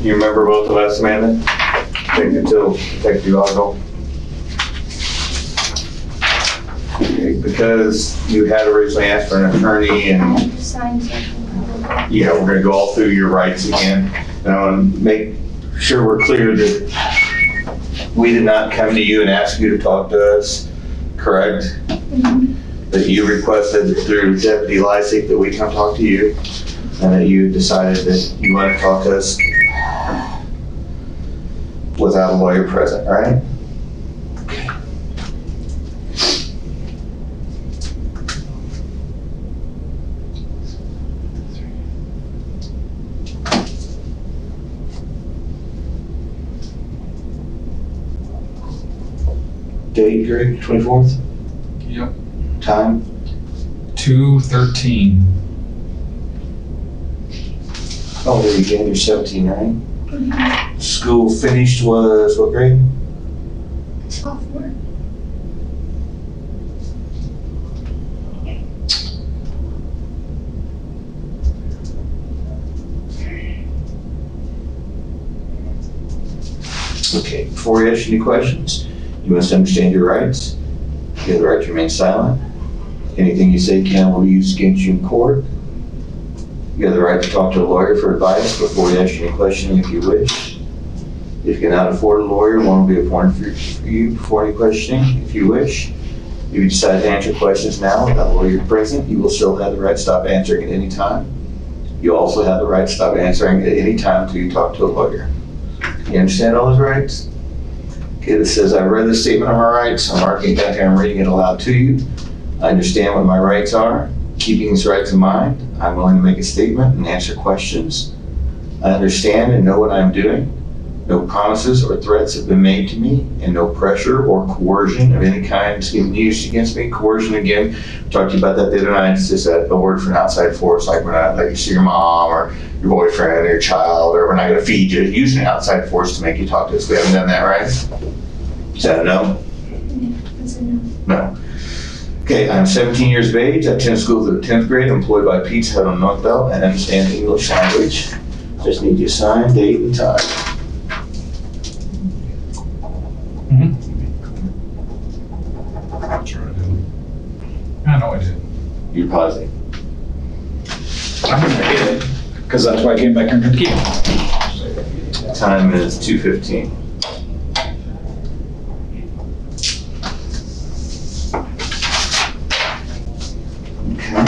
You remember both of us, Amanda? Detective Otto. Okay, because you had originally asked for an attorney and I have to sign something probably. yeah, we're gonna go all through your rights again. And I want to make sure we're clear that we did not come to you and ask you to talk to us, correct? That you requested through Deputy Lysick that we come talk to you, and that you decided that you want to talk to us without a lawyer present, right? Okay. Date, Greg, 24th? Yep. Time? 2:13. Oh, there you go, you're 17, right? School finished was what grade? Sophomore. Okay, before we ask you any questions, you must understand your rights. You have the right to remain silent. Anything you say can will be used against you in court. You have the right to talk to a lawyer for advice before we ask you any questions if you wish. If you cannot afford a lawyer, one will be appointed for you before any questioning if you wish. If you decide to answer questions now without a lawyer present, you will still have the right to stop answering at any time. You also have the right to stop answering at any time until you talk to a lawyer. You understand all those rights? Okay, this says, I read the statement of my rights. I'm marking it down here. I'm reading it aloud to you. I understand what my rights are. Keeping these rights in mind, I'm willing to make a statement and answer questions. I understand and know what I'm doing. No promises or threats have been made to me, and no pressure or coercion of any kind is being used against me. Coercion, again, we talked to you about that the other night. It's just a word for an outside force, like we're not letting you see your mom or your boyfriend or your child, or we're not going to feed you. Using an outside force to make you talk to us. We haven't done that, right? Is that a no? That's a no. No. Okay, I'm 17 years of age. I attend school through the 10th grade. I'm employed by Pete's Head on North Belt and understand the English language. Just need you to sign, date, and time. I know I did. You're positive? I think I did, because that's why I came back here and took the key. Time is 2:15. Okay.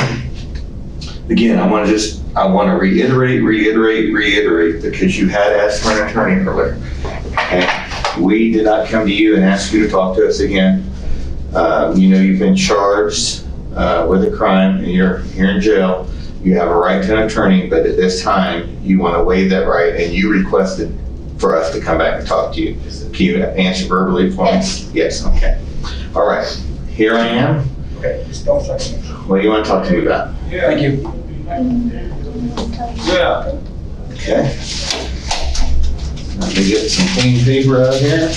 Again, I want to reiterate, because you had asked for an attorney earlier. Okay? We did not come to you and ask you to talk to us again. You know you've been charged with a crime and you're in jail. You have a right to an attorney, but at this time, you want to waive that right, and you requested for us to come back and talk to you. Can you answer verbally for me? Yes. Yes, okay. All right, here I am. Okay, just don't second. What do you want to talk to me about? Thank you. Yeah. Okay. Let me get some clean paper out here.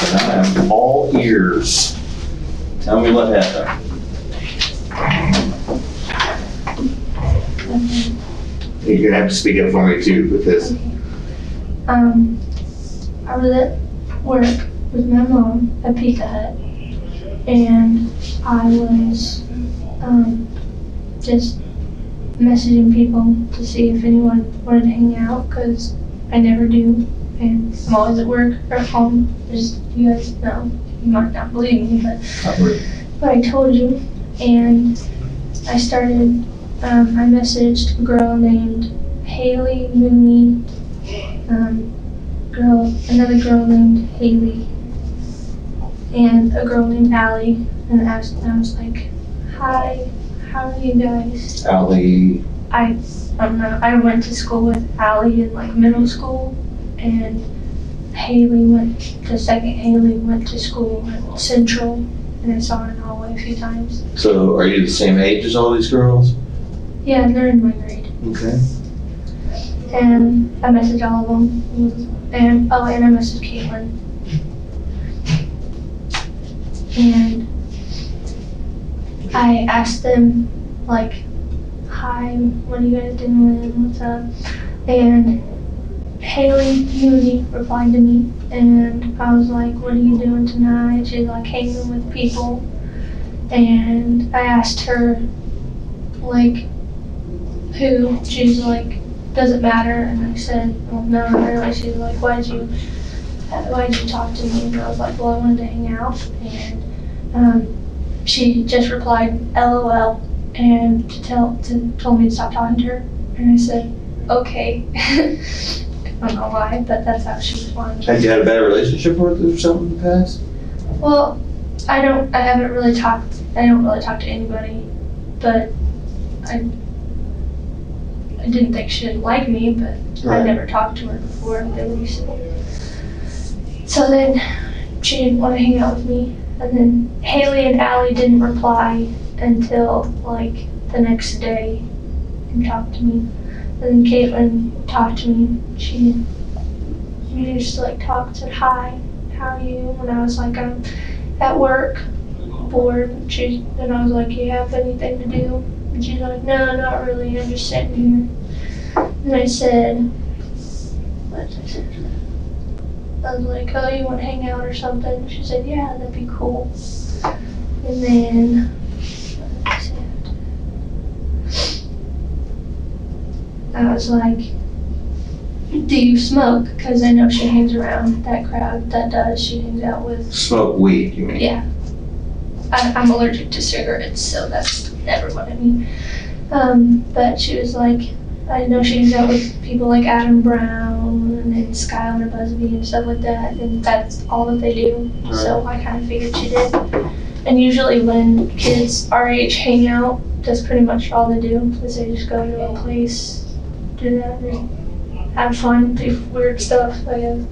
And I am all ears. Tell me what happened. You're gonna have to speak up for me too, because I was at work with my mom at Pizza Hut, and I was just messaging people to see if anyone wanted to hang out, because I never do, and I'm always at work or at home. Just, you guys know, you might not believe me, but I told you. And I started, I messaged a girl named Haley Mooney, another girl named Haley, and a girl named Allie, and I was like, hi, how are you guys? Allie, I don't know, I went to school with Allie in like middle school, and second Haley went to school at Central, and I saw her in the hallway a few times. so are you the same age as all these girls? Yeah, they're in my grade. Okay. And I messaged all of them, and I messaged Kaytlin. And I asked them, like, hi, what are you guys doing, what's up? And Haley Mooney replied to me, and I was like, what are you doing tonight? She's like, hanging with people. And I asked her, like, who? She's like, doesn't matter. And I said, well, no, not really. She's like, why'd you talk to me? And I was like, well, I wanted to hang out. And she just replied, LOL, and told me to stop talking to her. And I said, okay. I don't know why, but that's how she responded. Had you had a bad relationship with her or something in the past? Well, I don't really talk to anybody, but I didn't think she didn't like me, but Right. I never talked to her before, at least. So then she didn't want to hang out with me, and then Haley and Allie didn't reply until like the next day and talked to me. And then Kaytlin talked to me. She just like talked, said hi, how are you? And I was like, I'm at work, bored. And I was like, you have anything to do? And she's like, no, not really, I'm just sitting here. And I said, what did I say? I was like, oh, you want to hang out or something? She said, yeah, that'd be cool. And then, what did I say? I was like, do you smoke? Because I know she hangs around that crowd that does. She hangs out with. Smoke weed, you mean? Yeah. I'm allergic to cigarettes, so that's never what I mean. But she was like, I know she hangs out with people like Adam Brown and then Skylar Busby and stuff like that, and that's all that they do. Right. So I kind of figured she did. And usually when kids our age hang out, that's pretty much all they do, is they just go to a place, do that, and have fun, do weird stuff, I guess.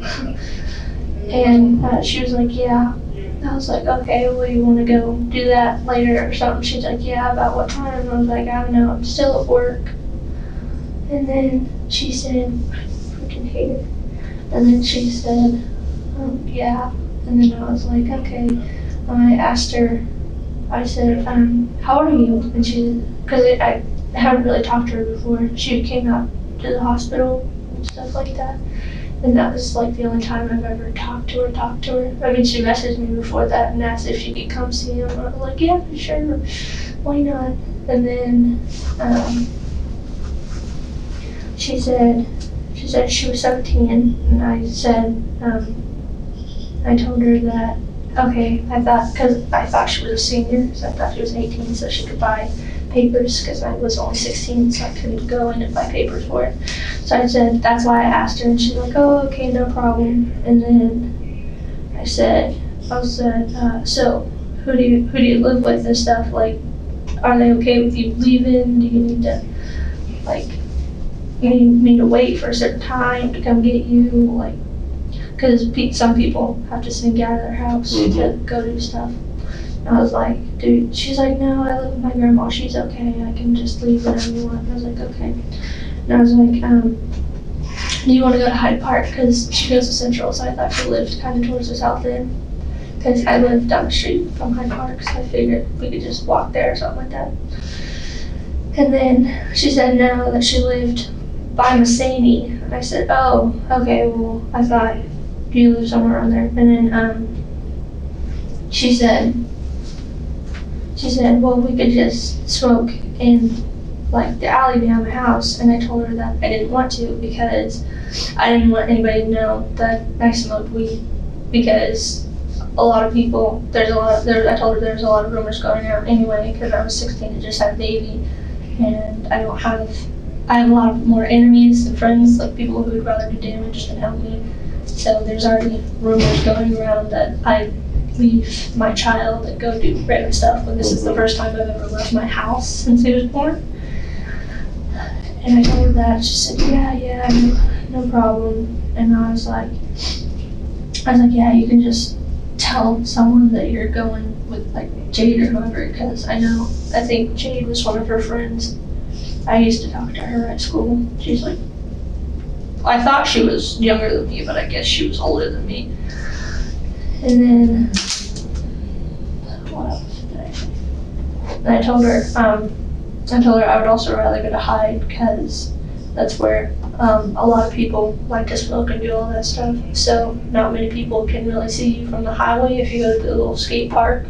And she was like, yeah. I was like, okay, well, you want to go do that later or something? She's like, yeah, about what time? I was like, I don't know, I'm still at work. And then she said, I freaking hate it. And then she said, yeah. And then I was like, okay. I asked her, I said, how are you? And she, because I haven't really talked to her before. She came out to the hospital and stuff like that. And that was like the only time I've ever talked to her. I mean, she messaged me before that and asked if she could come see him. I was like, yeah, sure, why not? And then she said she was 17, and I said, I told her that, okay, because I thought she was a senior, so I thought she was 18, so she could buy papers, because I was only 16, so I couldn't go in and buy papers for it. So I said, that's why I asked her, and she's like, oh, okay, no problem. And then I said, so who do you live with and stuff? Like, are they okay with you leaving? Do you need to, like, you need to wait for a certain time to come get you? Like, because some people have to sneak out of their house to go do stuff. And I was like, dude, she's like, no, I live with my grandma, she's okay, I can just leave whenever you want. And I was like, okay. And I was like, do you want to go to Hyde Park? Because she goes to Central, so I thought she lived kind of towards the south end. Because I live down the street from Hyde Park, so I figured we could just walk there or something like that. And then she said no, that she lived by Massaney. And I said, oh, okay, well, I thought you live somewhere around there. And then she said, well, we could just smoke in like the alley behind my house. And I told her that I didn't want to, because I didn't want anybody to know that I smoked weed, because a lot of people, I told her there's a lot of rumors going around anyway, because I was 16 and just had a baby, and I have a lot more enemies than friends, like people who would rather do damage than help me. So there's already rumors going around that I leave my child and go do random stuff, when this is the first time I've ever left my house since he was born. And I told her that. She said, yeah, no problem. And I was like, yeah, you can just tell someone that you're going with like Jade or whoever, because I think Jade was one of her friends. I used to talk to her at school. She's like, I thought she was younger than me, but I guess she was older than me. And then, what else did I say? And I told her I would also rather go to Hyde, because that's where a lot of people like to smoke and do all that stuff. So not many people can really see you from the highway if you go to the little skate park.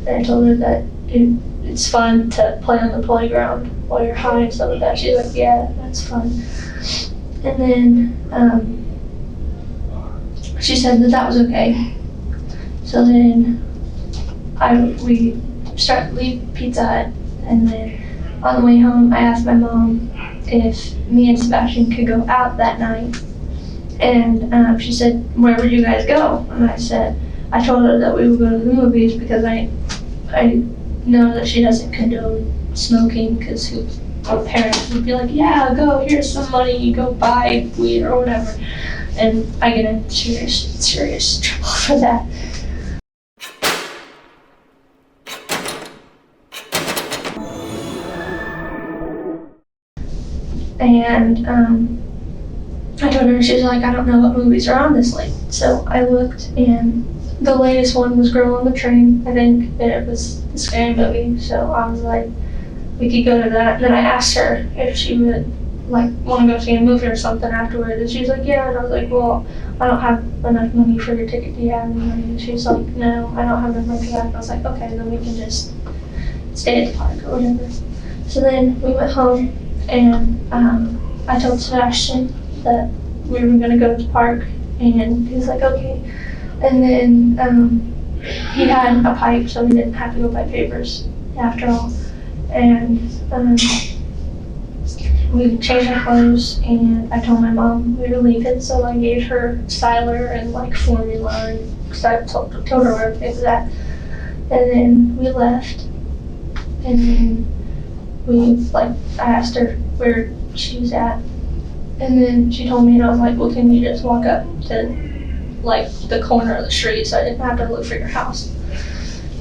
And I told her that it's fun to play on the playground while you're high and stuff like that. She's like, yeah, that's fun. And then she said that was okay. So then we started to leave Pizza Hut, and then on the way home, I asked my mom if me and Sebastian could go out that night. And she said, where would you guys go? And I told her that we would go to the movies because I know that she doesn't condone smoking, because our parents would be like, yeah, go, here's some money, you go buy weed or whatever. And I get in serious trouble for that. And I told her, she was like, I don't know what movies are on this late. So I looked, and the latest one was Girl on the Train, I think, and it was the scary movie. So I was like, we could go to that. And then I asked her if she would like want to go see a movie or something afterward, and she was like, yeah. And I was like, well, I don't have enough money for your ticket. Do you have any money? And she was like, no, I don't have enough money for that. And I was like, okay, then we can just stay at the park or whatever. So then we went home, and I told Sebastian that we were gonna go to the park, and he was like, okay. And then he had a pipe, so we didn't have to go buy papers after all. And we changed our clothes, and I told my mom we were leaving, so I gave her styler and like formula, and cause I told her where everything was at. And then we left, and then I asked her where she was at, and then she told me, and I was like, well, can you just walk up to like the corner of the street so I didn't have to look for your house?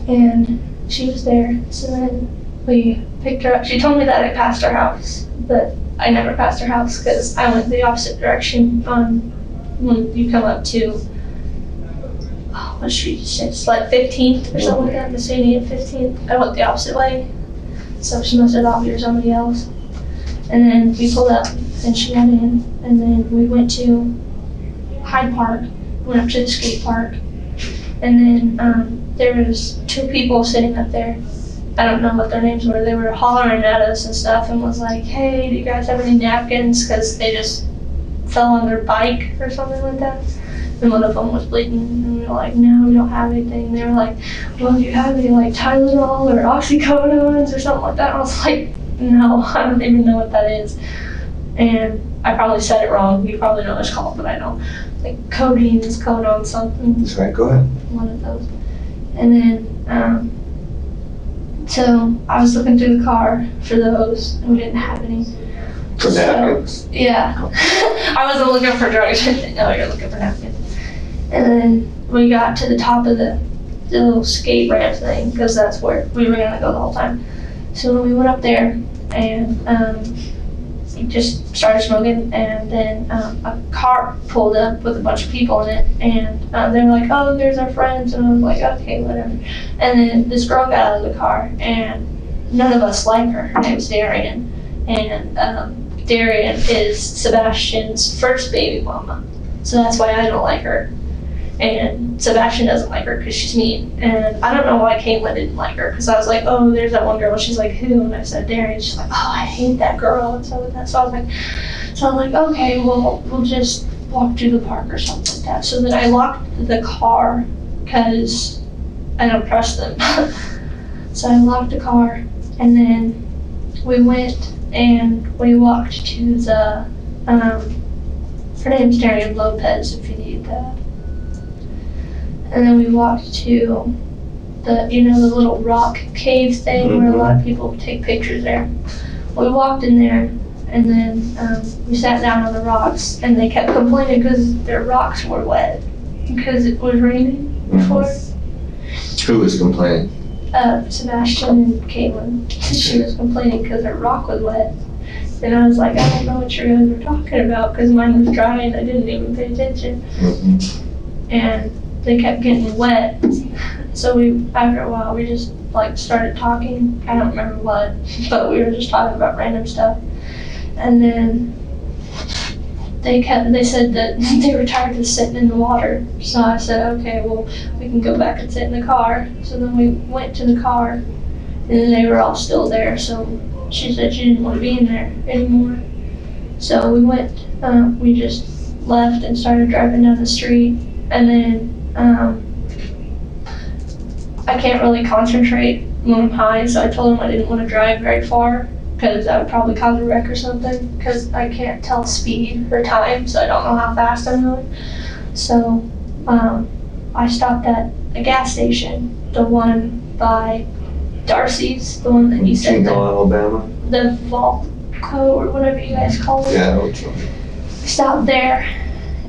And she was there, so then we picked her up. She told me that I passed her house, but I never passed her house because I went the opposite direction when you come up to, what street is it? It's like 15th or something like that, the city at 15th. I went the opposite way, so she must have thought we were somebody else. And then we pulled up, and she got in, and then we went to Hyde Park, went up to the skate park, and then there was two people sitting up there. I don't know what their names were. They were hollering at us and stuff, and was like, hey, do you guys have any napkins? Because they just fell on their bike or something like that. And one of them was bleeding, and we were like, no, we don't have anything. They were like, well, do you have any like Tylenol or oxycodones or something like that? And I was like, no, I don't even know what that is. And I probably said it wrong. You probably know what it's called, but I don't. Like codeine is codone something. That's right, go ahead. One of those. And then, so I was looking through the car for those, and we didn't have any. For napkins? Yeah. I wasn't looking for drugs. No, you're looking for napkins. And then we got to the top of the little skate ramp thing, because that's where we were gonna go the whole time. So we went up there, and we just started smoking, and then a car pulled up with a bunch of people in it, and they were like, oh, there's our friends, and I was like, okay, whatever. And then this girl got out of the car, and none of us like her. Her name's Darian, and Darian is Sebastian's first baby mama, so that's why I don't like her. And Sebastian doesn't like her because she's mean. And I don't know why Kaytlin didn't like her, because I was like, oh, there's that one girl. She's like, who? And I said, Darian. She's like, oh, I hate that girl, and stuff like that. So I was like, okay, well, we'll just walk to the park or something like that. So then I locked the car because I don't trust them. So I locked the car, and then we went and we walked to the, her name's Darian Lopez, if you need that. And then we walked to the, the little rock cave thing where a lot of people take pictures there. We walked in there, and then we sat down on the rocks, and they kept complaining because their rocks were wet because it was raining before. Who was complaining? Sebastian and Kaytlin. She was complaining because her rock was wet. And I was like, I don't know what you guys were talking about, because mine was dry and I didn't even pay attention. And they kept getting wet. So after a while, we just started talking. I don't remember what, but we were just talking about random stuff. And then they said that they were tired of sitting in the water. So I said, okay, well, we can go back and sit in the car. So then we went to the car, and then they were all still there. So she said she didn't want to be in there anymore. So we went, we just left and started driving down the street. And then I can't really concentrate when I'm high, so I told him I didn't want to drive very far because that would probably cause a wreck or something, because I can't tell speed or time, so I don't know how fast I'm going. So I stopped at a gas station, the one by Darcy's, the one that you said, Chingo, Alabama? the Volco or whatever you guys call it. Yeah, which one? We stopped there,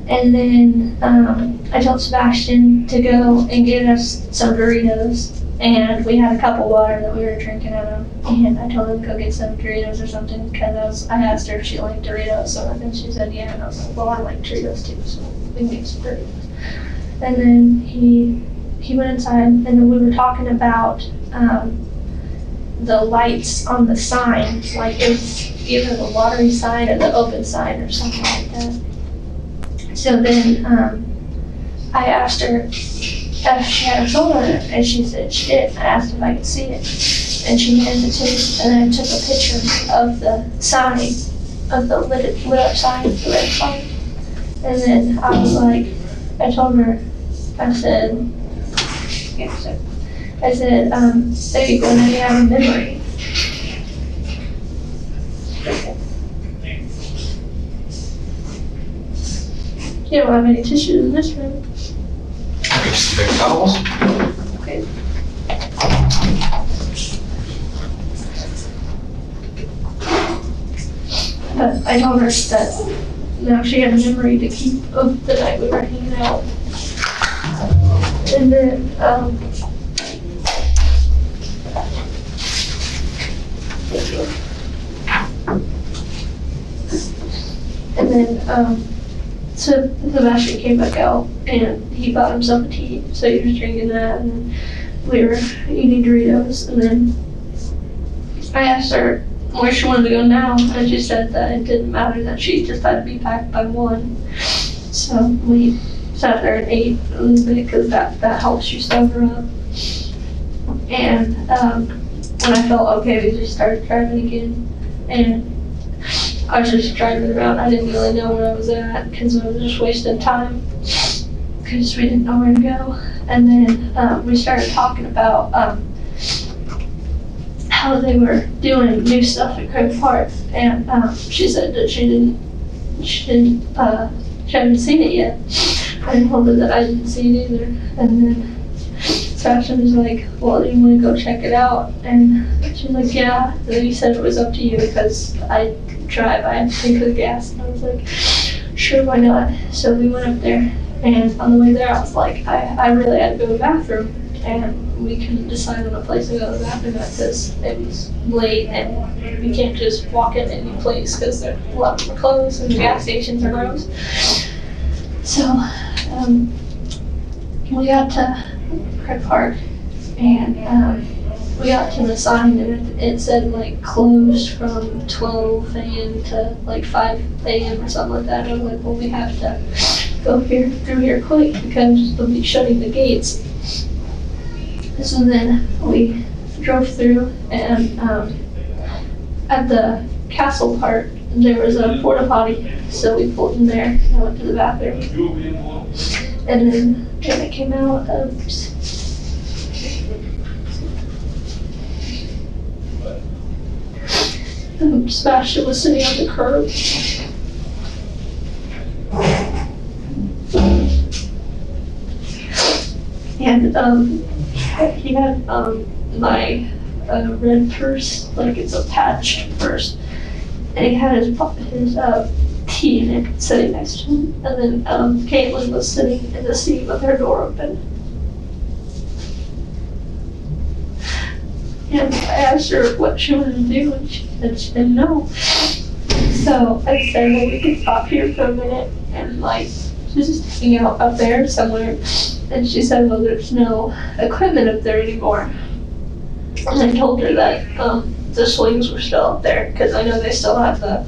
and then I told Sebastian to go and get us some Doritos, and we had a cup of water that we were drinking out of, and I told him to go get some Doritos or something, because I asked her if she liked Doritos, so then she said yeah, and I was like, well, I like Doritos too, so we can get some Doritos. And then he went inside, and then we were talking about the lights on the sign, like it was either the lottery sign or the open sign or something like that. So then I asked her if she had a phone on it, and she said she did. I asked if I could see it, and she handed it to me, and then I took a picture of the sign, of the lit up sign, the red sign. And then I was like, I told her, I said, there you go, now you have a memory. You don't have any tissues in this room. Okay, just big towels. Okay. But I told her that now she had a memory to keep of the night we were hanging out. And then, so Sebastian came back out and he bought himself a tea, so he was drinking that, and then we were eating Doritos, and then I asked her where she wanted to go now, and she said that it didn't matter, that she just had to be back by 1. So we sat there and ate a little bit, because that helps you sober up. And when I felt okay, we just started driving again, and I was just driving around. I didn't really know where I was at, because I was just wasting time, because we didn't know where to go. And then we started talking about how they were doing new stuff at Krug Park, and she said that she hadn't seen it yet. I told her that I didn't see it either, and then Sebastian was like, well, do you want to go check it out? And she was like, yeah. And then he said it was up to you, because I drive, I had to pay for the gas. And I was like, sure, why not? So we went up there, and on the way there I was like, I really had to go to the bathroom, and we couldn't decide on a place to go to the bathroom at, because it was late and we can't just walk in any place, because a lot of them are closed and the gas stations are gross. So we got to Krug Park, and we got to the sign, and it said like closed from 12 a.m. to like 5 a.m. or something like that. And I was like, well, we have to go through here quick, because they'll be shutting the gates. So then we drove through, and at the castle part there was a porta potty, so we pulled in there and I went to the bathroom. And then when I came out, Sebastian was sitting on the curb. And he had my red purse, like it's a patched purse, and he had his tea in it sitting next to him. And then Kaytlin was sitting in the seat with her door open. And I asked her what she wanted to do, and she said she didn't know. So I said, well, we could stop here for a minute and like just hang out up there somewhere. And she said, well, there's no equipment up there anymore. And I told her that the swings were still up there, because I know they still have the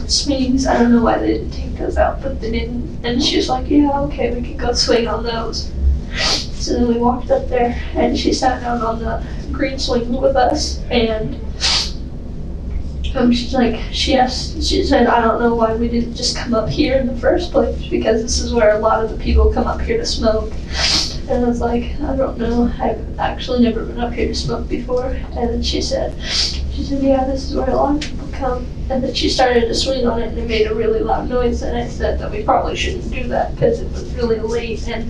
swings. I don't know why they didn't take those out, but they didn't. And she was like, yeah, okay, we can go swing on those. So then we walked up there, and she sat down on the green swing with us, and she's like, she said, I don't know why we didn't just come up here in the first place, because this is where a lot of the people come up here to smoke. And I was like, I don't know, I've actually never been up here to smoke before. And then she said, yeah, this is where a lot of people come. And then she started to swing on it, and it made a really loud noise. And I said that we probably shouldn't do that because it was really late. And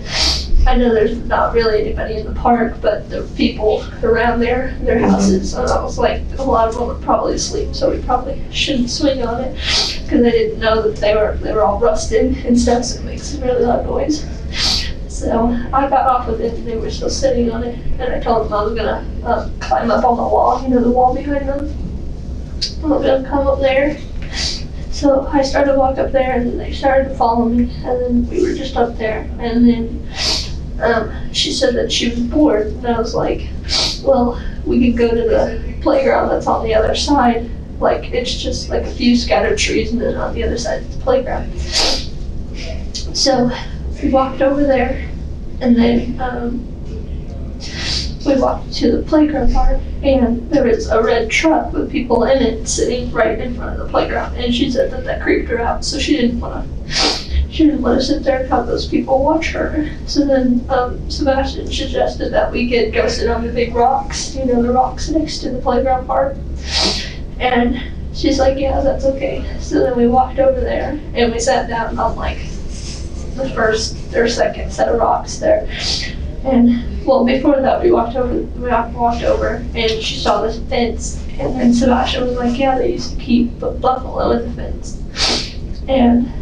I know there's not really anybody in the park, but the people around there, their houses. And I was like, a lot of them are probably asleep, so we probably shouldn't swing on it, because I didn't know that they were all rusted and stuff, so it makes a really loud noise. So I got off of it, and they were still sitting on it, and I told them I was gonna climb up on the wall, the wall behind them. I was gonna come up there. So I started to walk up there, and then they started to follow me, and then we were just up there, and then she said that she was bored, and I was like, well, we could go to the playground that's on the other side. Like, it's just like a few scattered trees, and then on the other side is the playground. So we walked over there, and then we walked to the playground part, and there was a red truck with people in it sitting right in front of the playground, and she said that creeped her out, so she didn't want to sit there and have those people watch her. So then Sebastian suggested that we could go sit on the big rocks, the rocks next to the playground part. And she's like, yeah, that's okay. So then we walked over there, and we sat down on like the first or second set of rocks there. And well, before that, we walked over, and she saw this fence, and then Sebastian was like, yeah, they used to keep buffalo in the fence. And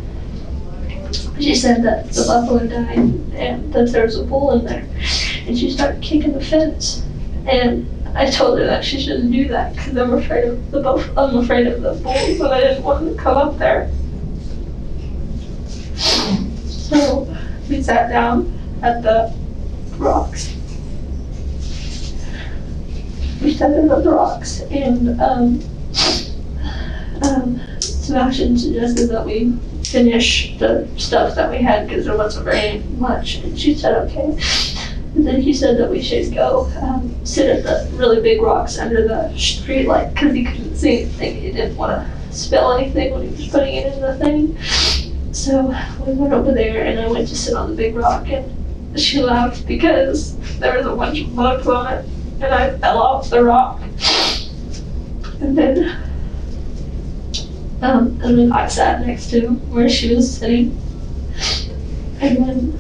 she said that the buffalo died, and that there was a bull in there, and she started kicking the fence. And I told her that she shouldn't do that, because I'm afraid of the bulls, and I didn't want them to come up there. So we sat down at the rocks. We sat down at the rocks, and Sebastian suggested that we finish the stuff that we had, because there wasn't very much, and she said okay. And then he said that we should go sit at the really big rocks under the street light, because he couldn't see anything. He didn't want to spill anything when he was putting it in the thing. So we went over there, and I went to sit on the big rock, and she laughed because there was a bunch of bugs on it, and I fell off the rock. And then I sat next to where she was sitting, and then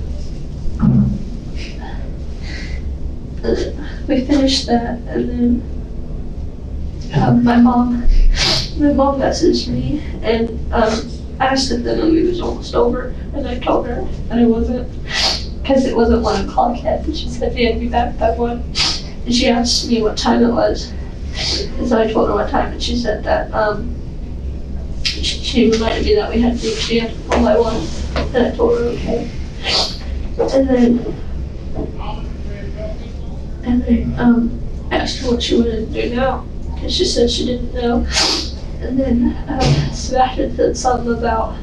we finished that, and then my mom messaged me and asked if the movie was almost over, and I told her that it wasn't, because it wasn't 1 o'clock yet, and she said she had to be back by 1, and she asked me what time it was, and so I told her what time, and she said that she reminded me that we had to be home by 1, and I told her okay. And then I asked her what she wanted to do now, and she said she didn't know. And then Sebastian said something about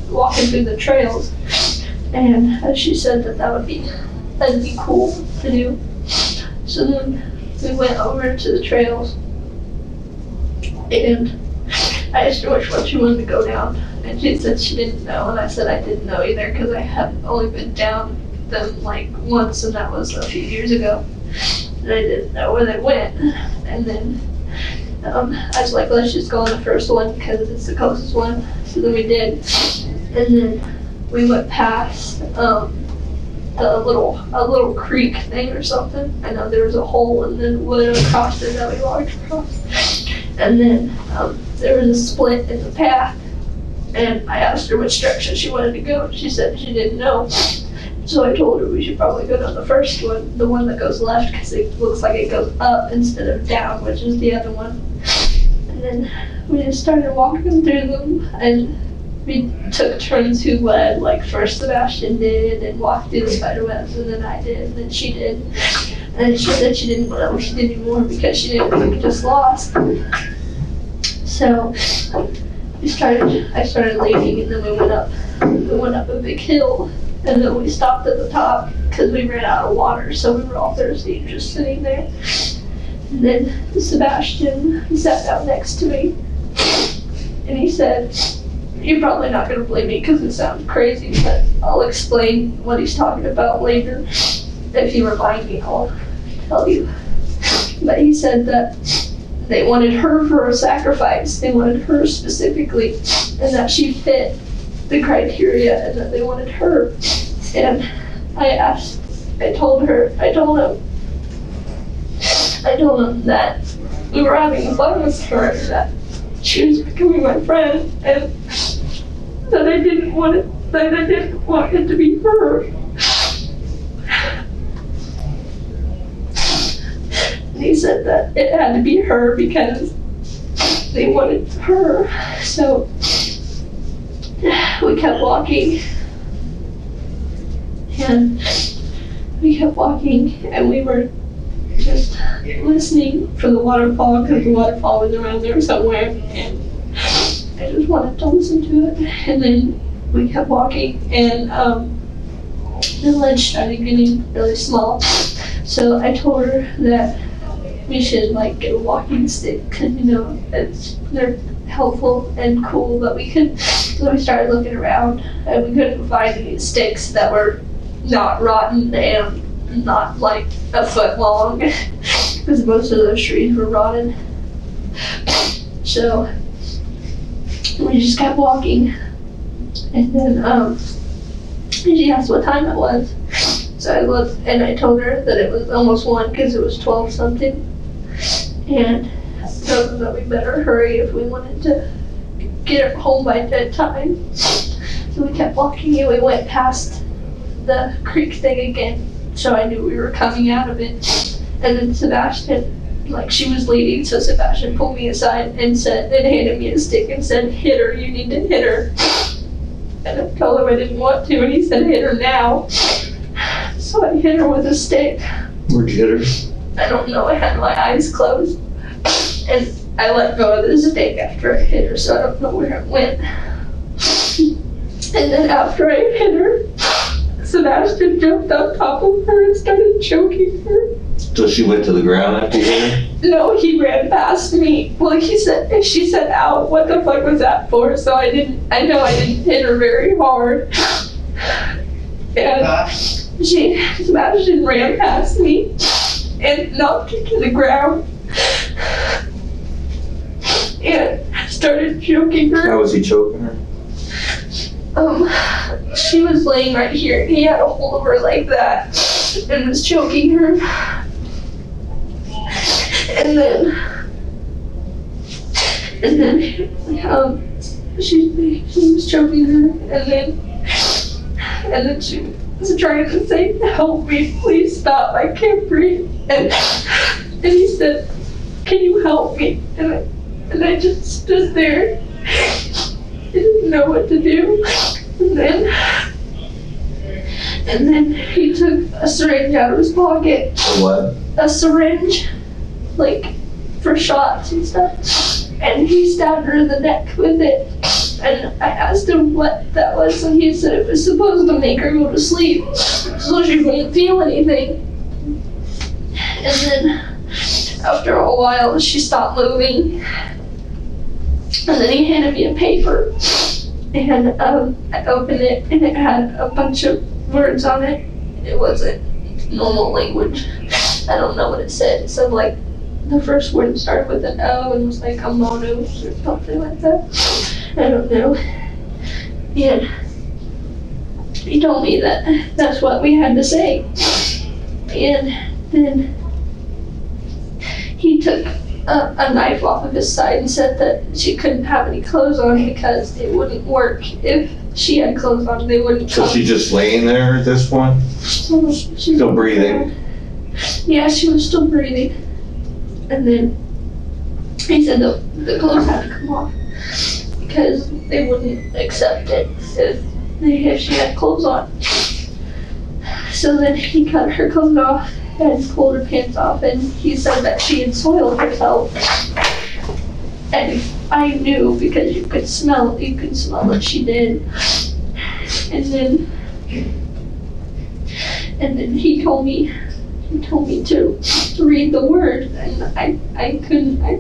walking through the trails, and she said that'd be cool to do. So then we went over to the trails, and I asked her which one she wanted to go down, and she said she didn't know, and I said I didn't know either, because I had only been down them like once, and that was a few years ago, and I didn't know where they went. And then I was like, let's just go on the first one, because it's the closest one. So then we did, and then we went past a little creek thing or something. I know there was a hole, and then went across it that we walked across. And then there was a split in the path, and I asked her which direction she wanted to go. She said she didn't know. So I told her we should probably go down the first one, the one that goes left, because it looks like it goes up instead of down, which is the other one. And then we just started walking through them, and we took turns who led. Like first Sebastian did, and walked through the spider webs, and then I did, and then she did. And she said she didn't want to lead anymore because she didn't want to get just lost. So I started leaving, and then we went up a big hill, and then we stopped at the top because we ran out of water, so we were all thirsty, just sitting there. And then Sebastian sat down next to me, and he said, "You're probably not going to believe me because it sounds crazy, but I'll explain what he's talking about later. If you remind me, I'll tell you." But he said that they wanted her for a sacrifice. They wanted her specifically, and that she fit the criteria, and that they wanted her. And I told him that we were having fun with her, and that she was becoming my friend, and that I didn't want it to be her. And he said that it had to be her because they wanted her. So we kept walking, and we were just listening for the waterfall because the waterfall was around there somewhere, and I just wanted to listen to it. And then we kept walking, and the ledge started getting really small. So I told her that we should get a walking stick because they're helpful and cool. But so we started looking around, and we couldn't find any sticks that were not rotten and not a foot long because most of those trees were rotten. So we just kept walking, and then she asked what time it was. So I looked, and I told her that it was almost 1 because it was 12 something, and I told her that we better hurry if we wanted to get home by that time. So we kept walking, and we went past the creek thing again, so I knew we were coming out of it. And then Sebastian, she was leading, so Sebastian pulled me aside and handed me a stick and said, "Hit her, you need to hit her." And I told him I didn't want to, and he said, "Hit her now." So I hit her with a stick. Where'd you hit her? I don't know, I had my eyes closed. And I let go of the stick after I hit her, so I don't know where it went. And then after I hit her, Sebastian jumped on top of her and started choking her. So she went to the ground after you hit her? No, he ran past me. Well, she said, "Ow, what the fuck was that for?" So I know I didn't hit her very hard. And Sebastian ran past me and knocked her to the ground and started choking her. How was he choking her? She was laying right here, and he had a hold of her like that and was choking her. And then she was choking her, and then she was trying to say, "Help me, please stop, I can't breathe." And he said, "Can you help me?" And I just stood there. I didn't know what to do. And then he took a syringe out of his pocket. A what? A syringe, for shots and stuff. And he stabbed her in the neck with it. And I asked him what that was, and he said it was supposed to make her go to sleep, so she wouldn't feel anything. And then after a while, she stopped moving. And then he handed me a paper, and I opened it, and it had a bunch of words on it. It wasn't normal language. I don't know what it said. It said the first word started with an O and was a mono or something like that. I don't know. And he told me that that's what we had to say. And then he took a knife off of his side and said that she couldn't have any clothes on because it wouldn't work. If she had clothes on, they wouldn't come. So she's just laying there at this point? Still breathing? Yeah, she was still breathing. And then he said the clothes had to come off because they wouldn't accept it if she had clothes on. So then he cut her clothes off and pulled her pants off, and he said that she had soiled herself. And I knew because you could smell what she did. And then he told me to read the word, and I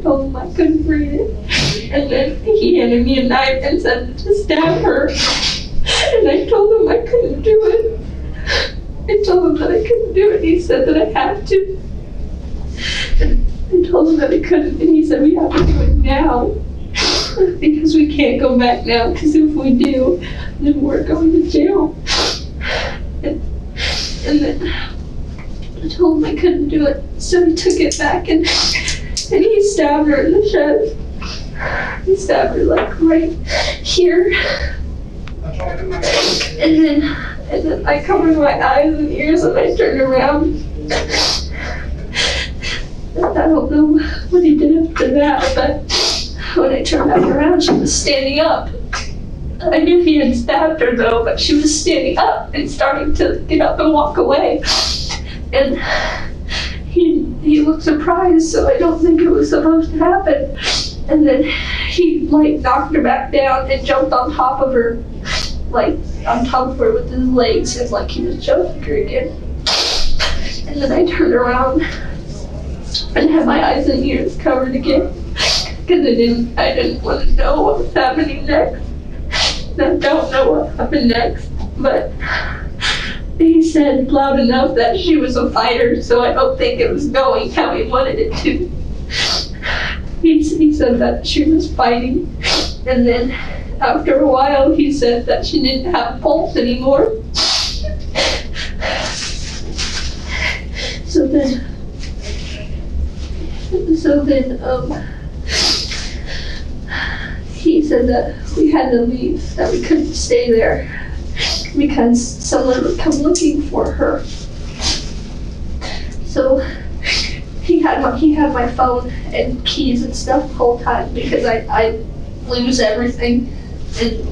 told him I couldn't read it. And then he handed me a knife and said to stab her. And I told him I couldn't do it. I told him that I couldn't do it. He said that I had to. And I told him that I couldn't, and he said we have to do it now. Because we can't go back now, because if we do, then we're going to jail. And then I told him I couldn't do it, so he took it back and he stabbed her in the chest. He stabbed her like right here. And then I covered my eyes and ears and I turned around. And I don't know what he did after that, but when I turned back around, she was standing up. I knew he had stabbed her though, but she was standing up and starting to get up and walk away. And he looked surprised, so I don't think it was supposed to happen. And then he like knocked her back down and jumped on top of her, like on top of her with his legs, and like he was choking her again. And then I turned around and had my eyes and ears covered again, because I didn't want to know what was happening next. And I don't know what happened next, but he said loud enough that she was a fighter, so I don't think it was going how he wanted it to. He said that she was fighting, and then after a while he said that she didn't have pulse anymore. So then he said that we had to leave, that we couldn't stay there because someone would come looking for her. So he had my phone and keys and stuff the whole time, because I lose everything, and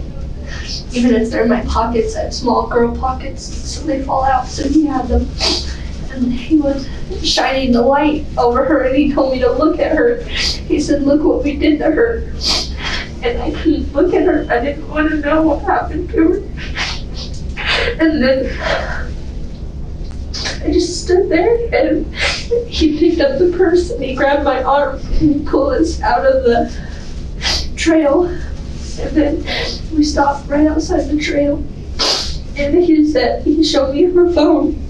even if they're in my pockets, I have small girl pockets, so they fall out, so he had them. And he was shining the light over her, and he told me to look at her. He said, look what we did to her. And I couldn't look at her. I didn't want to know what happened to her. And then I just stood there, and he picked up the purse and he grabbed my arm and he pulled us out of the trail. And then we stopped right outside the trail. And he showed me her phone.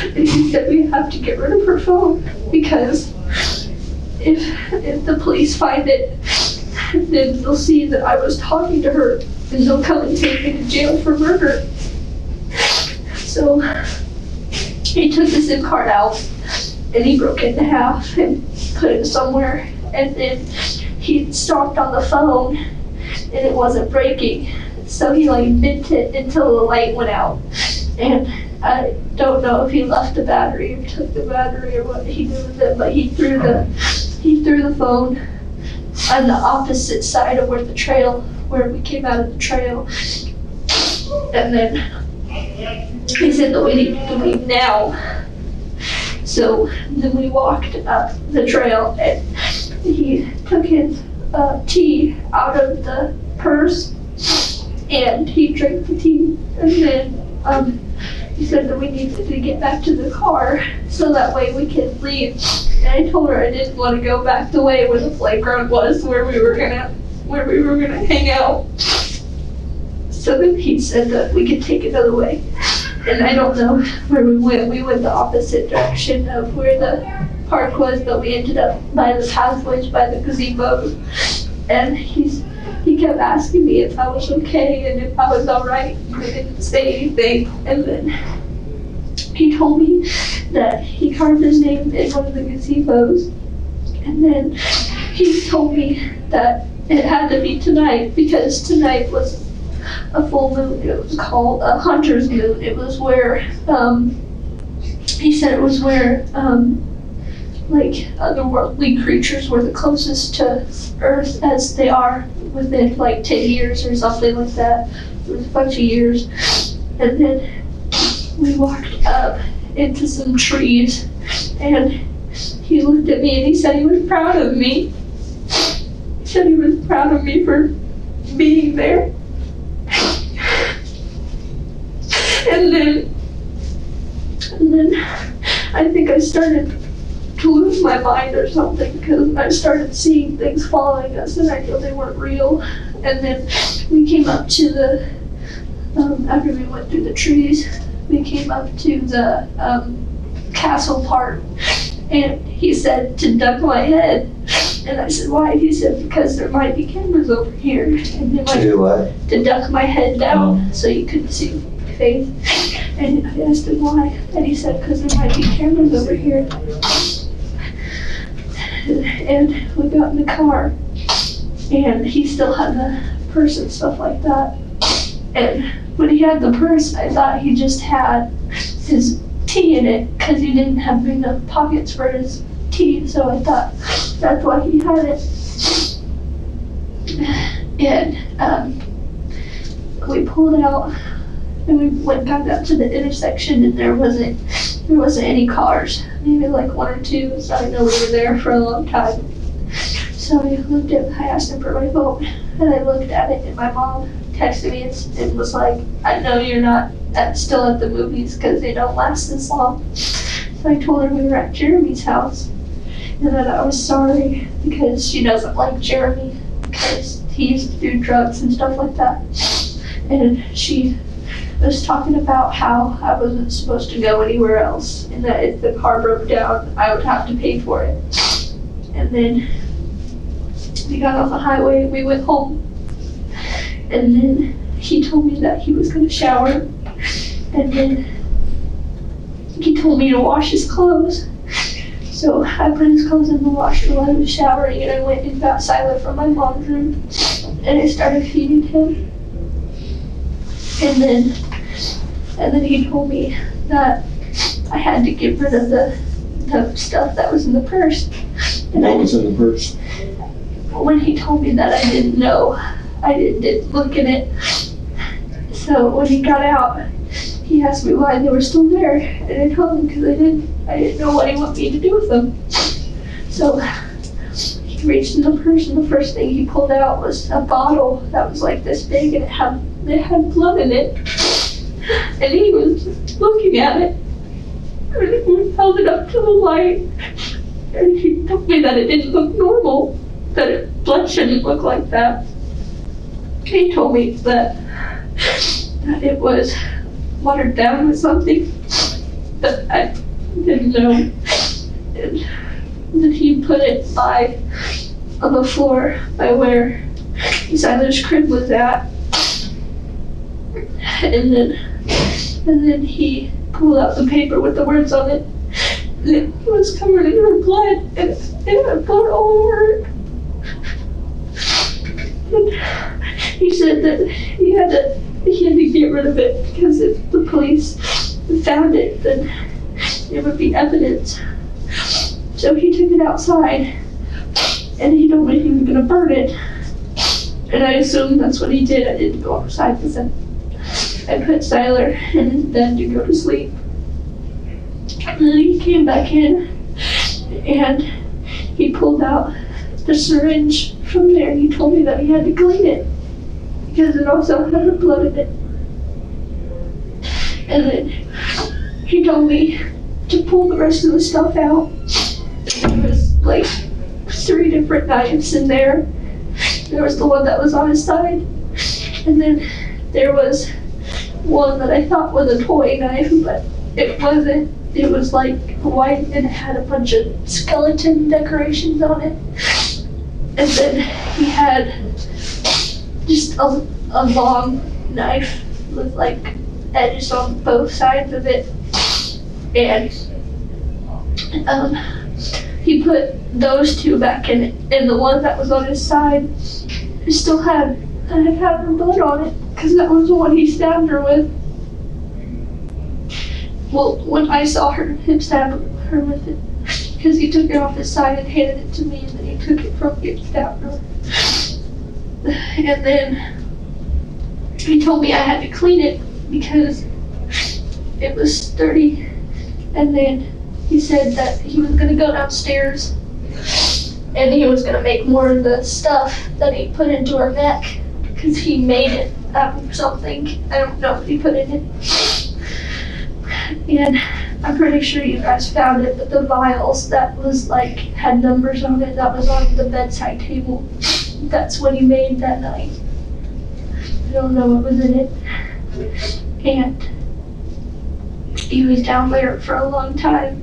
And he said we have to get rid of her phone, because if the police find it, then they'll see that I was talking to her, and they'll come and take me to jail for murder. So he took the SIM card out and he broke it in half and put it somewhere, and then he stomped on the phone and it wasn't breaking. So he like bent it until the light went out. And I don't know if he left the battery or took the battery or what he did with it, but he threw the phone on the opposite side of where we came out of the trail. And then he said that we needed to leave now. So then we walked up the trail, and he took his tea out of the purse and he drank the tea. And then he said that we needed to get back to the car so that way we could leave. And I told her I didn't want to go back the way where the playground was, where we were gonna hang out. So then he said that we could take another way. And I don't know where we went. We went the opposite direction of where the park was, but we ended up by the pathways, by the gazebo. And he kept asking me if I was okay and if I was all right. I didn't say anything. And then he told me that he carved his name in one of the gazebos. And then he told me that it had to be tonight, because tonight was a full moon. It was called a hunter's moon. It was where, he said it was where, like otherworldly creatures were the closest to Earth as they are within like 10 years or something like that. It was a bunch of years. And then we walked up into some trees, and he looked at me and he said he was proud of me. said he was proud of me for being there. And then I think I started to lose my mind or something, because I started seeing things following us and I knew they weren't real. And then we came up to the, after we went through the trees, we came up to the castle part, and he said to duck my head. And I said, why? He said, because there might be cameras over here. And they might, To do what? to duck my head down so you couldn't see Faith. And I asked him why, and he said, because there might be cameras over here. And we got in the car, and he still had the purse and stuff like that. And when he had the purse, I thought he just had his tea in it, because he didn't have big enough pockets for his tea, so I thought that's why he had it. And we pulled out, and we went back up to the intersection, and there wasn't any cars, maybe like one or two, so I know we were there for a long time. So I asked him for my phone, and I looked at it, and my mom texted me and was like, I know you're not still at the movies because they don't last this long. So I told her we were at Jeremy's house, and that I was sorry because she doesn't like Jeremy because he used to do drugs and stuff like that. And she was talking about how I wasn't supposed to go anywhere else, and that if the car broke down, I would have to pay for it. And then we got off the highway, we went home, and then he told me that he was going to shower, and then he told me to wash his clothes. So I put his clothes in the washer while he was showering, and I went and got Siler from my mom's room, and I started feeding him. And then he told me that I had to get rid of the stuff that was in the purse. And What was in the purse? when he told me that, I didn't know. I didn't look in it. So when he got out, he asked me why they were still there, and I told him because I didn't know what he wanted me to do with them. So he reached in the purse, and the first thing he pulled out was a bottle that was like this big, and it had blood in it. And he was looking at it, and he held it up to the light, and he told me that it didn't look normal, that blood shouldn't look like that. He told me that it was watered down with something that I didn't know. And then he put it on the floor by where Siler's crib was at. And then he pulled out the paper with the words on it. And it was covered in her blood, and it had blood all over it. And he said that he had to get rid of it because if the police found it, then it would be evidence. So he took it outside, and he told me he was gonna burn it. And I assumed that's what he did. I didn't go outside because I put Siler in his bed to go to sleep. And then he came back in, and he pulled out the syringe from there, and he told me that he had to clean it because it also had the blood in it. And then he told me to pull the rest of the stuff out. There was like 3 different knives in there. There was the one that was on his side, and then there was one that I thought was a toy knife, but it wasn't. It was like white, and it had a bunch of skeleton decorations on it. And then he had just a long knife with like edges on both sides of it. And he put those 2 back in it, and the one that was on his side still had her blood on it, because that was the one he stabbed her with. Well, when I saw him stab her with it, because he took it off his side and handed it to me, and then he took it from me and stabbed her. And then he told me I had to clean it because it was dirty. And then he said that he was gonna go downstairs and he was gonna make more of the stuff that he put into her neck, because he made it out of something. I don't know what he put in it. And I'm pretty sure you guys found it, but the vials that was like, had numbers on it, that was on the bedside table. That's what he made that night. I don't know what was in it. And he was down there for a long time.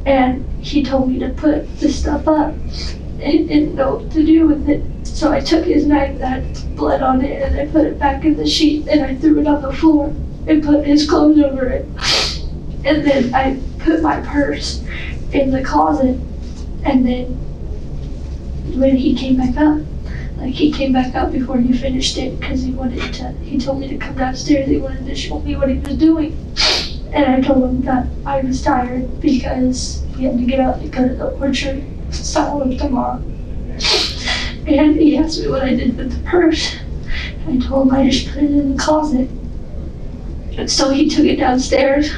And he told me to put the stuff up. And didn't know what to do with it. So I took his knife that had blood on it and I put it back in the sheet and I threw it on the floor and put his clothes over it. And then I put my purse in the closet. And then when he came back up, like he came back up before he finished it because he told me to come downstairs. He wanted to show me what he was doing. And I told him that I was tired because he had to get up and go to the orchard asylum tomorrow. And he asked me what I did with the purse. I told him I just put it in the closet. And so he took it downstairs.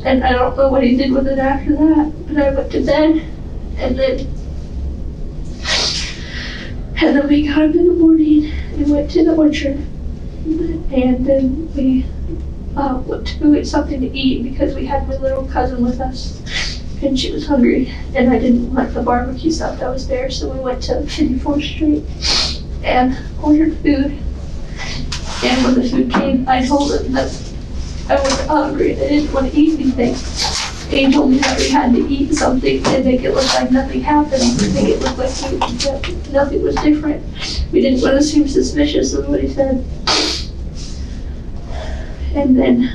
And I don't know what he did with it after that. But I went to bed. And then we got up in the morning and went to the orchard. And then we went to go get something to eat because we had my little cousin with us. And she was hungry, and I didn't like the barbecue stuff that was there, so we went to 54th Street and ordered food. And when the food came, I told him that I wasn't hungry and I didn't want to eat anything. And he told me that we had to eat something and make it look like nothing happened, make it look like nothing was different. We didn't want to seem suspicious, is what he said. And then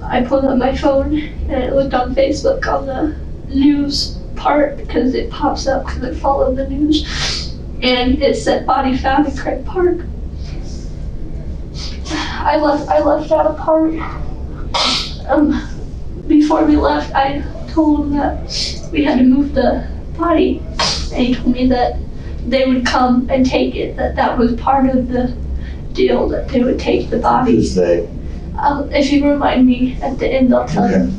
I pulled up my phone and I looked on Facebook on the news part because it pops up because I follow the news, and it said body found in Krug Park. I left out a part. Before we left, I told him that we had to move the body, and he told me that they would come and take it. That was part of the deal, that they would take the body. Who's they? If you remind me at the end, I'll tell you.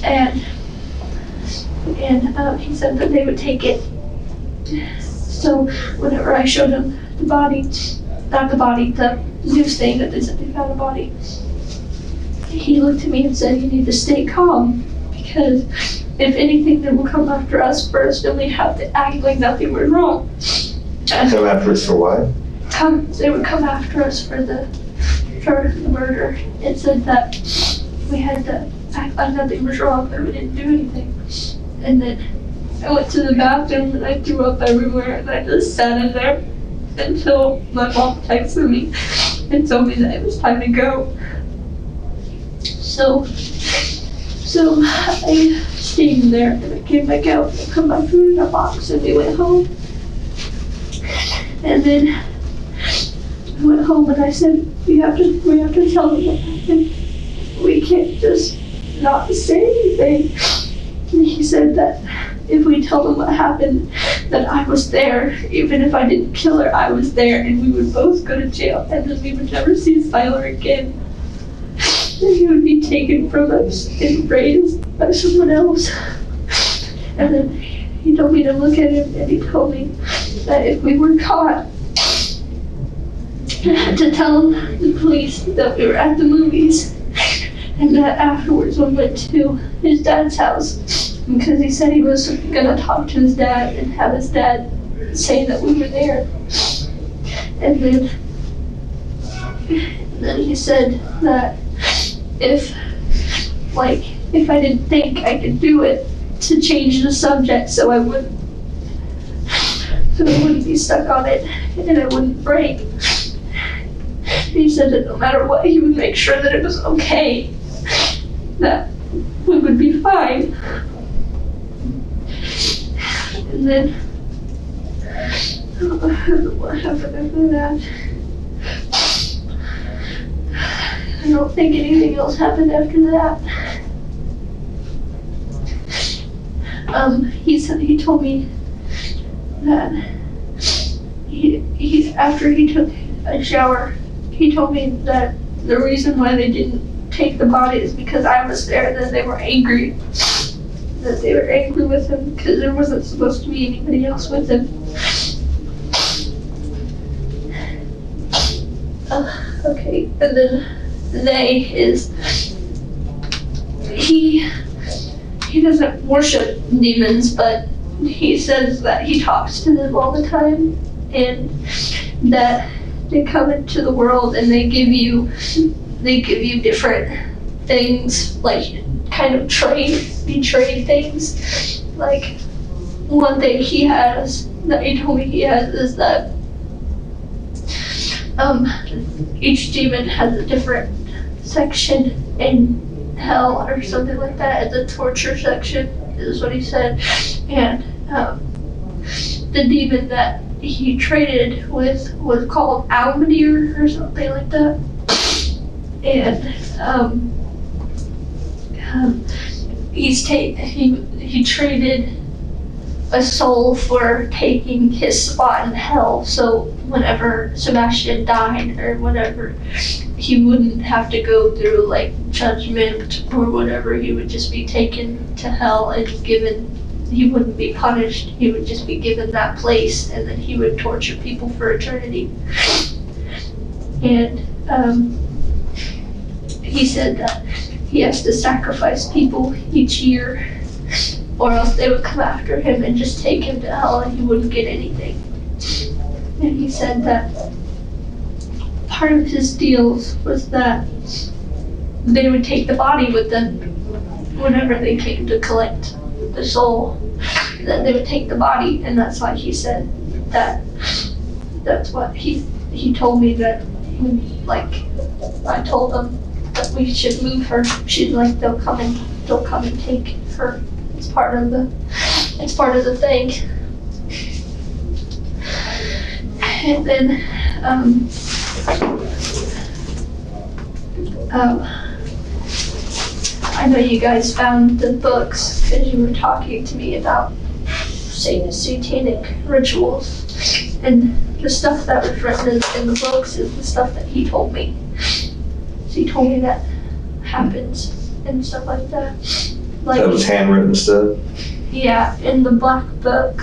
And he said that they would take it. So whenever I showed him the body, not the body, the news thing that they said they found a body, he looked at me and said, "You need to stay calm, because if anything, they will come after us first, and we have to act like nothing was wrong." Come after us for what? They would come after us for the murder. It said that we had to act like nothing was wrong, but we didn't do anything. And then I went to the bathroom and I threw up everywhere, and I just sat in there until my mom texted me and told me that it was time to go. So I stayed in there and I came back out and put my food in a box and we went home. And then I went home and I said, we have to tell them what happened. We can't just not say anything. And he said that if we tell them what happened, that I was there, even if I didn't kill her, I was there, and we would both go to jail, and then we would never see Skylar again. And he would be taken from us and raised by someone else. And then he told me to look at him, and he told me that if we were caught, to tell the police that we were at the movies, and that afterwards we went to his dad's house, because he said he was gonna talk to his dad and have his dad say that we were there. And then he said that if I didn't think I could do it, to change the subject so I wouldn't be stuck on it and I wouldn't break. He said that no matter what, he would make sure that it was okay, that we would be fine. And then, I don't know what happened after that. I don't think anything else happened after that. He told me that after he took a shower, he told me that the reason why they didn't take the body is because I was there and then they were angry. that they were angry with him because there wasn't supposed to be anybody else with him. Okay, and then they is he doesn't worship demons, but he says that he talks to them all the time, and that they come into the world and they give you different things, like kind of trade things. Like one thing he has that he told me he has is that each demon has a different section in hell or something like that. The torture section is what he said, and the demon that he traded with was called Almadir or something like that, and he traded a soul for taking his spot in hell. So whenever Sebastian died or whatever, he wouldn't have to go through like judgment or whatever. He would just be taken to hell and given. He wouldn't be punished. He would just be given that place, and then he would torture people for eternity. And he said that he has to sacrifice people each year, or else they would come after him and just take him to hell and he wouldn't get anything. And he said that part of his deals was that they would take the body with them whenever they came to collect the soul, that they would take the body, and that's why he said that. That's what he told me, that like I told them that we should move her. She's like they'll come and take her. It's part of the thing. And then I know you guys found the books because you were talking to me about satanic rituals, and the stuff that was written in the books is the stuff that he told me. So he told me that happens and stuff like that. Like, That was handwritten stuff? Yeah, in the black book.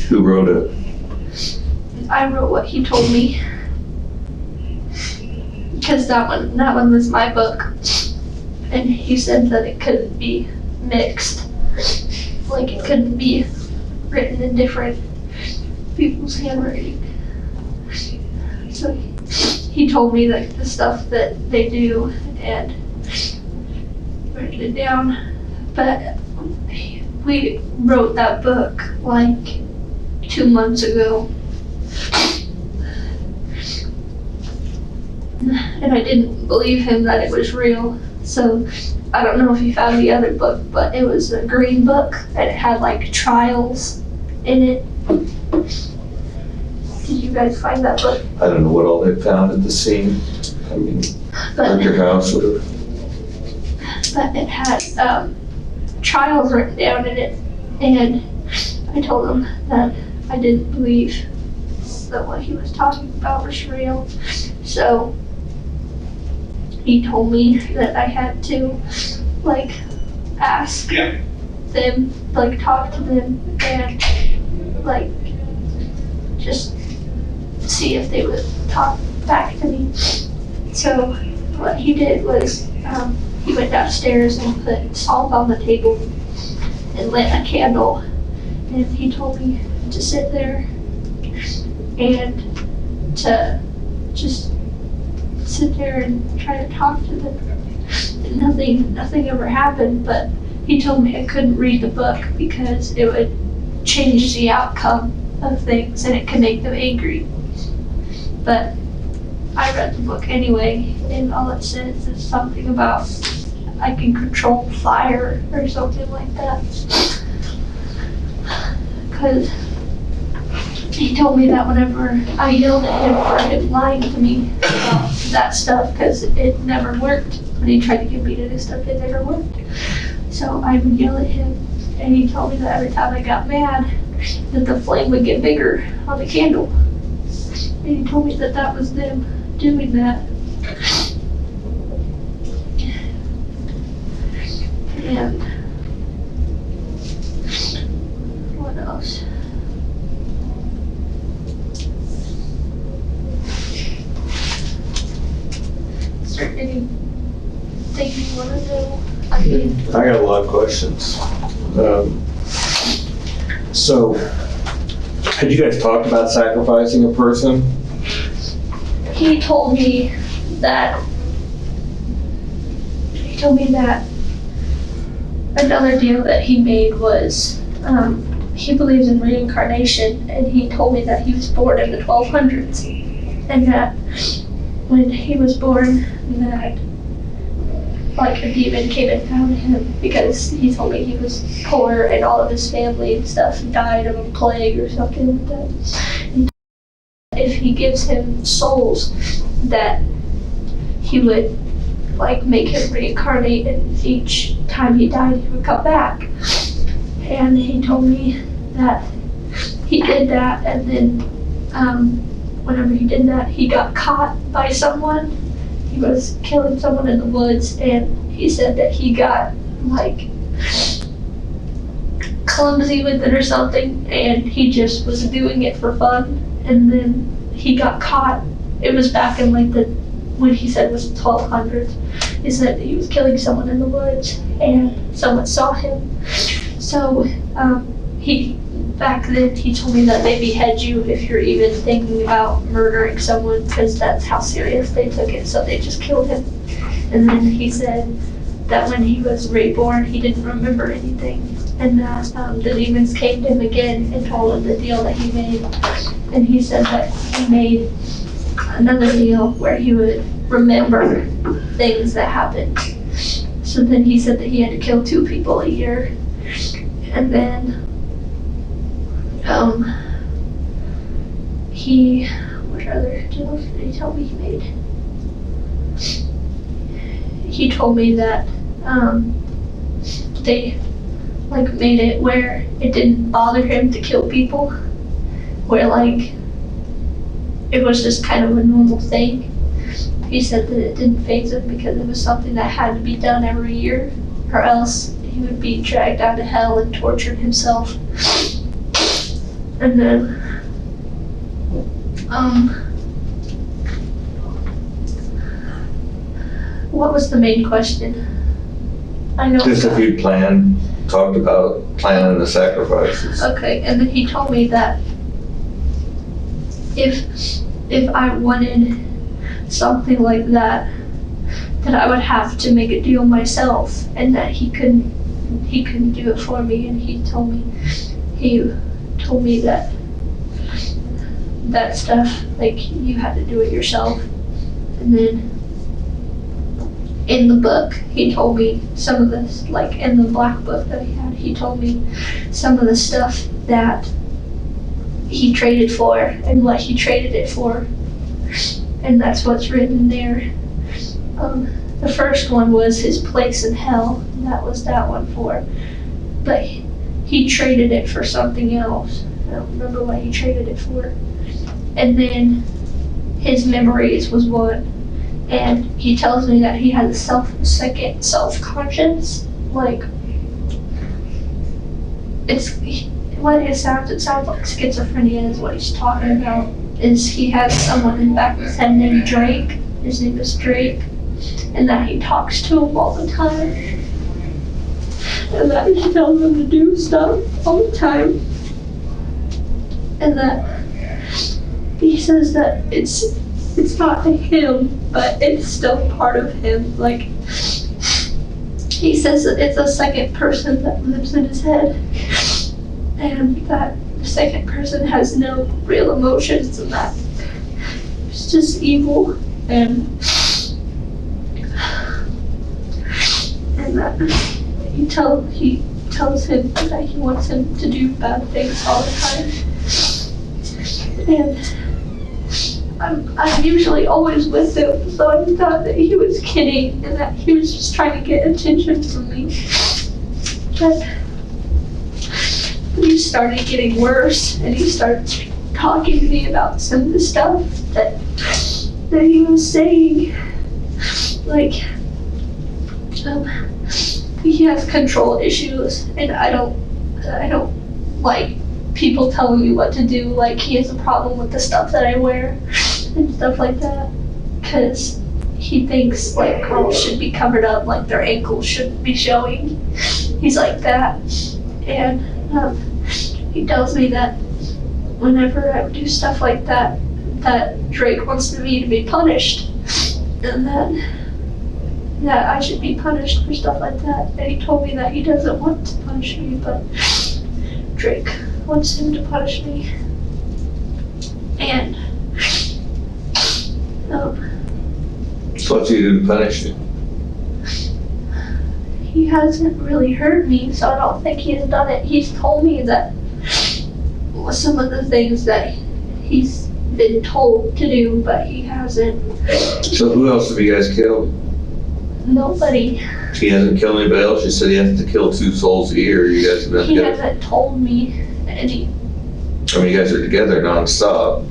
Who wrote it? I wrote what he told me. Because that one was my book. And he said that it couldn't be mixed. Like it couldn't be written in different people's handwriting. So he told me like the stuff that they do and write it down. But we wrote that book like 2 months ago. And I didn't believe him that it was real. So I don't know if you found the other book, but it was a green book and it had like trials in it. Did you guys find that book? I don't know what all they found at the scene. I mean, at your house or... But it had trials written down in it, and I told him that I didn't believe that what he was talking about was real. So he told me that I had to like ask them, like talk to them and like just see if they would talk back to me. So what he did was he went downstairs and put salt on the table and lit a candle, and he told me to sit there and to just sit there and try to talk to them. And nothing ever happened, but he told me I couldn't read the book because it would change the outcome of things and it could make them angry. But I read the book anyway, and all it says is something about I can control fire or something like that. Because he told me that whenever I yelled at him for him lying to me about that stuff, because it never worked. When he tried to get me to do stuff, it never worked. So I would yell at him, and he told me that every time I got mad, that the flame would get bigger on the candle. And he told me that that was them doing that. And else? Is there anything you want to know? I mean, I got a lot of questions. So, had you guys talked about sacrificing a person? he told me that another deal that he made was he believes in reincarnation, and he told me that he was born in the 1200s, and that when he was born, that like a demon came and found him because he told me he was poor and all of his family and stuff died of a plague or something like that. And if he gives him souls, that he would like make him reincarnate, and each time he died he would come back. And he told me that he did that, and then whenever he did that, he got caught by someone. He was killing someone in the woods, and he said that he got like clumsy with it or something, and he just was doing it for fun, and then he got caught. It was back in like when he said was 1200s. He said that he was killing someone in the woods, and someone saw him. So back then he told me that they behead you if you're even thinking about murdering someone, because that's how serious they took it, so they just killed him. And then he said that when he was reborn he didn't remember anything, and that the demons came to him again and told him the deal that he made. And he said that he made another deal where he would remember things that happened. So then he said that he had to kill 2 people a year. And then what other deals did he tell me he made? He told me that they like made it where it didn't bother him to kill people, where like it was just kind of a normal thing. He said that it didn't faze him because it was something that had to be done every year, or else he would be dragged out of hell and tortured himself. And then what was the main question? I know. Just if you talked about planning the sacrifices. Okay, and then he told me that if I wanted something like that, that I would have to make a deal myself, and that he couldn't do it for me. And he told me that stuff, like, you had to do it yourself. And then in the book, he told me some of this, like in the black book that he told me some of the stuff that he traded for and what he traded it for. And that's what's written there. The first one was his place in hell, and that was that one for. But he traded it for something else. I don't remember what he traded it for. And then his memories was one. And he tells me that he has a second self-conscious, like, it sounds like schizophrenia is what he's talking about. Is he has someone in the back of his head named Drake. His name is Drake. And that he talks to him all the time. And that he tells him to do stuff all the time. And that he says that it's not him, but it's still part of him. Like, he says that it's a second person that lives in his head. And that the second person has no real emotions, and that it's just evil, and that he tells him that he wants him to do bad things all the time. And I'm usually always with him, so I thought that he was kidding and that he was just trying to get attention from me. But he started getting worse, and he started talking to me about some of the stuff that he was saying. Like, he has control issues, and I don't like people telling me what to do. Like, he has a problem with the stuff that I wear and stuff like that. Because he thinks, like, girls should be covered up, like their ankles shouldn't be showing. He's like that. And he tells me that whenever I do stuff like that, that Drake wants me to be punished. And that I should be punished for stuff like that. And he told me that he doesn't want to punish me, but Drake wants him to punish me. And So what's he do to punish you? he hasn't really hurt me, so I don't think he's done it. He's told me that some of the things that he's been told to do, but he hasn't. So who else have you guys killed? Nobody. He hasn't killed anybody else? You said he has to kill 2 souls a year. You guys have been He together? hasn't told me any. I mean, you guys are together nonstop.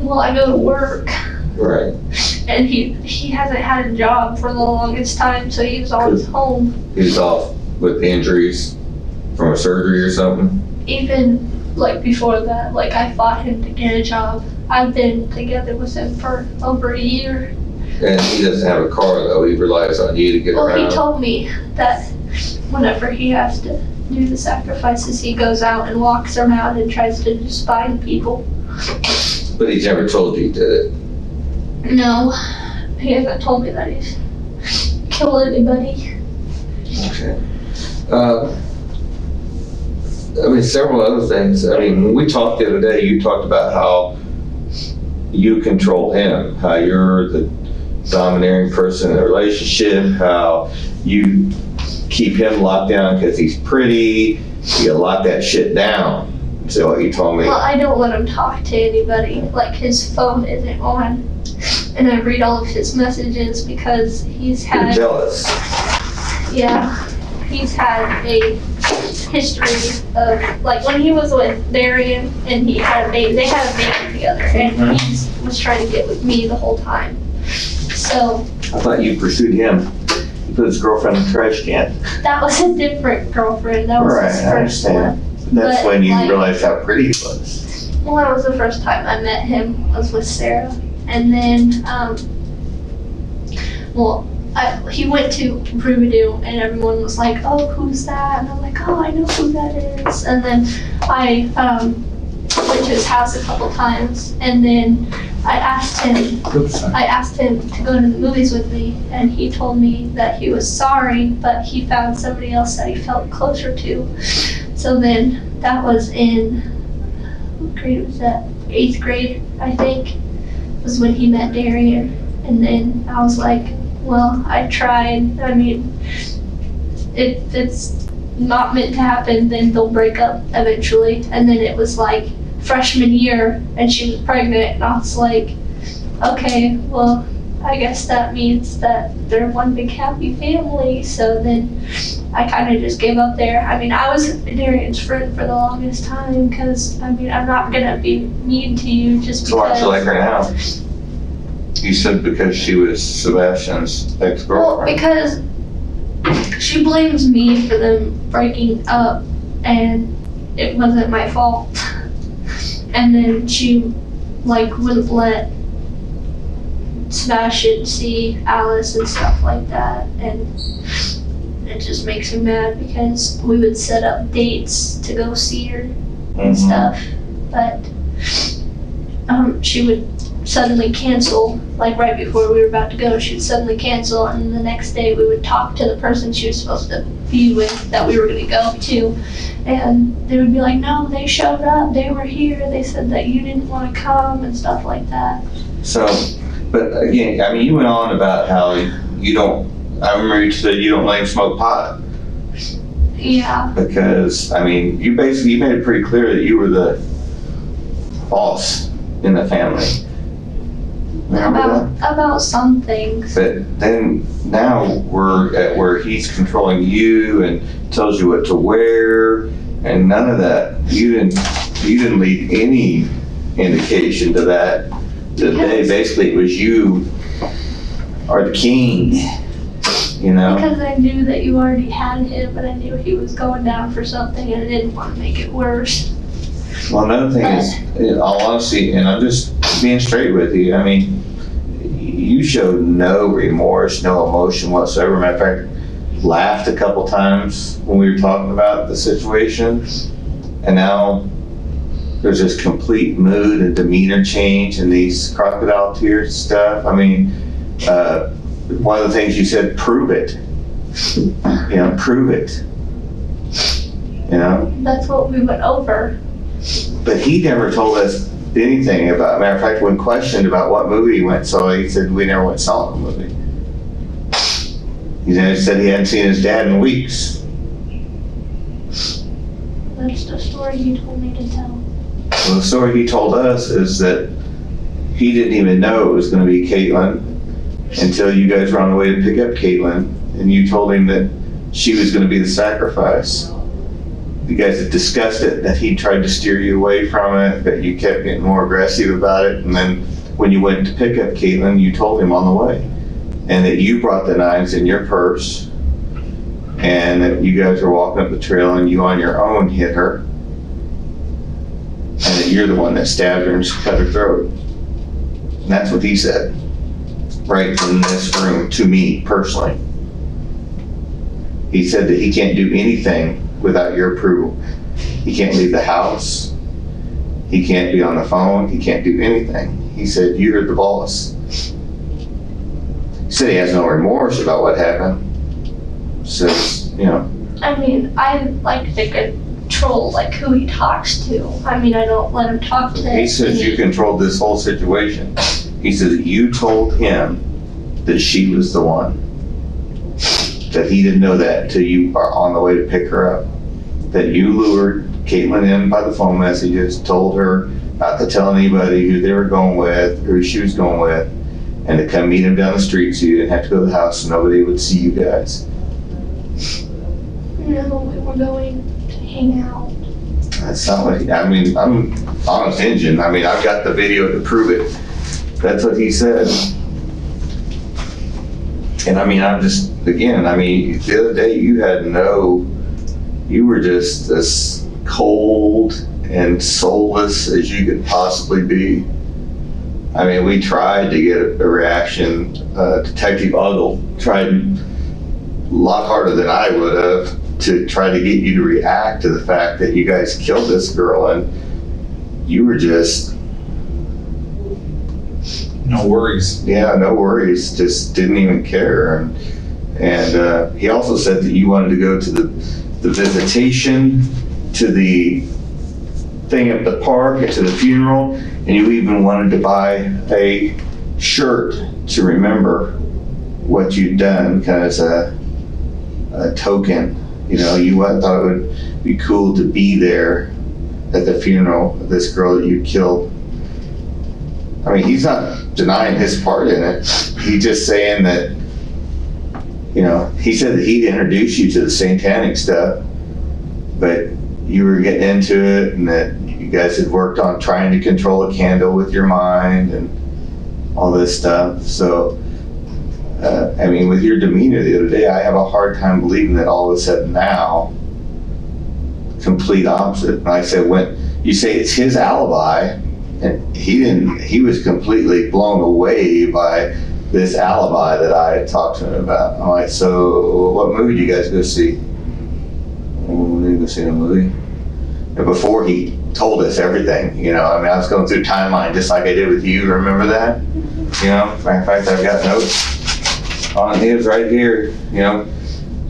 Well, I go to work, Right. and he hasn't had a job for the longest time, so he's always home. He's off with injuries from a surgery or something? Even like before that, like I fought him to get a job. I've been together with him for over a year. And he doesn't have a car though. He relies on you to get Well, around. he told me that whenever he has to do the sacrifices, he goes out and walks around and tries to just find people. But he's never told you he did it. No, he hasn't told me that he's killed anybody. Okay. I mean, several other things. I mean, when we talked the other day, you talked about how you control him, how you're the domineering person in the relationship, how you keep him locked down because he's pretty. You lock that shit down. So what you told me. Well, I don't let him talk to anybody. Like, his phone isn't on, and I read all of his messages because he's You're had, jealous. yeah, he's had a history of, like, when he was with Darian and he had a baby, they had a baby together, and he was trying to get with me the whole time. So I thought you pursued him. You put his girlfriend in the trash can. that was a different girlfriend. That was his Right, I first understand. one. That's But, when you like- realized how pretty he was. Well, that was the first time I met him, was with Sarah. And then, he went to Riverdale and everyone was like, oh, who's that? And I'm like, oh, I know who that is. And then I went to his house a couple times, and then I asked him to go to the movies with me, and he told me that he was sorry, but he found somebody else that he felt closer to. So then that was in, what grade was that? 8th grade, I think, was when he met Darian. And then I was like, well, I tried. I mean, if it's not meant to happen, then they'll break up eventually. And then it was like freshman year, and she was pregnant, and I was like, okay, well, I guess that means that they're one big happy family. So then I kind of just gave up there. I mean, I was Darian's friend for the longest time because, I mean, I'm not going to be mean to you just So why'd because. you like her now? You said because she was Sebastian's Well, ex-girlfriend. because she blames me for them breaking up, and it wasn't my fault. And then she, like, wouldn't let Sebastian see Alice and stuff like that, and it just makes me mad because we would set up dates to go see her and stuff, but she would suddenly cancel, like right before we were about to go, she'd suddenly cancel, and the next day we would talk to the person she was supposed to be with that we were going to go to, and they would be like, no, they showed up, they were here, they said that you didn't want to come and stuff like that. So, but again, I mean, you went on about how you don't, I remember you said you don't let him smoke pot. Yeah. Because, I mean, you made it pretty clear that you were the boss in the family. Remember that? About some things. But then now we're at where he's controlling you and tells you what to wear, and none of that. You didn't leave any indication to that. Today, basically, it was you are the king. You know? Because I knew that you already had him, and I knew he was going down for something, and I didn't want to make it worse. Well, another thing is, in all honesty, and I'm just being straight with you, I mean, you showed no remorse, no emotion whatsoever. Matter of fact, laughed a couple times when we were talking about the situation. And now there's this complete mood and demeanor change and these crocodile tears stuff. I mean, one of the things you said, prove it. You know, prove it. You know? That's what we went over. But he never told us anything about, matter of fact, when questioned about what movie he went and saw, he said we never went and saw the movie. He said he hadn't seen his dad in weeks. That's the story he told me to tell. Well, the story he told us is that he didn't even know it was going to be Kaytlin until you guys were on the way to pick up Kaytlin, and you told him that she was going to be the sacrifice. You guys had discussed it, that he tried to steer you away from it, but you kept getting more aggressive about it. And then when you went to pick up Kaytlin, you told him on the way. And that you brought the knives in your purse, and that you guys were walking up the trail and you on your own hit her. And that you're the one that stabbed her and cut her throat. And that's what he said, right in this room, to me personally. He said that he can't do anything without your approval. He can't leave the house. He can't be on the phone. He can't do anything. He said, you're the boss. He said he has no remorse about what happened. Says, you know. I mean, I like to control like who he talks to. I mean, I don't let him talk to He says me. you controlled this whole situation. He says you told him that she was the one. That he didn't know that until you are on the way to pick her up. That you lured Kaytlin in by the phone messages, told her not to tell anybody who they were going with, who she was going with, and to come meet him down the street so you didn't have to go to the house so nobody would see you guys. No, we were going to hang out. That's not what I mean, I'm honest engine. I mean, I've got the video to prove it. That's what he said. And I mean, I'm just, again, I mean, the other day you were just as cold and soulless as you could possibly be. I mean, we tried to get a reaction. Detective Ogle tried a lot harder than I would have to try to get you to react to the fact that you guys killed this girl, and you were just, No worries. yeah, no worries, just didn't even care. And he also said that you wanted to go to the visitation, to the thing at the park, and to the funeral, and you even wanted to buy a shirt to remember what you'd done, kind of as a token. You know, you thought it would be cool to be there at the funeral of this girl that you killed. I mean, he's not denying his part in it. He's just saying that, you know, he said that he'd introduce you to the satanic stuff, but you were getting into it, and that you guys had worked on trying to control a candle with your mind and all this stuff. So, I mean, with your demeanor the other day, I have a hard time believing that all of a sudden now, complete opposite. And I said, when you say it's his alibi, and he was completely blown away by this alibi that I had talked to him about. I'm like, so what movie did you guys go see? We didn't go see a movie. And before he told us everything, you know, I mean, I was going through timeline just like I did with you. Remember that? You know, matter of fact, I've got notes on his right here, you know.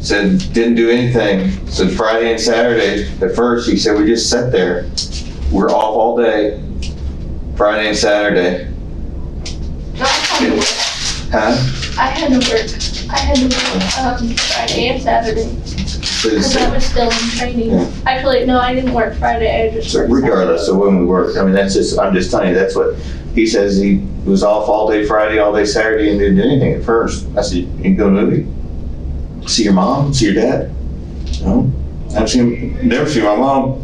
Said, didn't do anything. Said Friday and Saturday. At first, he said, we just sat there. We're off all day. Friday and Saturday. No, I had to work. Huh? I had to work Friday and Saturday because I was still in training. Yeah. Actually, no, I didn't work Friday. I just So worked regardless of when we worked, I mean, that's just, I'm just telling you, that's what, he says he was off all day Friday, all day Saturday, and didn't do anything at first. I said, you can go to a movie? See your mom? See your dad? No. Never seen my mom.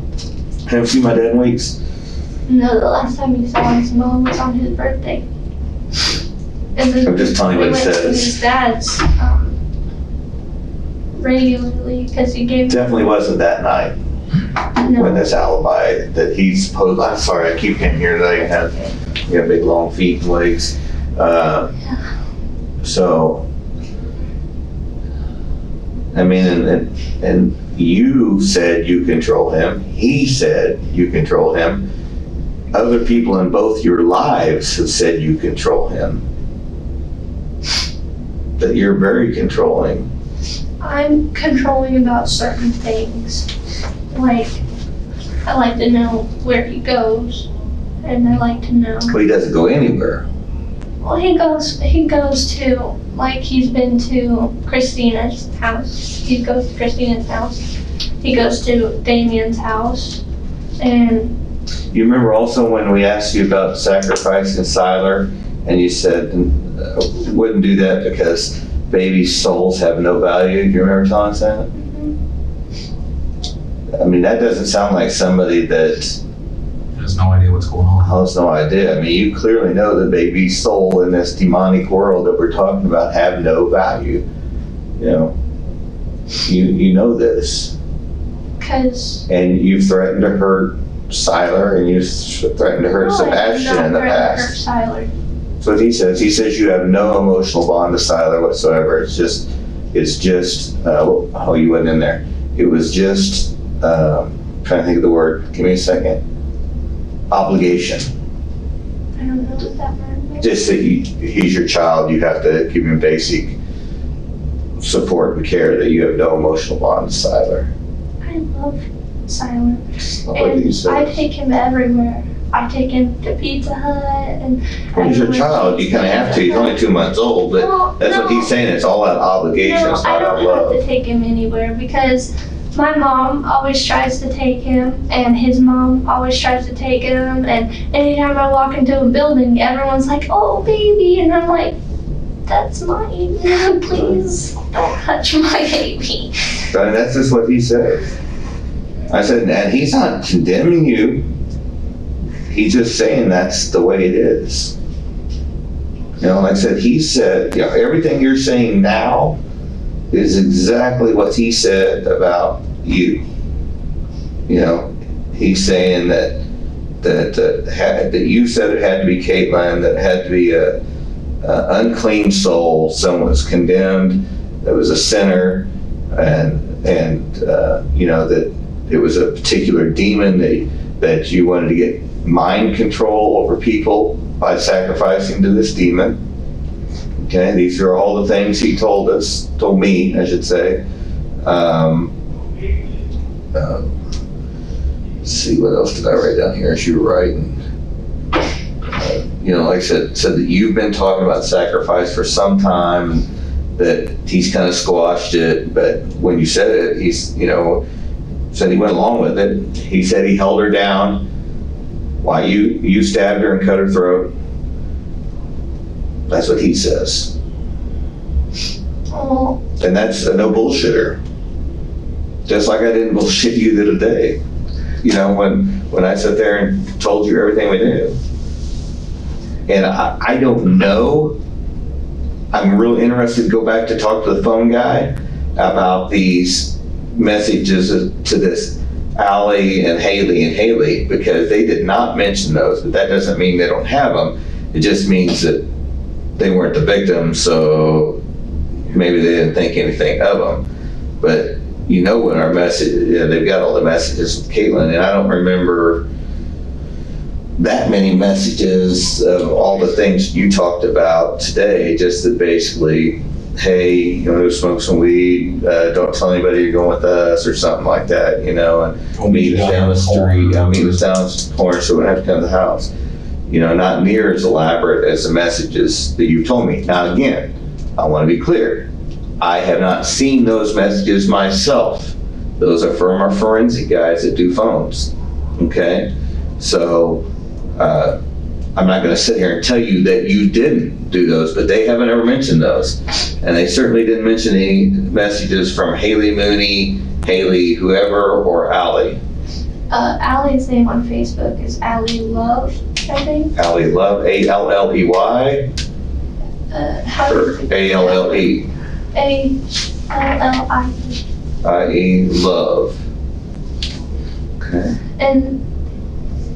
Haven't seen my dad in weeks. No, the last time you saw his mom was on his birthday. And then I'm just telling you we what it went to says. his dad's regularly because he gave. Definitely wasn't that night. when No. this alibi that he's supposed, I'm sorry, I keep getting here that I have, you have big long feet and legs. So, I mean, and you said you control him. He said you control him. Other people in both your lives have said you control him. That you're very controlling. I'm controlling about certain things. Like, I like to know where he goes, and I like to know. But he doesn't go anywhere. Well, he goes to, like, he's been to Christina's house. He goes to Christina's house. He goes to Damien's house, and You remember also when we asked you about sacrificing Siler, and you said wouldn't do that because baby souls have no value. Do you remember telling us that? I mean, that doesn't sound like somebody that Has no idea what's going on. has no idea. I mean, you clearly know that baby's soul in this demonic world that we're talking about have no value. You know, you know this, because and you've threatened to hurt Siler, and you threatened to hurt Sebastian in the past. That's what he says. He says you have no emotional bond to Siler whatsoever. It's just, oh, you wasn't in there. It was just, trying to think of the word. Give me a second. Obligation. I don't know what that word is. Just that he's your child. You have to give him basic support and care. That you have no emotional bond to Siler. I love Silent. That's not what he And says. I take him everywhere. I take him to Pizza Hut and. Well, he's your everywhere. child. You kind of have to. He's only 2 months old, but Well, that's what he's saying. It's all out obligation. No, It's I not out don't love. have to take him anywhere because my mom always tries to take him and his mom always tries to take him, and anytime I walk into a building everyone's like, oh baby, and I'm like, that's mine. Please don't touch my baby. And that's just what he says. I said, and he's not condemning you. He's just saying that's the way it is. You know, like I said, he said, you know, everything you're saying now is exactly what he said about you. You know, he's saying that you said it had to be Kaytlin, that it had to be a unclean soul, someone was condemned, that was a sinner, and you know, that it was a particular demon that you wanted to get mind control over people by sacrificing to this demon. Okay, these are all the things he told me, I should say. Let's see, what else did I write down here as you were writing? You know, like I said that you've been talking about sacrifice for some time, that he's kind of squashed it, but when you said it, he's, you know, said he went along with it. He said he held her down while you stabbed her and cut her throat. That's what he says. Oh, And that's a no bullshitter. Just like I didn't bullshit you the other day. You know, when I sat there and told you everything we knew. And I don't know. I'm really interested to go back to talk to the phone guy about these messages to this Allie and Haley, because they did not mention those, but that doesn't mean they don't have them. It just means that they weren't the victim, so maybe they didn't think anything of them. But you know, when our message, you know, they've got all the messages with Kaytlin, and I don't remember that many messages of all the things you talked about today, just that basically, hey, you know, smoke some weed, don't tell anybody you're going with us, or something like that, you know, and meet us down the street, meet us down the corner so we don't have to come to the house. You know, not near as elaborate as the messages that you've told me. Now, again, I want to be clear. I have not seen those messages myself. Those are from our forensic guys that do phones, okay? So, I'm not going to sit here and tell you that you didn't do those, but they haven't ever mentioned those. And they certainly didn't mention any messages from Haley Mooney, Haley, whoever, or Allie. Allie's name on Facebook is Allie Love, I think. Allie Love, A-L-L-E-Y, How or do you A-L-L-E, A-L-L-I-E. I-E, Love. Okay. And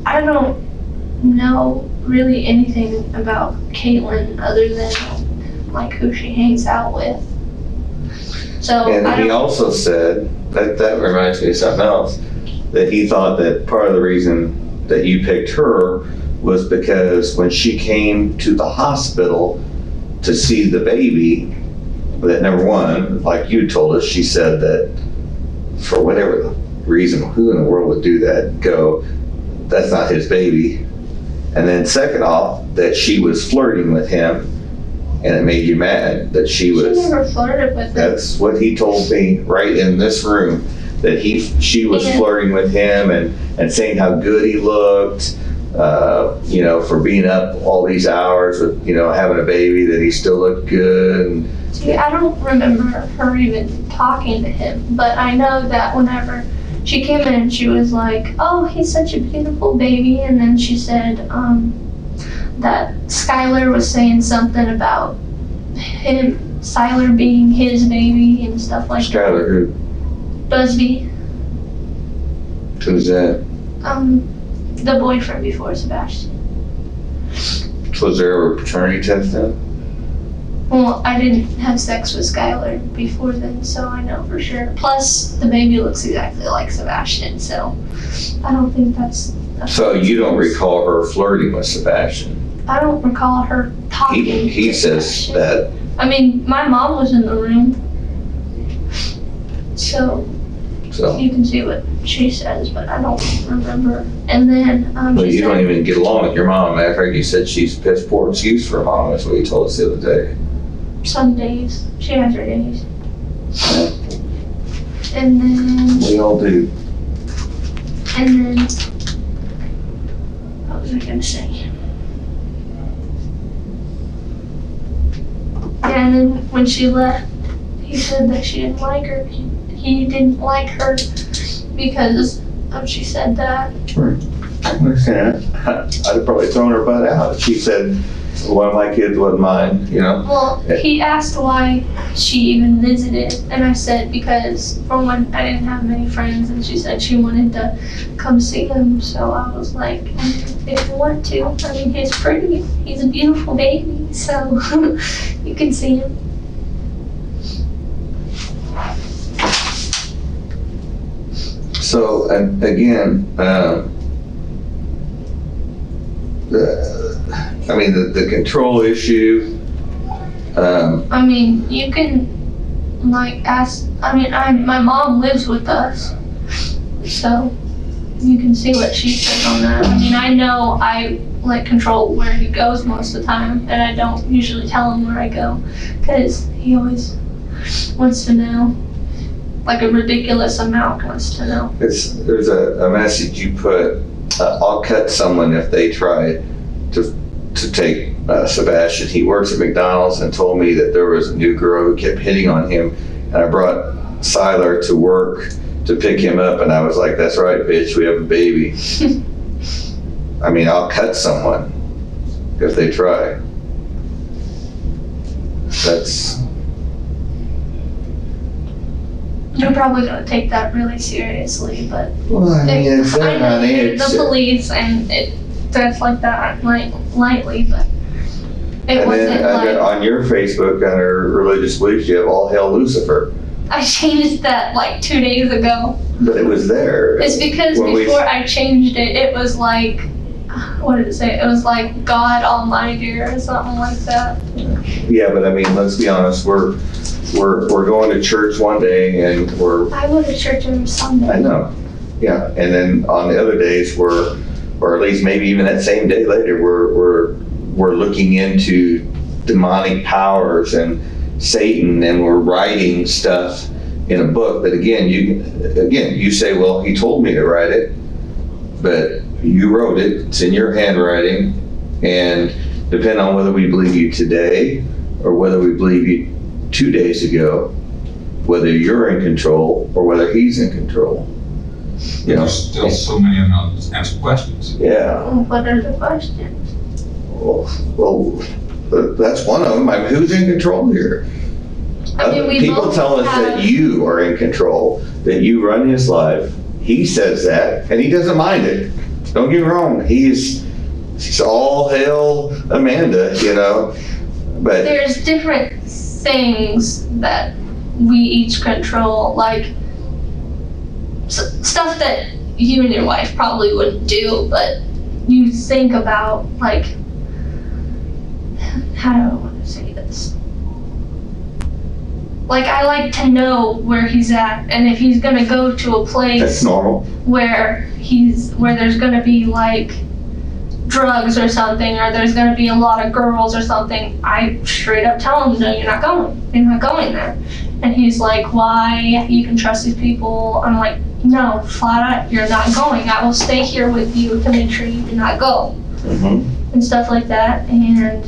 I don't know really anything about Kaytlin other than like who she hangs out with. So And I he don't, also said, that reminds me of something else, that he thought that part of the reason that you picked her was because when she came to the hospital to see the baby, that number one, like you told us, she said that for whatever reason, who in the world would do that, go, that's not his baby. And then second off, that she was flirting with him, and it made you mad that she was. she never flirted with him. That's what he told me right in this room, that she was Yeah. flirting with him and saying how good he looked, for being up all these hours with, having a baby, that he still looked good. And See, I don't remember her even talking to him, but I know that whenever she came in, she was like, "Oh, he's such a beautiful baby," and then she said that Skylar was saying something about Skylar being his baby and stuff like Skylar, who? that. Busby, Who's that? the boyfriend before Sebastian. Was there a paternity test then? Well, I didn't have sex with Skylar before then, so I know for sure. Plus, the baby looks exactly like Sebastian, so I don't think that's So you don't recall her flirting with Sebastian? I don't recall her talking. He to says Sebastian. that. I mean, my mom was in the room, so you can see what she says, but I don't remember. And then Well, she you don't said, even get along with your mom. Matter of fact, you said she's piss poor excuse for her mom. That's what you told us the other day. some days she has her days. And then We all do. what was I gonna say? Yeah, and then when she left, he said that she didn't like her. He didn't like her because she said that. I understand. I'd have probably thrown her butt out. She said, one of my kids wasn't mine, Well, he asked why she even visited, and I said because for one, I didn't have many friends, and she said she wanted to come see him. So I was like, if you want to, I mean, he's pretty. He's a beautiful baby, so you can see him. So, and again, the control issue, I mean, you can ask. I mean, my mom lives with us, so you can see what she says on that. I mean, I know I control where he goes most of the time, and I don't usually tell him where I go, because he always wants to know, a ridiculous amount wants to know. there's a message you put, I'll cut someone if they try to take Sebastian. He works at McDonald's and told me that there was a new girl who kept hitting on him, and I brought Skylar to work to pick him up, and I was like, that's right, bitch, we have a baby. I mean, I'll cut someone if they try. That's, You're probably gonna take that really seriously, but well, I mean, it's I that, know honey. you're It's, the police, and that's like that, lightly, but it and wasn't then on your Facebook, under religious beliefs, you have all hail Lucifer, I changed that 2 days ago. but it was there. It's because When we- before I changed it, it was what did it say? It was God Almighty or something like that. Yeah, but I mean, let's be honest, we're going to church one day and I go to church every Sunday. I know, yeah, and then on the other days or at least maybe even that same day later, we're looking into demonic powers and Satan, and we're writing stuff in a book that you say, well, he told me to write it, but you wrote it, it's in your handwriting, and depending on whether we believe you today or whether we believe you 2 days ago, whether you're in control or whether he's in control. There's still so many unanswered questions. Yeah. What are the questions? Well, that's one of them. I mean, who's in control here? I mean, we People both tell us have- that you are in control, that you run his life, he says that, and he doesn't mind it. Don't get me wrong, she's all hail Amanda, you know, but There's different things that we each control, like stuff that you and your wife probably wouldn't do, but you think about, like, how do I want to say this? Like, I like to know where he's at, and if he's gonna go to a that's place normal. where there's gonna be like drugs or something, or there's gonna be a lot of girls or something, I straight up tell him, no, you're not going there. And he's like, why? You can trust these people. I'm like, no, flat out, you're not going. I will stay here with you to make sure you do not go. Mm-hmm. And stuff like that. And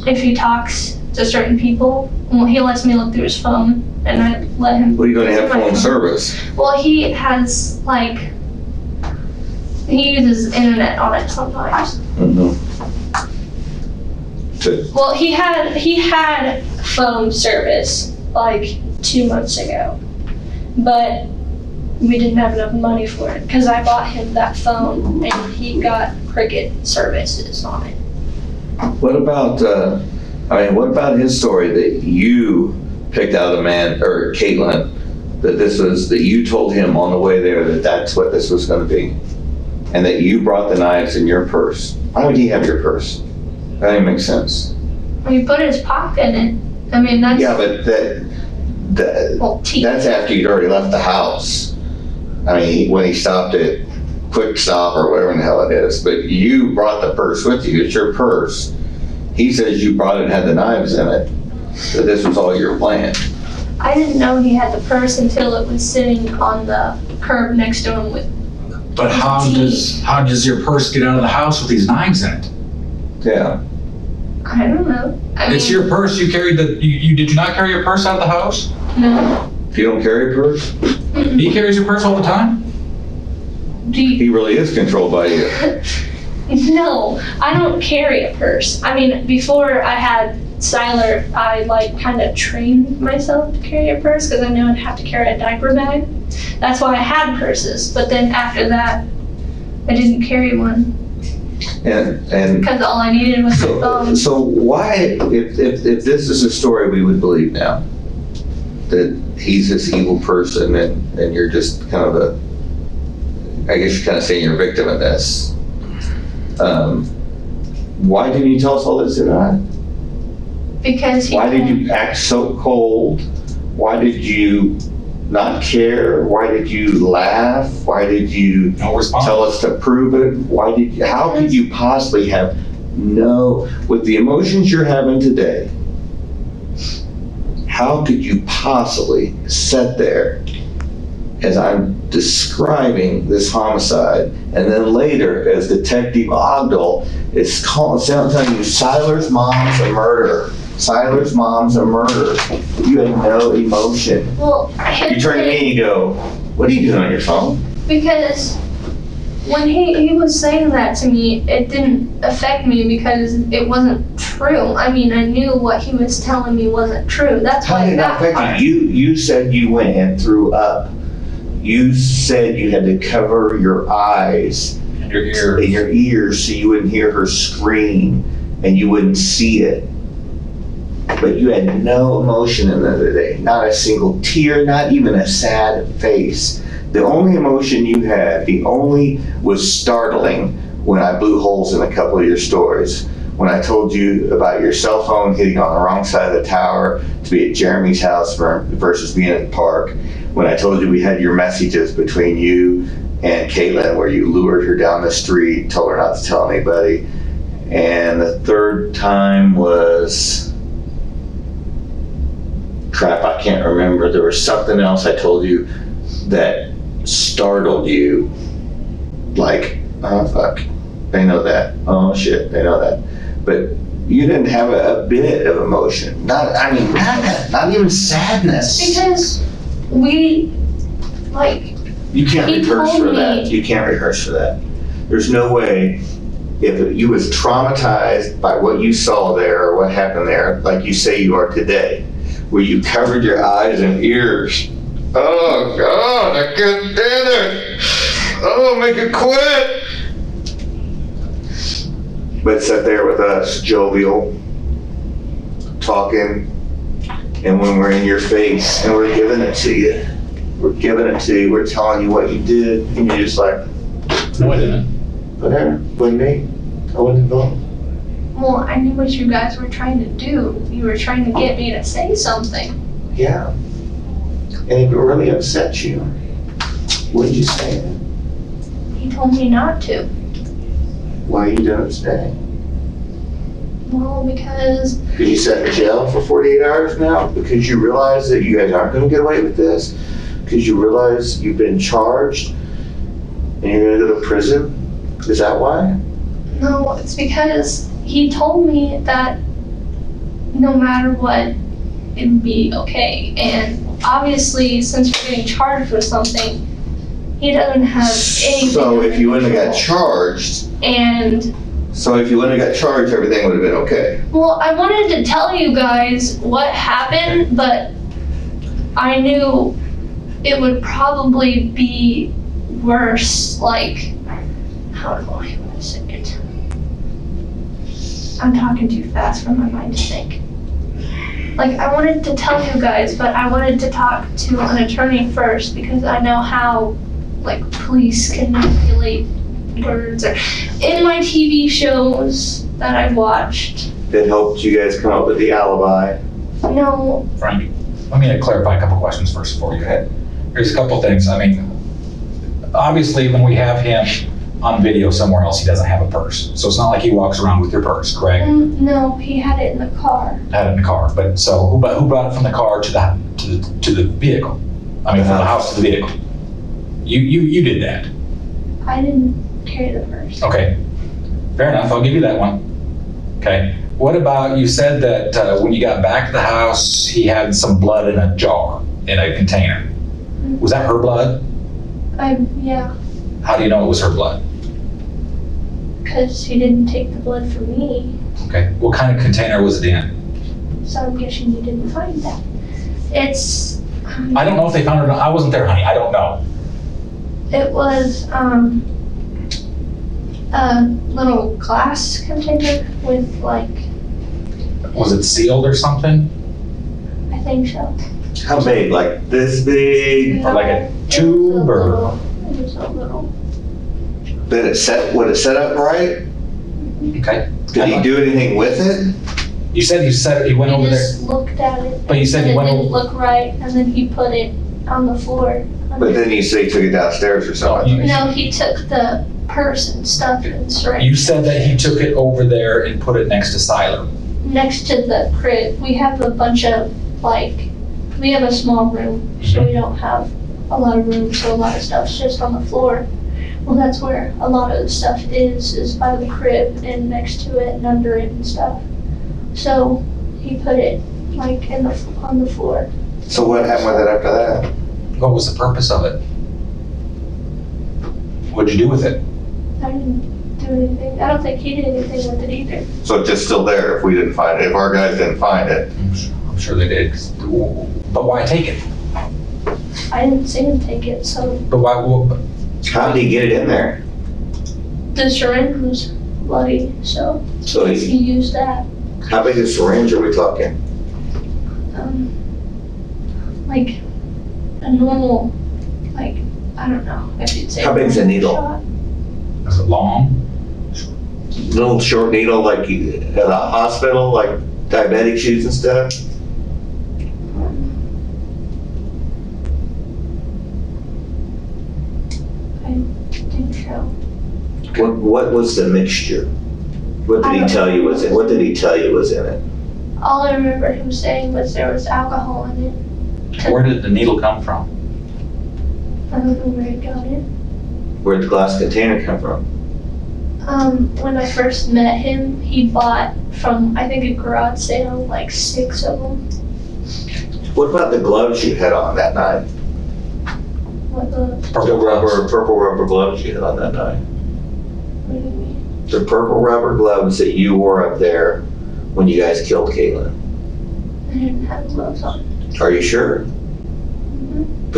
if he talks to certain people, well, he lets me look through his phone, and I let him. What are you going to have my phone phone. service? Well, he has, like, he uses internet on it sometimes. Mm-hmm. Well, he had phone service like 2 months ago, but we didn't have enough money for it because I bought him that phone and he got cricket services on it. What about, what about his story that you picked out or Kaytlin, that you told him on the way there that that's what this was going to be, and that you brought the knives in your purse? Why would he have your purse? That didn't make sense. Well, he put his pocket in it. I mean, that's Yeah, but that's after you'd already left the house. I mean, when he stopped at Quick Stop or whatever in the hell it is, but you brought the purse with you. It's your purse. He says you brought it and had the knives in it, that this was all your plan. I didn't know he had the purse until it was sitting on the curb next to him with. But how does your purse get out of the house with these knives in it? Yeah. I don't know. It's your purse. You carried you did you not carry your purse out of the house? No. If you don't carry a purse, He carries your purse all the time? he really is controlled by you. No, I don't carry a purse. I mean, before I had Siler, I like kind of trained myself to carry a purse because I knew I'd have to carry a diaper bag. That's why I had purses. But then after that, I didn't carry one And because all I needed was my phone. so why, if this is a story we would believe now, that he's this evil person and you're just kind of I guess you're kind of saying you're a victim of this. Why didn't you tell us all this tonight? Because Why did you act so cold? Why did you not care? Why did you laugh? Why did you No response. tell us to prove it? How could you possibly have with the emotions you're having today, how could you possibly sit there as I'm describing this homicide, and then later as Detective Ogdell is telling you Siler's mom's a murderer. Siler's mom's a murderer. You had no emotion. well, You turn to me and you go, what are you doing on your phone? because when he was saying that to me, it didn't affect me because it wasn't true. I mean, I knew what he was telling me wasn't true. That's How why did it that affect you? You said you went and threw up. You said you had to cover your eyes And your ear. and your ears so you wouldn't hear her scream and you wouldn't see it. But you had no emotion in the other day. Not a single tear, not even a sad face. The only emotion you had, was startling when I blew holes in a couple of your stories. When I told you about your cell phone hitting on the wrong side of the tower to be at Jeremy's house versus being at the park. When I told you we had your messages between you and Kaytlin where you lured her down the street, told her not to tell anybody. And the third time was, crap, I can't remember. There was something else I told you that startled you. Like, oh fuck, they know that. Oh shit, they know that. But you didn't have a bit of emotion. Not even sadness. because we, like, You can't He rehearse told for me- that. You can't rehearse for that. There's no way, if you was traumatized by what you saw there or what happened there, like you say you are today, where you covered your eyes and ears. Oh God, I can't stand it. Oh, make it quit! But sat there with us, jovial, talking, and when we're in your face and we're giving it to you, we're telling you what you did, and you're just like, No, I didn't. whatever, wasn't me, I wasn't involved. Well, I knew what you guys were trying to do. You were trying to get me to say something. Yeah. And if it really upset you, what did you say? He told me not to. Why you didn't stay? Well, because Because you sat in jail for 48 hours now? Because you realize that you guys aren't gonna get away with this? Because you realize you've been charged and you're gonna go to prison? Is that why? no, it's because he told me that no matter what, it'd be okay. And obviously, since we're getting charged with something, he doesn't have anything. So if you wouldn't have got charged, And everything would have been okay. well, I wanted to tell you guys what happened, but I knew it would probably be worse. Like, how do I want to say it? I'm talking too fast for my mind to think. Like, I wanted to tell you guys, but I wanted to talk to an attorney first because I know how, like, police can manipulate words. Or in my TV shows that I've watched, It helped you guys come up with the alibi. no, Frank, let me clarify a couple questions first before you head. Here's a couple things. I mean, obviously, when we have him on video somewhere else, he doesn't have a purse. So it's not like he walks around with your purse, correct? no, he had it in the car. Had it in the car. But so who brought it from the car to the vehicle? I mean, from the house to the vehicle. You did that. I didn't carry the purse. Okay. Fair enough. I'll give you that one. Okay. What about, you said that when you got back to the house, he had some blood in a jar, in a container. Was that her blood? Yeah, How do you know it was her blood? because he didn't take the blood from me, Okay. What kind of container was it in? so I'm guessing you didn't find that. It's, I don't know if they found it or not. I wasn't there, honey. I don't know. it was, a little glass container with like, Was it sealed or something? I think so. How big? Like this big? Or like a It was tube or? It was a little. Would it set up right? Okay. Did he do anything with it? You said he went over He there. just looked at it. But you said and he went it didn't over. look right, and then he put it on the floor. But then you say he took it downstairs or something. No, he took the purse and stuff and straight You said that he took it over there and put it next to Siler. next to the crib. We have a bunch of we have a small room, so we don't have a lot of room, so a lot of stuff's just on the floor. Well, that's where a lot of the stuff is by the crib and next to it and under it and stuff. So he put it on the floor. So what happened with it after that? What was the purpose of it? What'd you do with it? I didn't do anything. I don't think he did anything with it either. So it's just still there if we didn't find it, if our guys didn't find it. I'm sure they did. But why take it? I didn't see him take it, so But why? How did he get it in there? the syringe was bloody, so So he used that. how big a syringe are we talking? Like a normal, I don't know if you'd say. How big's a needle? shot. Is it long? Little short needle like at a hospital, like diabetic shoes and stuff? I think so. What was the mixture? What did he tell you was in? What did he tell you was in it? All I remember him saying was there was alcohol in it. Where did the needle come from? I don't know where he got it. Where'd the glass container come from? When I first met him, he bought from, I think, a garage sale, 6 of them. What about the gloves you had on that night? What the, The purple rubber gloves you had on that night? what do you mean? The purple rubber gloves that you wore up there when you guys killed Kaytlin. I didn't have gloves on. Are you sure?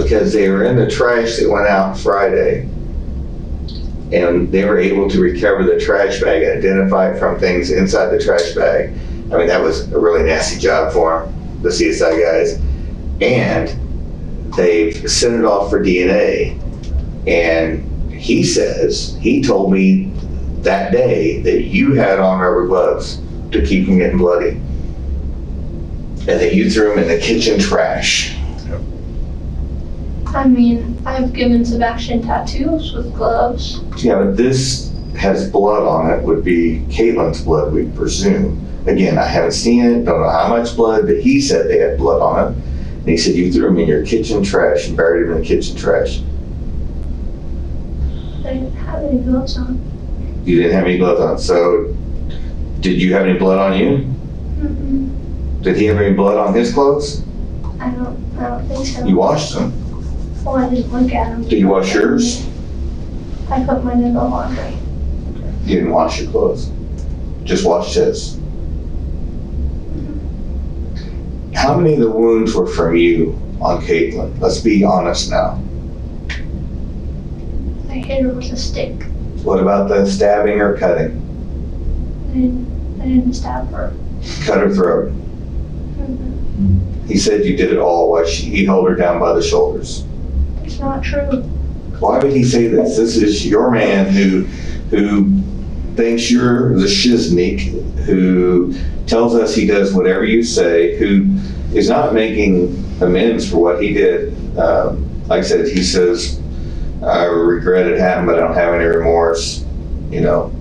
because they were in the trash that went out Friday, and they were able to recover the trash bag and identify it from things inside the trash bag. I mean, that was a really nasty job for them, the CSI guys. And they've sent it off for DNA. And he told me that day that you had on rubber gloves to keep from getting bloody. And that you threw them in the kitchen trash. I mean, I've given Sebastian tattoos with gloves. Yeah, but this has blood on it, would be Kaytlin's blood, we presume. Again, I haven't seen it, don't know how much blood, but he said they had blood on it. And he said you threw them in your kitchen trash and buried them in the kitchen trash. I didn't have any gloves on. You didn't have any gloves on, so did you have any blood on you? Mm-mm. Did he have any blood on his clothes? I don't think so. You washed them. Well, I didn't look at them. Did you wash yours? I put mine in the laundry. You didn't wash your clothes. Just washed his. How many of the wounds were from you on Kaytlin? Let's be honest now. I hit her with a stick. What about the stabbing or cutting? I didn't stab her. Cut her throat. Mm-mm. He said you did it all while he held her down by the shoulders. It's not true. Why would he say this? This is your man who thinks you're the shiznik, who tells us he does whatever you say, who is not making amends for what he did. Like I said, he says, I regret it happened, but I don't have any remorse. You know,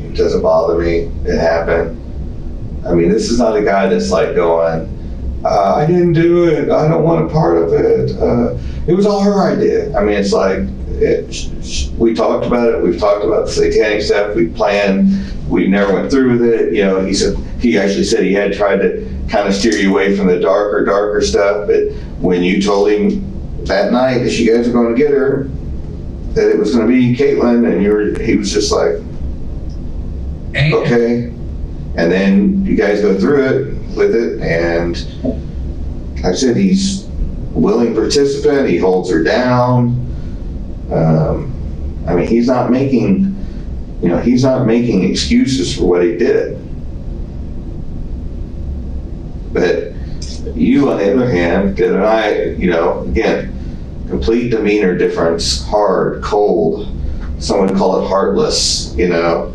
it doesn't bother me. It happened. I mean, this is not a guy that's like going, I didn't do it. I don't want a part of it. It was all her idea. I mean, it's like, we talked about it. We've talked about the satanic stuff. We planned. We never went through with it. You know, he actually said he had tried to kind of steer you away from the darker stuff. But when you told him that night that you guys were going to get her, that it was going to be Kaytlin, and he was just like, okay. And then you guys go through it with it, and like I said, he's a willing participant. He holds her down. I mean, he's not making excuses for what he did. But you, on the other hand, did again, complete demeanor difference, hard, cold. Some would call it heartless, you know.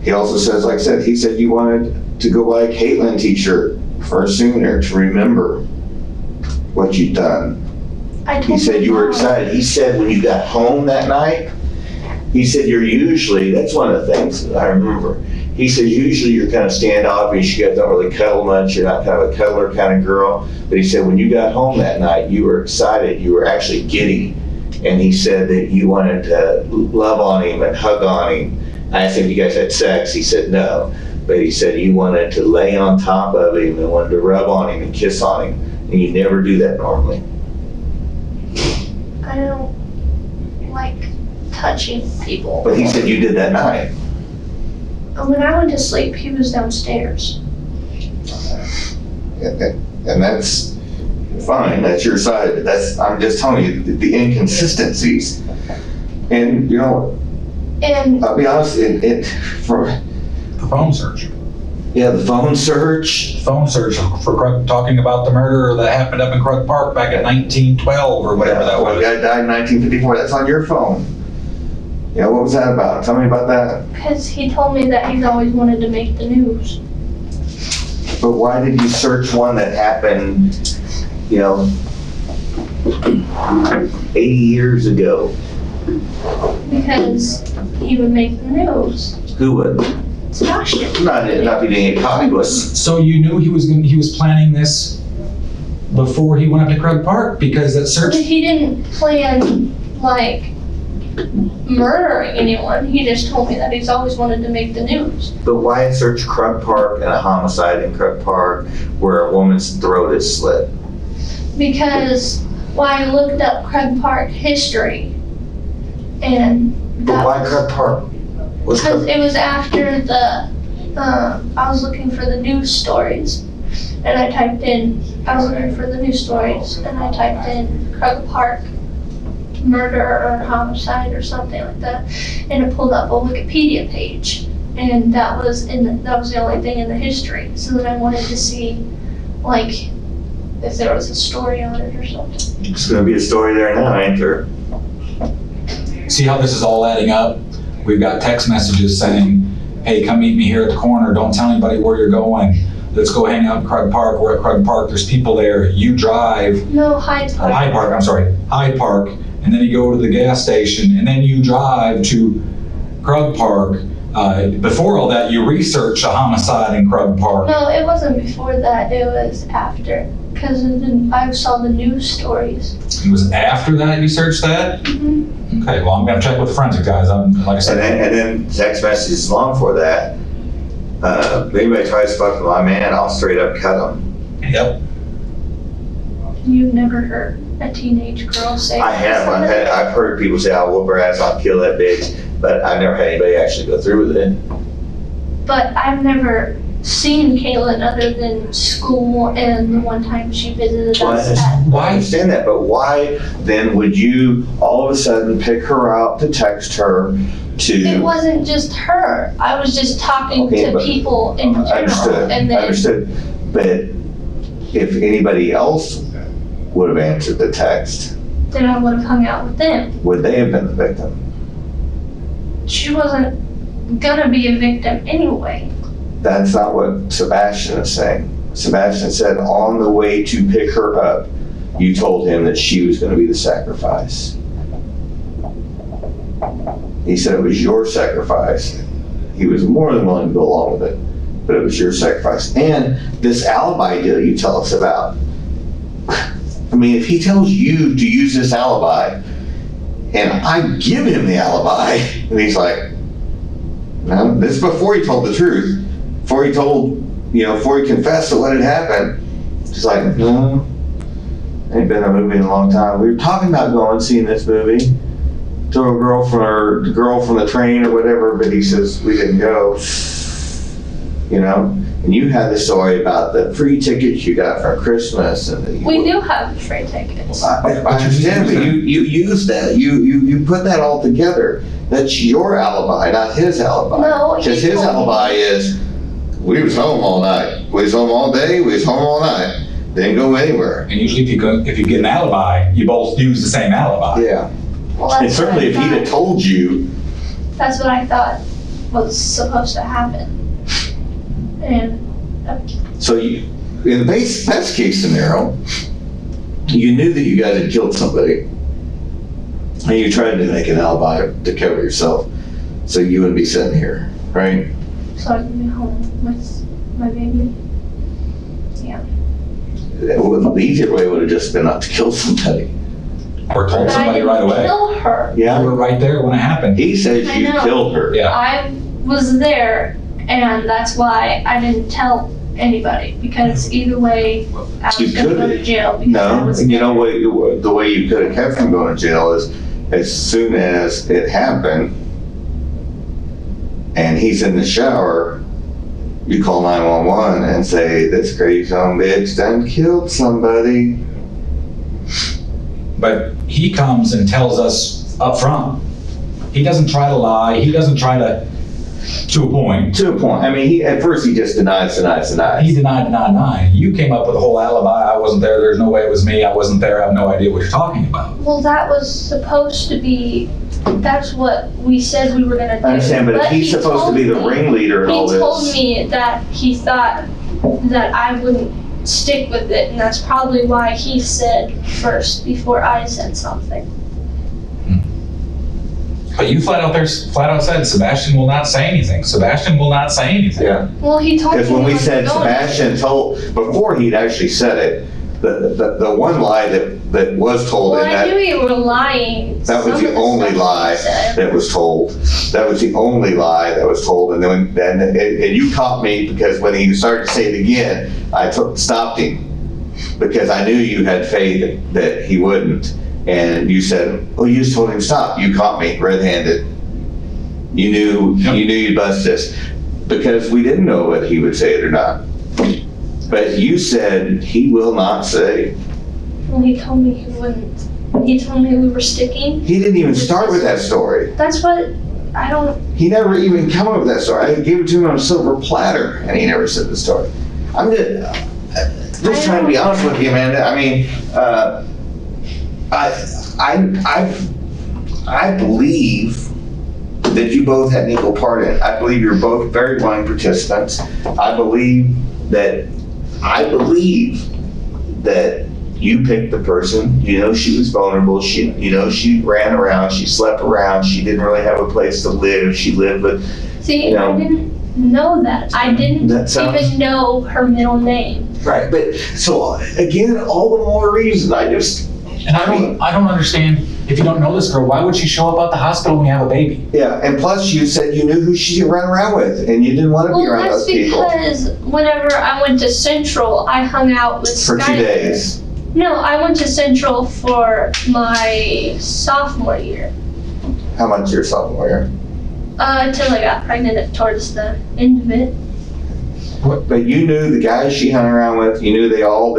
He also says, like I said, he said you wanted to go buy a Kaytlin t-shirt for a souvenir to remember what you'd done. He said you were excited. He said when you got home that night, he said that's one of the things that I remember. He said usually you're kind of standoffish, you guys don't really cuddle much, you're not kind of a cuddler kind of girl. But he said when you got home that night, you were excited, you were actually giddy. And he said that you wanted to love on him and hug on him. I asked him if you guys had sex, he said no. But he said you wanted to lay on top of him and wanted to rub on him and kiss on him. And you never do that normally. I don't like touching people. But he said you did that night. When I went to sleep, he was downstairs. And that's fine, that's your side. I'm just telling you the inconsistencies. And, you know, And I'll be honest, for The phone search. yeah, the phone search. Phone search for Krug, talking about the murder that happened up in Krug Park back in 1912 or whatever that Well, was. the guy died in 1954. That's on your phone. Yeah, what was that about? Tell me about that. because he told me that he's always wanted to make the news. But why did you search one that happened, 80 years ago? Because he would make the news. Who would? Sebastian. Not if he didn't get caught, he wasn't. So you knew he was planning this before he went up to Krug Park because that search. But he didn't plan, like, murdering anyone. He just told me that he's always wanted to make the news. But why search Krug Park and a homicide in Krug Park where a woman's throat is slit? Because I looked up Krug Park history, and But why Krug Park? What's because Krug? it was after I was looking for the news stories, and I was looking for the news stories, and I typed in Krug Park, murder or homicide or something like that, and it pulled up a Wikipedia page, and that was the only thing in the history. So then I wanted to see, like, if there was a story on it or something. There's gonna be a story there now, ain't there? See how this is all adding up? We've got text messages saying, hey, come meet me here at the corner. Don't tell anybody where you're going. Let's go hang out in Krug Park. We're at Krug Park. There's people there. You drive. No, Hyde Park. Hyde Park. And then you go to the gas station. And then you drive to Krug Park. Before all that, you research a homicide in Krug Park. No, it wasn't before that. It was after. Because I saw the news stories. It was after that you searched that? Mm-hmm. Okay, well, I'm going to check with the forensic guys. Like I said. And then text messages long for that. If anybody tries to fuck with my man, I'll straight up cut him. Yep. You've never heard a teenage girl say I have. that? I've heard people say, I'll whoop her ass, I'll kill that bitch. But I've never had anybody actually go through with it. But I've never seen Kaytlin other than school and the one time she visited us at. I understand that, but why then would you all of a sudden pick her out to text her to? It wasn't just her. I was just talking Okay, to but- people in general. Understood, And then understood. But if anybody else would have answered the text, then I would have hung out with them. would they have been the victim? She wasn't gonna be a victim anyway. That's not what Sebastian is saying. Sebastian said on the way to pick her up, you told him that she was going to be the sacrifice. He said it was your sacrifice. He was more than willing to go along with it, but it was your sacrifice. And this alibi deal you tell us about. I mean, if he tells you to use this alibi, and I give him the alibi, and he's like, no, this is before he told the truth. Before he before he confessed to what had happened, he's like, no, ain't been a movie in a long time. We were talking about going seeing this movie to a girl from the train or whatever, but he says we didn't go. And you had the story about the free tickets you got for Christmas, and We do have free tickets. I understand, but you used that. You put that all together. That's your alibi, not his alibi. No, he because his told me. alibi is, we was home all night. We was home all day. We was home all night. Didn't go anywhere. And usually if you get an alibi, you both use the same alibi. Yeah. Well, that's And certainly if what I he'd have thought. told you, That's what I thought was supposed to happen. And so you, in the best case scenario, you knew that you guys had killed somebody, and you tried to make an alibi to cover yourself, so you wouldn't be sitting here, right? so I can be home with my baby. Yeah. The easier way would have just been not to kill somebody. Or told But I somebody didn't right away. kill her. You were right there when it happened. He says I you know. killed her. Yeah. I was there, and that's why I didn't tell anybody, because either way, I You was gonna could go to have. jail because I No, was and you know there. what? The way you could have kept from going to jail is, as soon as it happened, and he's in the shower, you call 911 and say, "This crazy son of a bitch done killed somebody." But he comes and tells us up front. He doesn't try to lie. He doesn't try to a point. To a point. I mean, at first he just denies. He denied. You came up with a whole alibi. I wasn't there. There's no way it was me. I wasn't there. I have no idea what you're talking about. Well, that was supposed to be, that's what we said we were gonna do. I understand, but if he's he supposed to told be the me- ringleader in all He told this. me that he thought that I wouldn't stick with it, and that's probably why he said first before I said something. But you flat out said Sebastian will not say anything. Sebastian will not say anything. Yeah. Well, he told me. Because when we he wasn't said going Sebastian told, before he'd actually said it, the one lie that was told Well, in I that, knew you were lying. that was Some the of the only stuff you lie said. that was told. That was the only lie that was told. And then you caught me because when he started to say it again, I stopped him because I knew you had faith that he wouldn't. And you said, "Oh, you just told him stop." You caught me red-handed. You knew you'd bust this because we didn't know whether he would say it or not. But you said he will not say. Well, he told me he wouldn't He told me we were sticking. He didn't even start with that story. That's what, I don't, He never even come up with that story. I gave it to him on a silver platter, and he never said the story. I'm just trying to be honest with you, Amanda. I mean, I believe that you both had an equal part in it. I believe you're both very willing participants. I believe that you picked the person. You know, she was vulnerable. She ran around. She slept around. She didn't really have a place to live. She lived with. see, I didn't know that. I didn't even know her middle name. Right, but so again, all the more reason. And I don't understand, if you don't know this girl, why would she show up at the hospital when you have a baby? Yeah, and plus you said you knew who she ran around with, and you didn't want to be around those people. Well, that's because whenever I went to Central, I hung out with For 2 Skylar. days. No, I went to Central for my sophomore year. How much your sophomore year? Until I got pregnant towards the end of it. But you knew the guys she hung around with. You knew they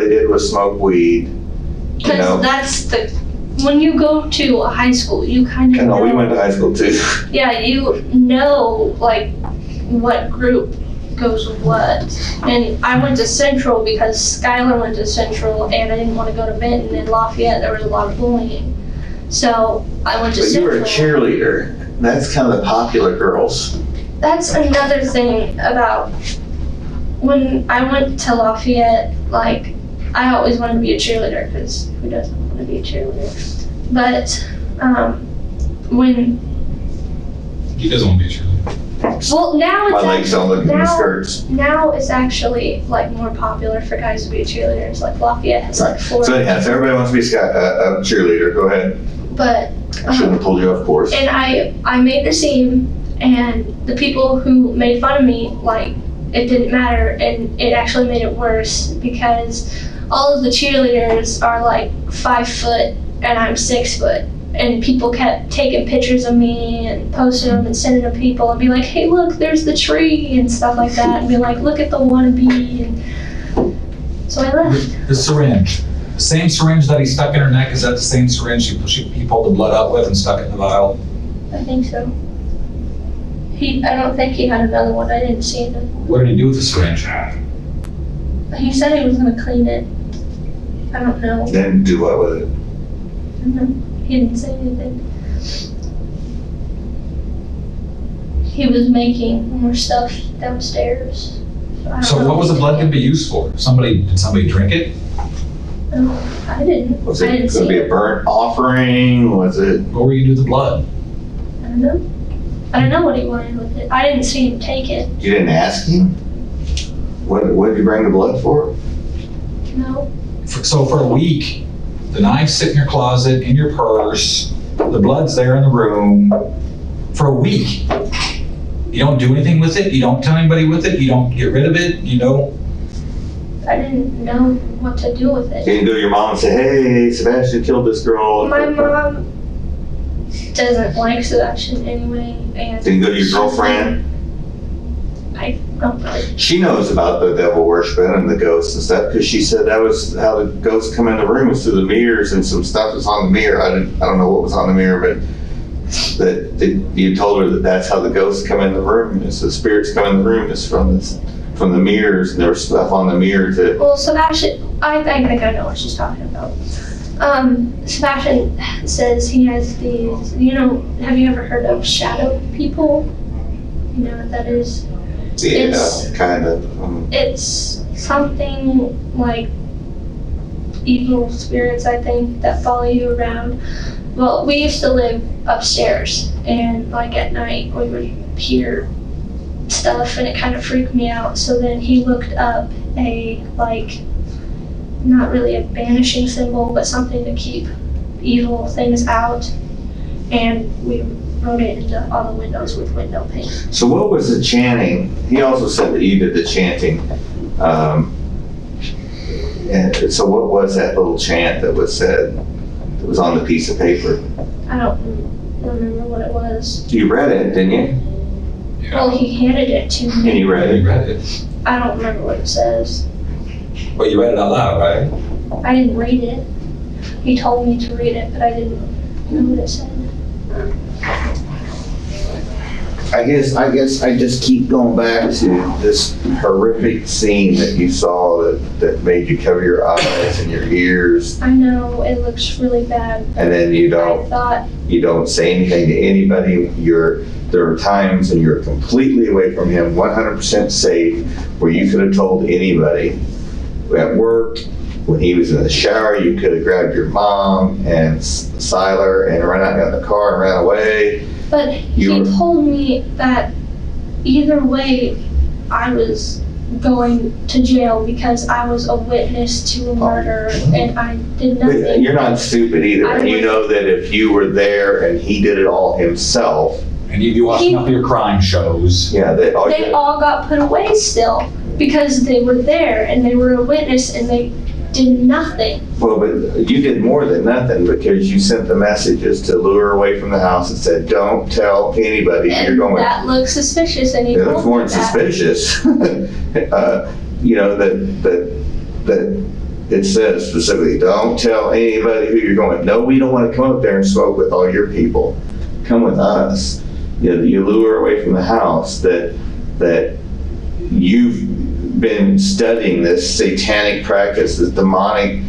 did was smoke weed. Because that's when you go to a high school, you kind of And know. we went to high school too. Yeah, you know, like, what group goes with what. And I went to Central because Skylar went to Central, and I didn't want to go to Benton. In Lafayette, there was a lot of bullying. So I went to But you Central. were a cheerleader. That's kind of the popular girls. That's another thing about when I went to Lafayette, like, I always wanted to be a cheerleader, because who doesn't want to be a cheerleader? But when, He doesn't want to be a cheerleader. well, now My it's legs don't look in the skirts. now it's actually like more popular for guys to be cheerleaders. Like Lafayette has like Right. 4. So anyhow, so everybody wants to be a cheerleader. Go ahead. But I shouldn't have pulled you off course. and I made the scene, and the people who made fun of me, like, it didn't matter, and it actually made it worse because all of the cheerleaders are like 5 foot and I'm 6 foot, and people kept taking pictures of me and posting them and sending them to people and be like, hey, look, there's the tree and stuff like that, and be like, look at the wannabe. And so I left. The syringe. The same syringe that he stuck in her neck, is that the same syringe he pulled the blood out with and stuck it in the vial? I think so. I don't think he had another one. I didn't see him. What did he do with the syringe? He said he was gonna clean it. I don't know. Then do what with it? He didn't say anything. He was making more stuff downstairs. I don't So know what was the if blood he gonna be used for? Did somebody drink it? did. I didn't. Was I it didn't going to see be a it. burnt offering? Was it? What were you gonna do with the blood? I don't know. I don't know what he wanted with it. I didn't see him take it. You didn't ask him? What did you bring the blood for? No. So for a week, the knives sit in your closet, in your purse, the blood's there in the room. For a week. You don't do anything with it? You don't tell anybody with it? You don't get rid of it? You don't? I didn't know what to do with You it. didn't go to your mom and say, hey, Sebastian killed this girl. My mom doesn't like Sebastian anyway, and Didn't go to your girlfriend? I don't know. She knows about the devil worshiping and the ghosts and stuff, because she said that was how the ghosts come in the room, was through the mirrors, and some stuff was on the mirror. I don't know what was on the mirror, but you told her that that's how the ghosts come in the room. It's the spirits come in the room. It's from the mirrors, and there was stuff on the mirror to. Well, Sebastian, I think I know what she's talking about. Sebastian says he has these, have you ever heard of shadow people? You know what that is? Yeah, It's- kind of. It's something like evil spirits, I think, that follow you around. Well, we used to live upstairs, and like at night we would hear stuff, and it kind of freaked me out. So then he looked up not really a banishing symbol, but something to keep evil things out, and we wrote it into all the windows with window pane. So what was the chanting? He also said that you did the chanting. And so what was that little chant that was said, that was on the piece of paper? I don't remember what it was. You read it, didn't you? Well, he handed it to And me. you read You it? read it. I don't remember what it says. But you read it out loud, right? I didn't read it. he told me to read it, but I didn't know what it said. I guess I just keep going back to this horrific scene that you saw that made you cover your eyes and your ears, I know it looks really bad. and then you I thought, don't say anything to anybody. There are times when you're completely away from him, 100% safe, where you could have told anybody. At work, when he was in the shower, you could have grabbed your mom and Siler and run out in the car and ran away. but he told me that either way, I was going to jail because I was a witness to a murder and I did nothing. You're not stupid either, and you know that if you were there and he did it all himself, And you'd be watching up your crime shows. yeah, They all got put away still because they were there and they were a witness and they did nothing. Well, but you did more than nothing because you sent the messages to lure her away from the house and said, "Don't tell anybody you're And going." that looked suspicious and he It told looks me more than that. suspicious. You know, that it says specifically, don't tell anybody who you're going. No, we don't want to come up there and smoke with all your people. Come with us. You lure her away from the house, that you've been studying this satanic practice, this demonic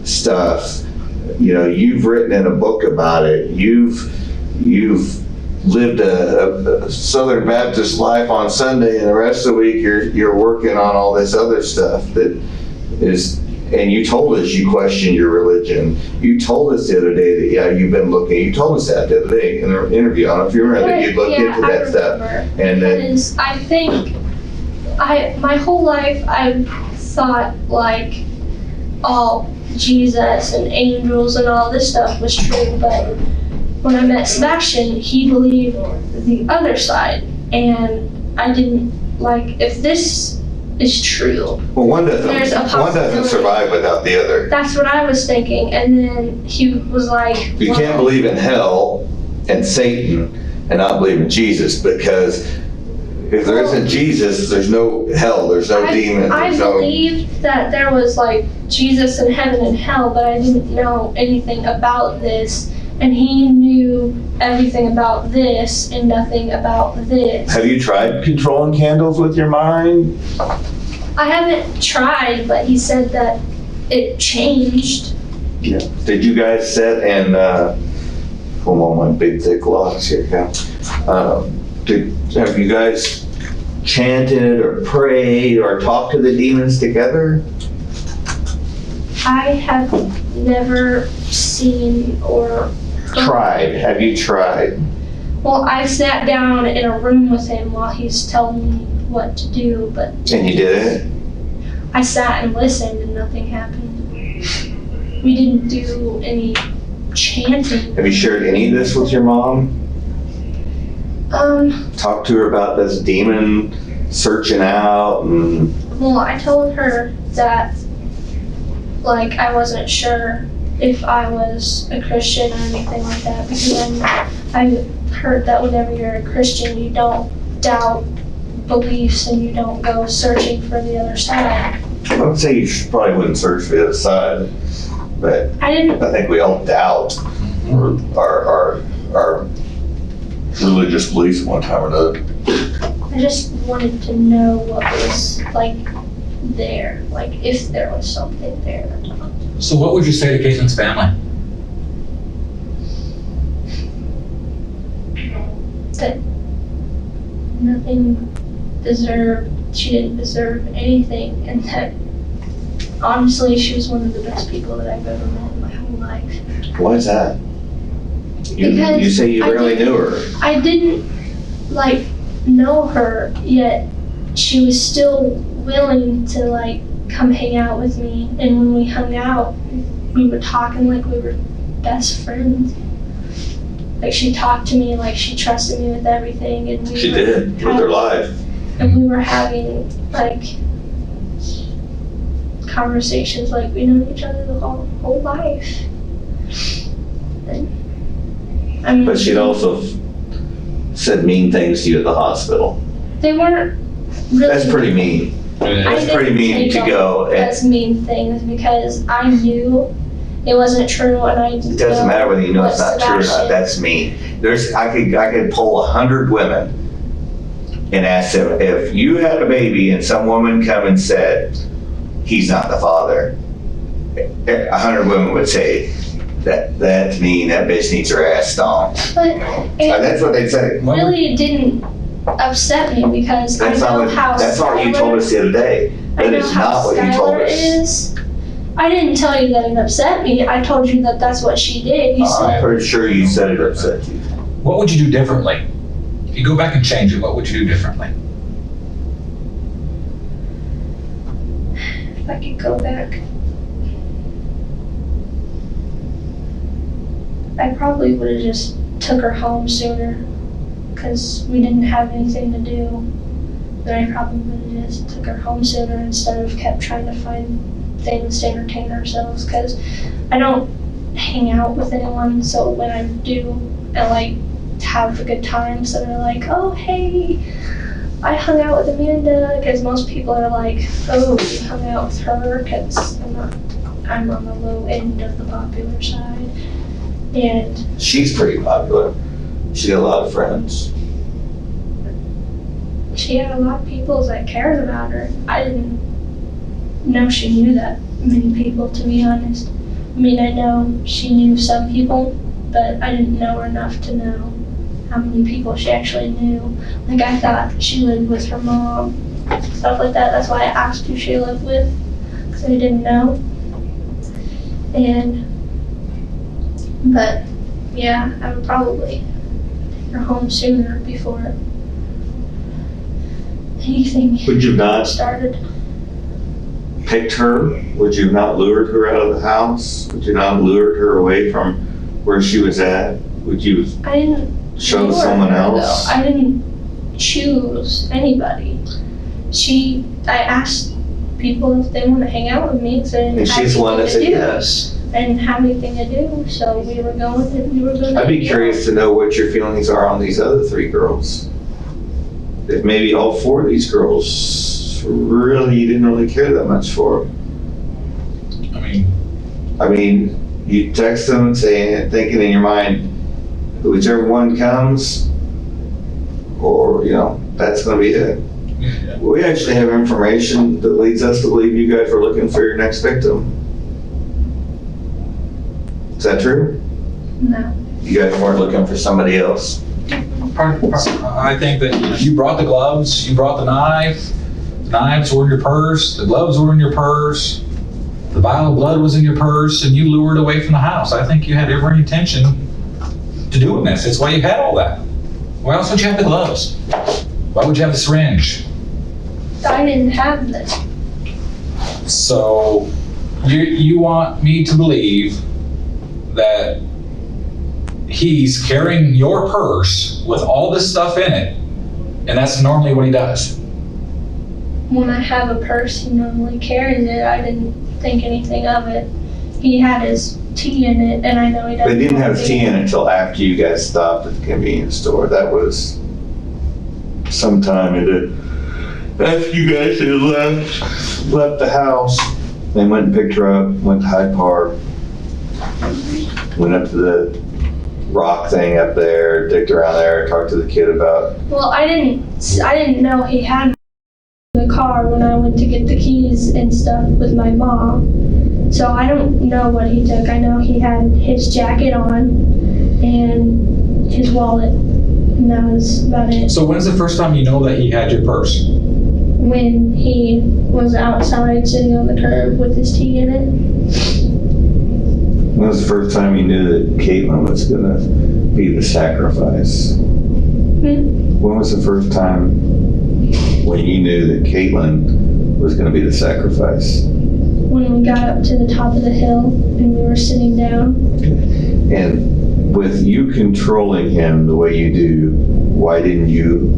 stuff. You know, you've written in a book about it. You've lived a Southern Baptist life on Sunday, and the rest of the week you're working on all this other stuff that is. And you told us you questioned your religion. You told us the other day that, yeah, you've been looking. You told us that the other day in the interview. I don't know if you remember that you'd looked into that stuff. And then, Because I think my whole life I thought like all Jesus and angels and all this stuff was true, but when I met Sebastian, he believed the other side, and I didn't like if this is true. well, one There's a doesn't possibility. survive without the other. That's what I was thinking, and then he was like, You can't well, believe in hell and Satan and not believe in Jesus, because if there isn't Jesus, there's no hell, there's no demon, I there's no. believed that there was like Jesus in heaven and hell, but I didn't know anything about this. And he knew everything about this and nothing about this. Have you tried controlling candles with your mind? I haven't tried, but he said that it changed. Yeah. Did you guys sit and, hold on, my big thick locks here, have you guys chanted or prayed or talked to the demons together? I have never seen or Tried. Have you tried? well, I sat down in a room with him while he's telling me what to do, but And you did it? I sat and listened and nothing happened. We didn't do any chanting. Have you shared any of this with your mom? Talked to her about this demon searching out and. Well, I told her that, like, I wasn't sure if I was a Christian or anything like that, because I heard that whenever you're a Christian, you don't doubt beliefs and you don't go searching for the other side. I would say you probably wouldn't search for the other side, but I didn't, I think we all doubt our religious beliefs one time or another. I just wanted to know what was, like, there, like, if there was something there or not. So what would you say to Kaytlin's family? That nothing she didn't deserve anything, and that honestly she was one of the best people that I've ever met in my whole life. Why is that? You Because say you I barely knew her. I didn't like know her, yet she was still willing to like come hang out with me, and when we hung out we were talking like we were best friends. Like she talked to me like she trusted me with everything, and She did, with her life. and we were having like conversations like we known each other the whole life. And, I mean, But she'd also said mean things to you at the hospital. they weren't really. That's pretty mean. I That's pretty didn't mean take to them go and, as mean things because I knew it wasn't true, and I It doesn't matter whether you know it's not true or not, that's me. I could poll 100 women and ask them, if you had a baby and some woman come and said, he's not the father, 100 women would say, that's mean, that bitch needs her ass stomped. But That's what they'd say. really, it didn't upset me because I know how That's not what you told us the other day. That is not what you told us. is. I didn't tell you that it upset me. I told you that that's what she did. You I'm said, pretty sure you said it upset you. What would you do differently? If you go back and change it, what would you do differently? if I could go back, I probably would have just took her home sooner because we didn't have anything to do. Then I probably would have just took her home sooner instead of kept trying to find things to entertain ourselves, because I don't hang out with anyone, so when I do, I like have a good time, so they're like, oh hey, I hung out with Amanda, because most people are like, oh, you hung out with her, because I'm on the low end of the popular side, and She's pretty popular. She got a lot of friends. she had a lot of people that cared about her. I didn't know she knew that many people, to be honest. I mean, I know she knew some people, but I didn't know her enough to know how many people she actually knew. Like, I thought she lived with her mom, stuff like that. That's why I asked who she lived with, because I didn't know. But yeah, I would probably take her home sooner before anything Would you not started. picked her? Would you not lured her out of the house? Would you not lured her away from where she was at? Would you I didn't show lure someone her, else? though. I didn't choose anybody. I asked people if they want to hang out with me, because I didn't And have she's the one that said anything to do. yes. I didn't have anything to do, so we were going and we were going to I'd be hang out. curious to know what your feelings are on these other 3 girls. If maybe all 4 of these girls really, you didn't really care that much for. I mean, You text them and saying, thinking in your mind, whichever one comes, or, that's gonna be it. We actually have information that leads us to believe you guys are looking for your next victim. Is that true? No. You guys weren't looking for somebody else? I think that you brought the gloves, you brought the knife. The knives were in your purse, the gloves were in your purse, the vial of blood was in your purse, and you lured away from the house. I think you had every intention to doing this. That's why you had all that. Why else would you have the gloves? Why would you have the syringe? I didn't have this. So you want me to believe that he's carrying your purse with all this stuff in it, and that's normally what he does. When I have a purse, he normally carries it. I didn't think anything of it. He had his tea in it, and I know he doesn't. They didn't have tea in it. it until after you guys stopped at the convenience store. That was sometime after you guys had left the house. They went and picked her up, went to Hyde Park, went up to the rock thing up there, dicked around there, talked to the kid about. Well, I didn't know he had the car when I went to get the keys and stuff with my mom. So I don't know what he took. I know he had his jacket on and his wallet, and that was about it. So when's the first time you know that he had your purse? When he was outside sitting on the curb with his tea in it. When was the first time you knew that Kaytlin was gonna be the sacrifice? When was the first time when you knew that Kaytlin was gonna be the sacrifice? When we got up to the top of the hill and we were sitting down. And with you controlling him the way you do, why didn't you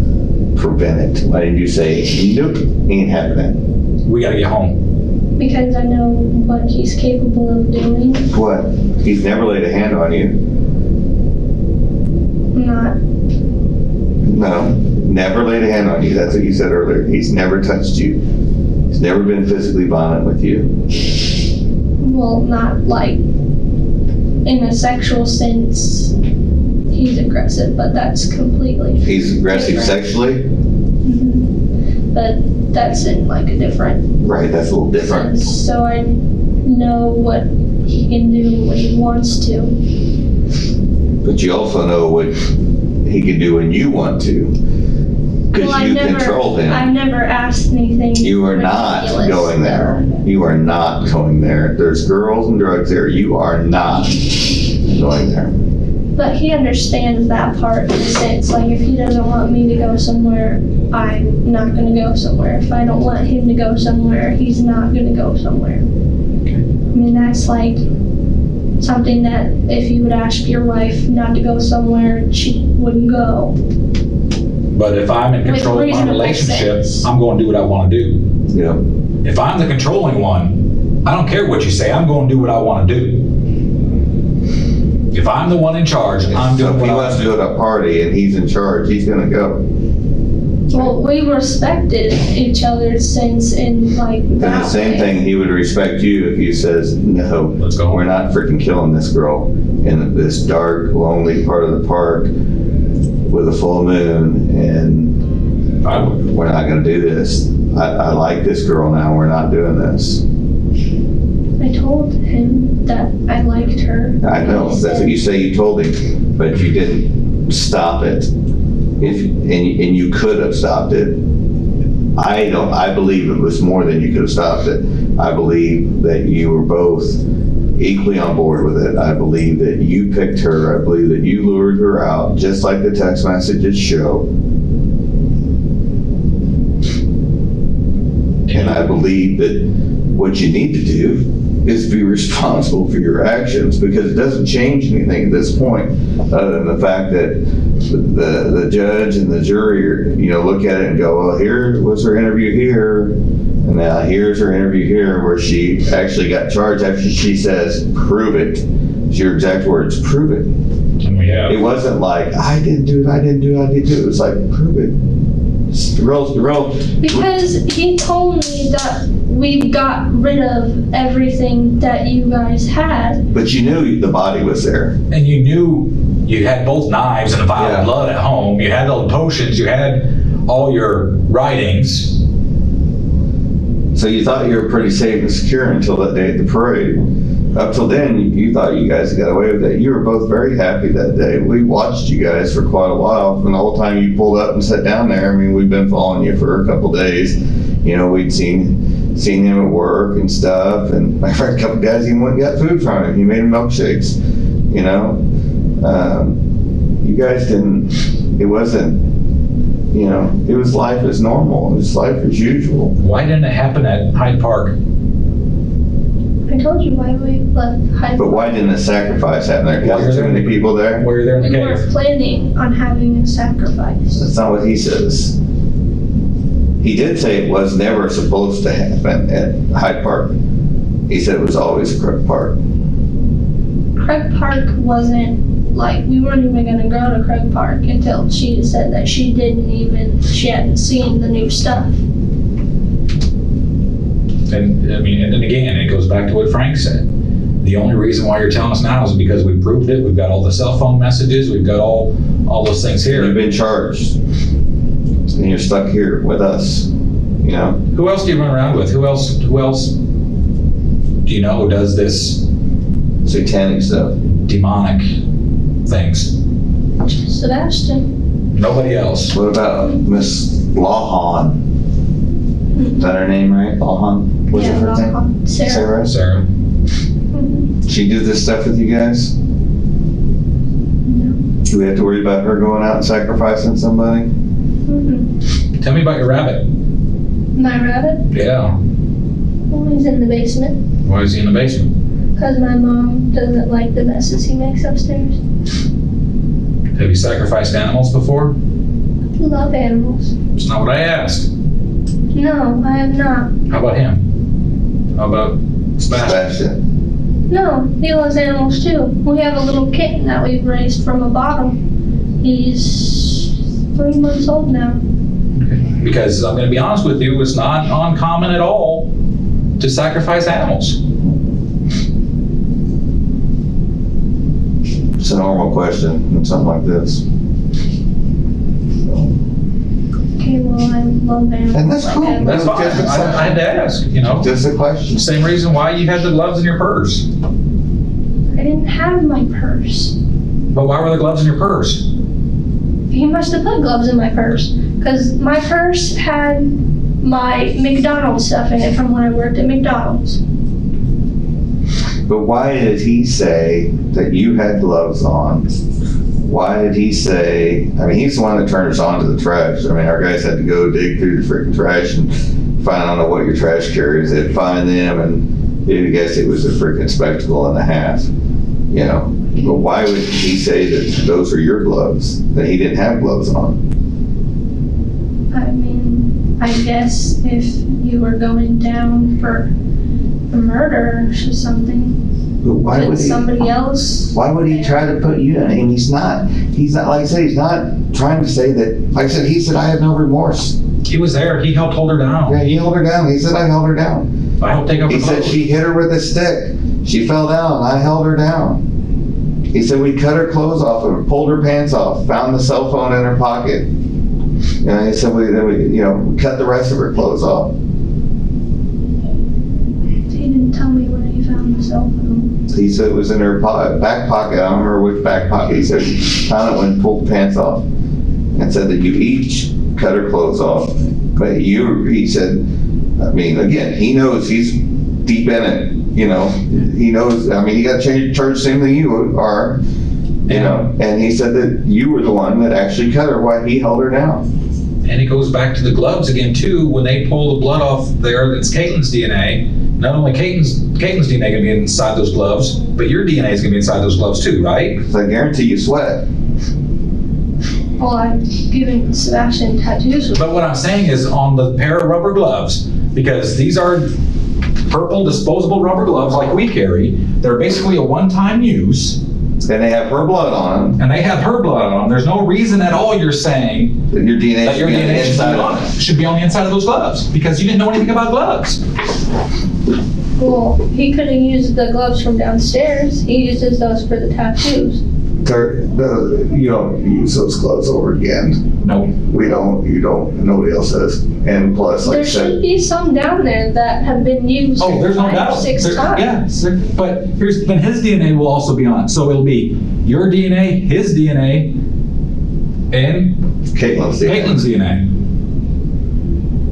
prevent it? Why didn't you say, nope, ain't happening? We gotta get home. Because I know what he's capable of doing. What? He's never laid a hand on you. Not, No, never laid a hand on you. That's what you said earlier. He's never touched you. He's never been physically violent with you. well, not like in a sexual sense, he's aggressive, but that's completely. He's aggressive different. sexually? But that's in like a different Right, that's a little different. sense. So I know what he can do when he wants to. But you also know what he can do when you want to. Because you control him. I've never asked anything. You are not ridiculous, going there. though. You are not going there. There's girls and drugs there. You are not going there. But he understands that part in a sense. Like if he doesn't want me to go somewhere, I'm not gonna go somewhere. If I don't want him to go somewhere, he's not gonna go somewhere. I mean, that's like something that if you would ask your wife not to go somewhere, she wouldn't go. But if I'm in control of my reasonable relationship, sense. I'm going to do what I want to do. Yeah. If I'm the controlling one, I don't care what you say, I'm going to do what I want to do. If I'm the one in charge, I'm So doing if what he I wants want to to go to a party and he's in charge, he's gonna go. Well, we respected each other since in like And the that same way. thing, he would respect you if you says, no, Let's go. we're not freaking killing this girl in this dark, lonely part of the park with a full moon, and we're not gonna do this. I like this girl now, we're not doing this. I told him that I liked her. I know, that's what you say you told him, but you didn't stop it. And you could have stopped it. I believe it was more than you could have stopped it. I believe that you were both equally on board with it. I believe that you picked her. I believe that you lured her out, just like the text messages show. And I believe that what you need to do is be responsible for your actions, because it doesn't change anything at this point, other than the fact that the judge and the jury, look at it and go, well, here was her interview here, and now here's her interview here, where she actually got charged after she says, prove it. It's your exact words, prove it. do. And we have. It wasn't like, I didn't do it. It was like, prove it. Roll. Because he told me that we got rid of everything that you guys had. But you knew the body was there. And you knew you had both knives and a vial Yeah. of blood at home. You had all the potions. You had all your writings. So you thought you were pretty safe and secure until that day at the parade. Up till then, you thought you guys got away with it. You were both very happy that day. We watched you guys for quite a while. From the whole time you pulled up and sat down there, I mean, we've been following you for a couple days. We'd seen him at work and stuff. And my friend, a couple guys even went and got food from him. He made him milkshakes, You guys didn't, it wasn't, it was life as normal. It was life as usual. Why didn't it happen at Hyde Park? I told you why we left Hyde But Park. why didn't a sacrifice happen there? Because there's too many people there? While you're there in We the weren't cave? planning on having a sacrifice. That's not what he says. He did say it was never supposed to happen at Hyde Park. He said it was always Krug Park. Krug Park wasn't, like, we weren't even gonna go to Krug Park until she said that she hadn't seen the new stuff. And again, it goes back to what Frank said. The only reason why you're telling us now is because we proved it. We've got all the cell phone messages. We've got all those things You've here. been charged. And you're stuck here with us, Who else do you run around with? Who else do you know who does this satanic stuff. demonic things? Sebastian. Nobody else. What about Miss Lawhon? Is that her name, right? Lawhon? What's Yeah, her name? Sarah. Sarah. She do this stuff with you guys? No. Do we have to worry about her going out and sacrificing somebody? Mm-mm. Tell me about your rabbit. My rabbit? Yeah. Well, he's in the basement. Why is he in the basement? Because my mom doesn't like the messes he makes upstairs. Have you sacrificed animals before? Love animals. That's not what I asked. No, I have not. How about him? How about Sebastian? Sebastian. No, he loves animals too. We have a little kitten that we've raised from a bottle. He's 3 months old now. Because I'm going to be honest with you, it's not uncommon at all to sacrifice animals. It's a normal question in something like this. Okay, well, I love animals. And that's cool. That's fine. I had to ask, Just a question. Same reason why you had the gloves in your purse. I didn't have my purse. But why were the gloves in your purse? He must have put gloves in my purse, because my purse had my McDonald's stuff in it from when I worked at McDonald's. But why did he say that you had gloves on? Why did he say, he's the one that turned us on to the trash. Our guys had to go dig through the freaking trash and find, I don't know what your trash carriers, they'd find them, and I guess it was a freaking spectacle and a half, But why would he say that those were your gloves, that he didn't have gloves on? I guess if you were going down for a murder or something, But why would he? somebody else. Why would he try to put you in? He's not, like I said, he's not trying to say that, like I said, he said, I have no remorse. He was there. He helped hold her down. Yeah, he held her down. He said, I held her down. I helped take up He her said, clothes. she hit her with a stick. She fell down. I held her down. He said, we cut her clothes off of her, pulled her pants off, found the cell phone in her pocket. He said, we cut the rest of her clothes off. He didn't tell me where he found the cell phone. He said it was in her back pocket. I don't remember which back pocket. He said he found it when he pulled the pants off, and said that you each cut her clothes off. But he said, again, he knows he's deep in it. He knows. He got charged same thing you are. And he said that you were the one that actually cut her while he held her down. And it goes back to the gloves again too. When they pull the blood off there, it's Kaytlin's DNA. Not only Kaytlin's DNA gonna be inside those gloves, but your DNA is gonna be inside those gloves too, right? So I guarantee you sweat. Well, I've given Sebastian tattoos. But what I'm saying is on the pair of rubber gloves, because these are purple disposable rubber gloves like we carry, they're basically a one-time use. And they have her blood on them. And they have her blood on them. There's no reason at all you're saying That your DNA that your should be on the DNA inside. should be on the inside of those gloves, because you didn't know anything about gloves. Well, he could have used the gloves from downstairs. He uses those for the tattoos. You don't use those gloves over again. No. We don't. You don't. Nobody else does. And plus, like I There said, should be some down there that have been used Oh, there's no 5 or doubt. 6 There- times. Yeah, but then his DNA will also be on it. So it'll be your DNA, his DNA, and Kaytlin's DNA. Kaytlin's DNA.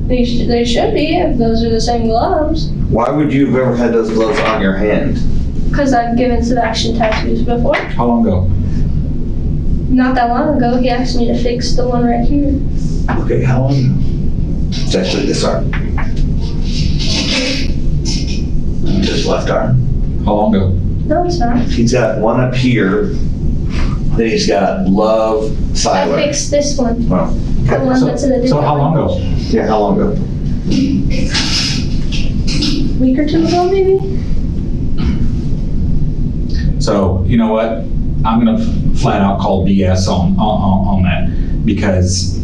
They should be if those are the same gloves. Why would you have ever had those gloves on your hand? Because I've given Sebastian tattoos before. How long ago? Not that long ago, he asked me to fix the one right here. Okay, how long? It's actually this arm. Just left arm. How long ago? No, it's not. He's got one up here. Then he's got love I silent. fixed this one. Well, The one that's in a different So how long ago? yeah, how long ago? Week or two ago, maybe? So, you know what? I'm gonna flat out call BS on that, because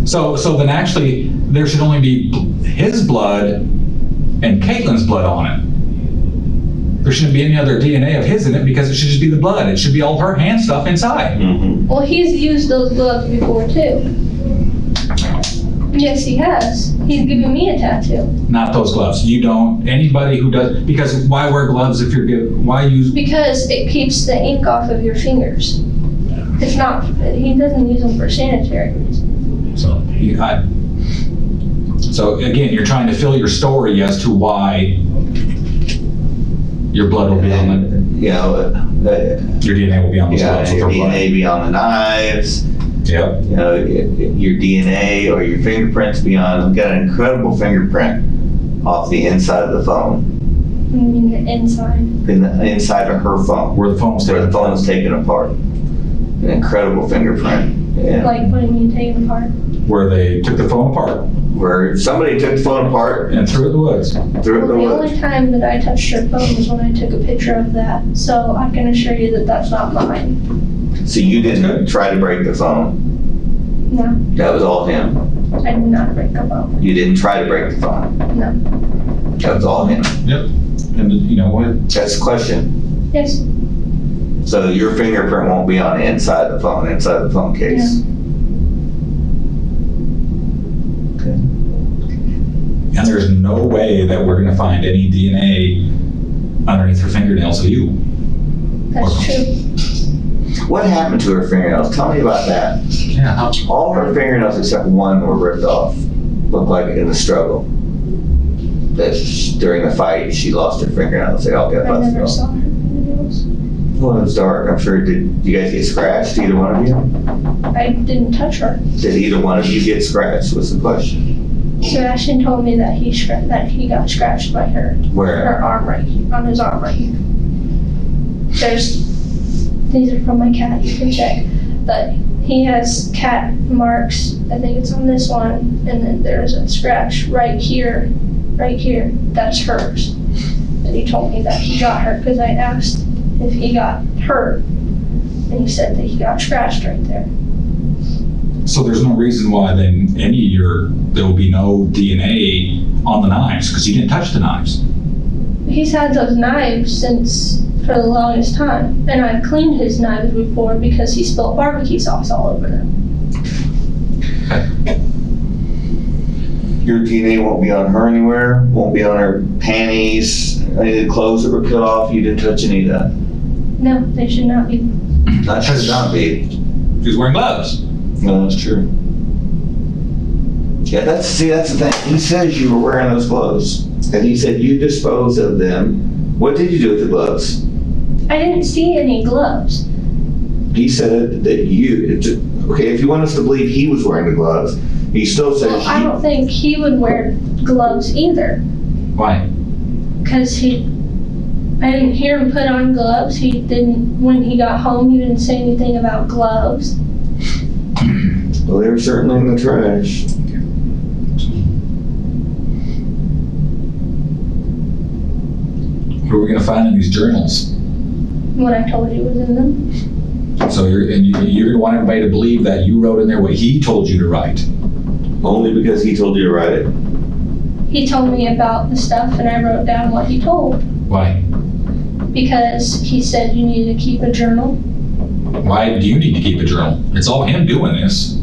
so then actually there should only be his blood and Kaytlin's blood on it. There shouldn't be any other DNA of his in it, because it should just be the blood. It should be all her hand stuff inside. Mm-hmm. Well, he's used those gloves before too. Yes, he has. He's given me a tattoo. Not those gloves. You don't, anybody who does, because why wear gloves if why use? Because it keeps the ink off of your fingers. It's not, he doesn't use them for sanitary reasons. So again, you're trying to fill your story as to why your blood will be on it. Your DNA will be on those gloves with your her blood. DNA be on the knives. Yep. Your DNA or your fingerprints be on. We've got an incredible fingerprint off the inside of the phone. I mean, the inside. In the inside of her phone. Where the phone was Where taken. the phone was taken apart. An incredible fingerprint. Yeah. Like, what do you mean taken apart? Where they took the phone apart Where somebody took the phone apart and threw it in the woods. and threw it in Well, the the woods. only time that I touched your phone was when I took a picture of that. So I can assure you that that's not mine. So you didn't try to break the phone. No, That was all him. I did not break a phone. You didn't try to break the phone. No. That was all him. Yep. And you know what? That's the question. Yes. So your fingerprint won't be on the inside of the phone case. And there's no way that we're gonna find any DNA underneath her fingernails of you. That's true. What happened to her fingernails? Tell me about that. Yeah. All her fingernails except one were ripped off. Looked like in the struggle. During the fight, she lost her fingernails. They all got I busted never off. saw her fingernails. Well, it was dark. I'm sure. Did you guys get scratched? Either one of you? I didn't touch her. Did either one of you get scratched? Was the question. Sebastian told me that he got scratched by her. Where? Her arm right here, on his arm right here. These are from my cat, you can check. But he has cat marks, I think it's on this one, and then there's a scratch right here, that's hers. And he told me that he got hurt because I asked if he got hurt, and he said that he got scratched right there. So there's no reason why then there will be no DNA on the knives, because you didn't touch the knives. He's had those knives for the longest time, and I've cleaned his knives before because he spilled barbecue sauce all over them. Your DNA won't be on her anywhere. Won't be on her panties. Any of the clothes that were cut off. You didn't touch any of that. No, they should not be. That should not be. She was wearing gloves. No, that's true. Yeah, that's the thing. He says you were wearing those gloves, and he said you disposed of them. What did you do with the gloves? I didn't see any gloves. He said that okay, if you want us to believe he was wearing the gloves, he still says Well, I don't think he would wear gloves either, Why? because I didn't hear him put on gloves. He didn't, when he got home, he didn't say anything about gloves. Well, they were certainly in the trash. What are we gonna find in these journals? What I told you was in them. So you're gonna want everybody to believe that you wrote in there what he told you to write. Only because he told you to write it. He told me about the stuff, and I wrote down what he told. Why? Because he said you need to keep a journal. Why do you need to keep a journal? It's all him doing this.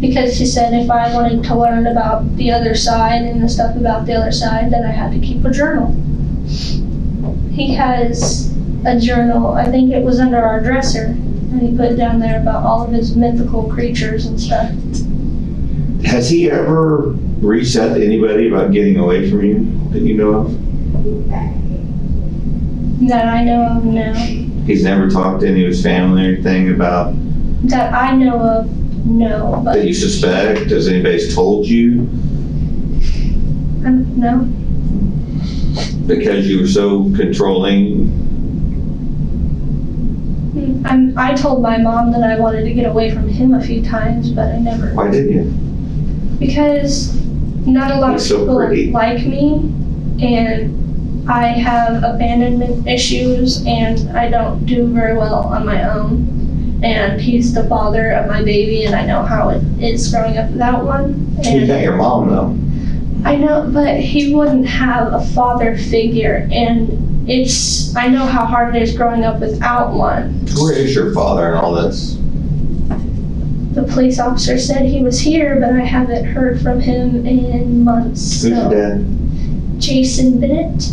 Because he said if I wanted to learn about the other side and the stuff about the other side, then I had to keep a journal. He has a journal, I think it was under our dresser, and he put down there about all of his mythical creatures and stuff. Has he ever reached out to anybody about getting away from you that you know of? That I know of, no. He's never talked to any of his family or anything about That I know of, no. But that you suspect? Has anybody told you? no. Because you were so controlling? I told my mom that I wanted to get away from him a few times, but I never. Why didn't you? Because not a lot of He's so people pretty. like me, and I have abandonment issues, and I don't do very well on my own. And he's the father of my baby, and I know how it is growing up without one. You got And your mom though. I know, but he wouldn't have a father figure, and I know how hard it is growing up without one. Where is your father and all this? The police officer said he was here, but I haven't heard from him in months. Who's your So, dad? Jason Bennett.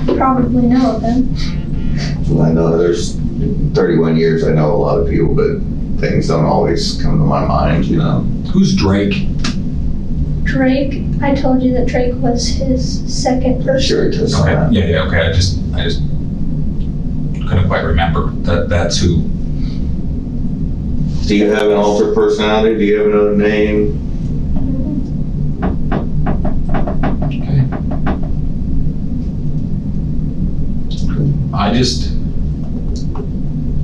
You probably know of him. Well, I know there's 31 years. I know a lot of people, but things don't always come to my mind, you know. Who's Drake? Drake, I told you that Drake was his second person. Sure, it does. Okay. Yeah. Okay. I just couldn't quite remember that's who. Do you have an altered personality? Do you have another name?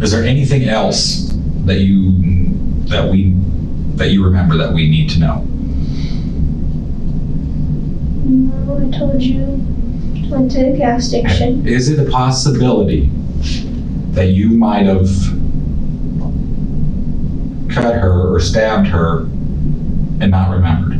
Is there anything else that you remember that we need to know? No, I told you. Went to the gas station. Is it a possibility that you might have cut her or stabbed her and not remembered?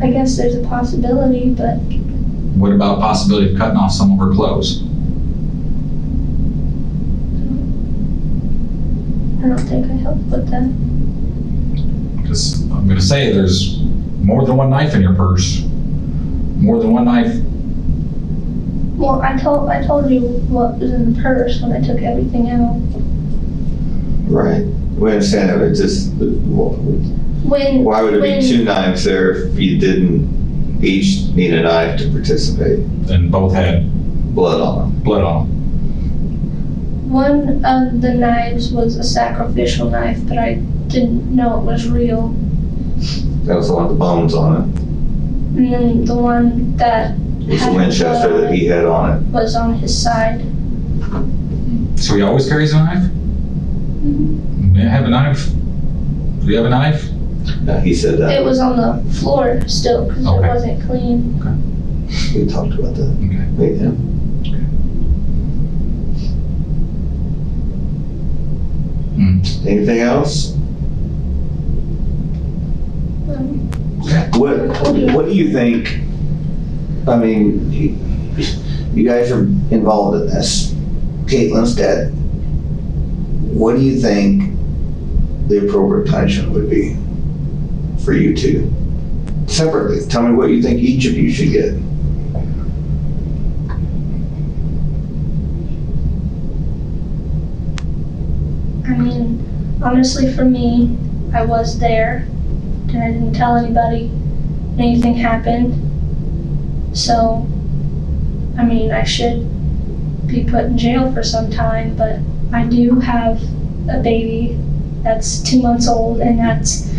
I guess there's a possibility, but What about possibility of cutting off some of her clothes? I don't think I helped with that. Because I'm gonna say there's more than one knife in your purse. More than one knife. Well, I told you what was in the purse when I took everything out. Right. We understand that, but just, When why would there be two knives there if you didn't each need a knife to participate? And both had Blood on them. blood on them. one of the knives was a sacrificial knife, but I didn't know it was real. That was the one with the bones on it. And then the one that It was had the Winchester blood that he had on it. was on his side. So he always carries a knife? Mm-hmm. May I have a knife? Do you have a knife? He said that. It was on the floor still because Okay. it wasn't clean. We talked about that. Okay. Wait, yeah. Anything else? Um, What do you think, I mean, you guys are involved in this. Kaytlin's dead. What do you think the appropriate punishment would be for you two? Separately, tell me what you think each of you should get. I mean, honestly, for me, I was there and I didn't tell anybody anything happened. So, I mean, I should be put in jail for some time, but I do have a baby that's 2 months old, and that's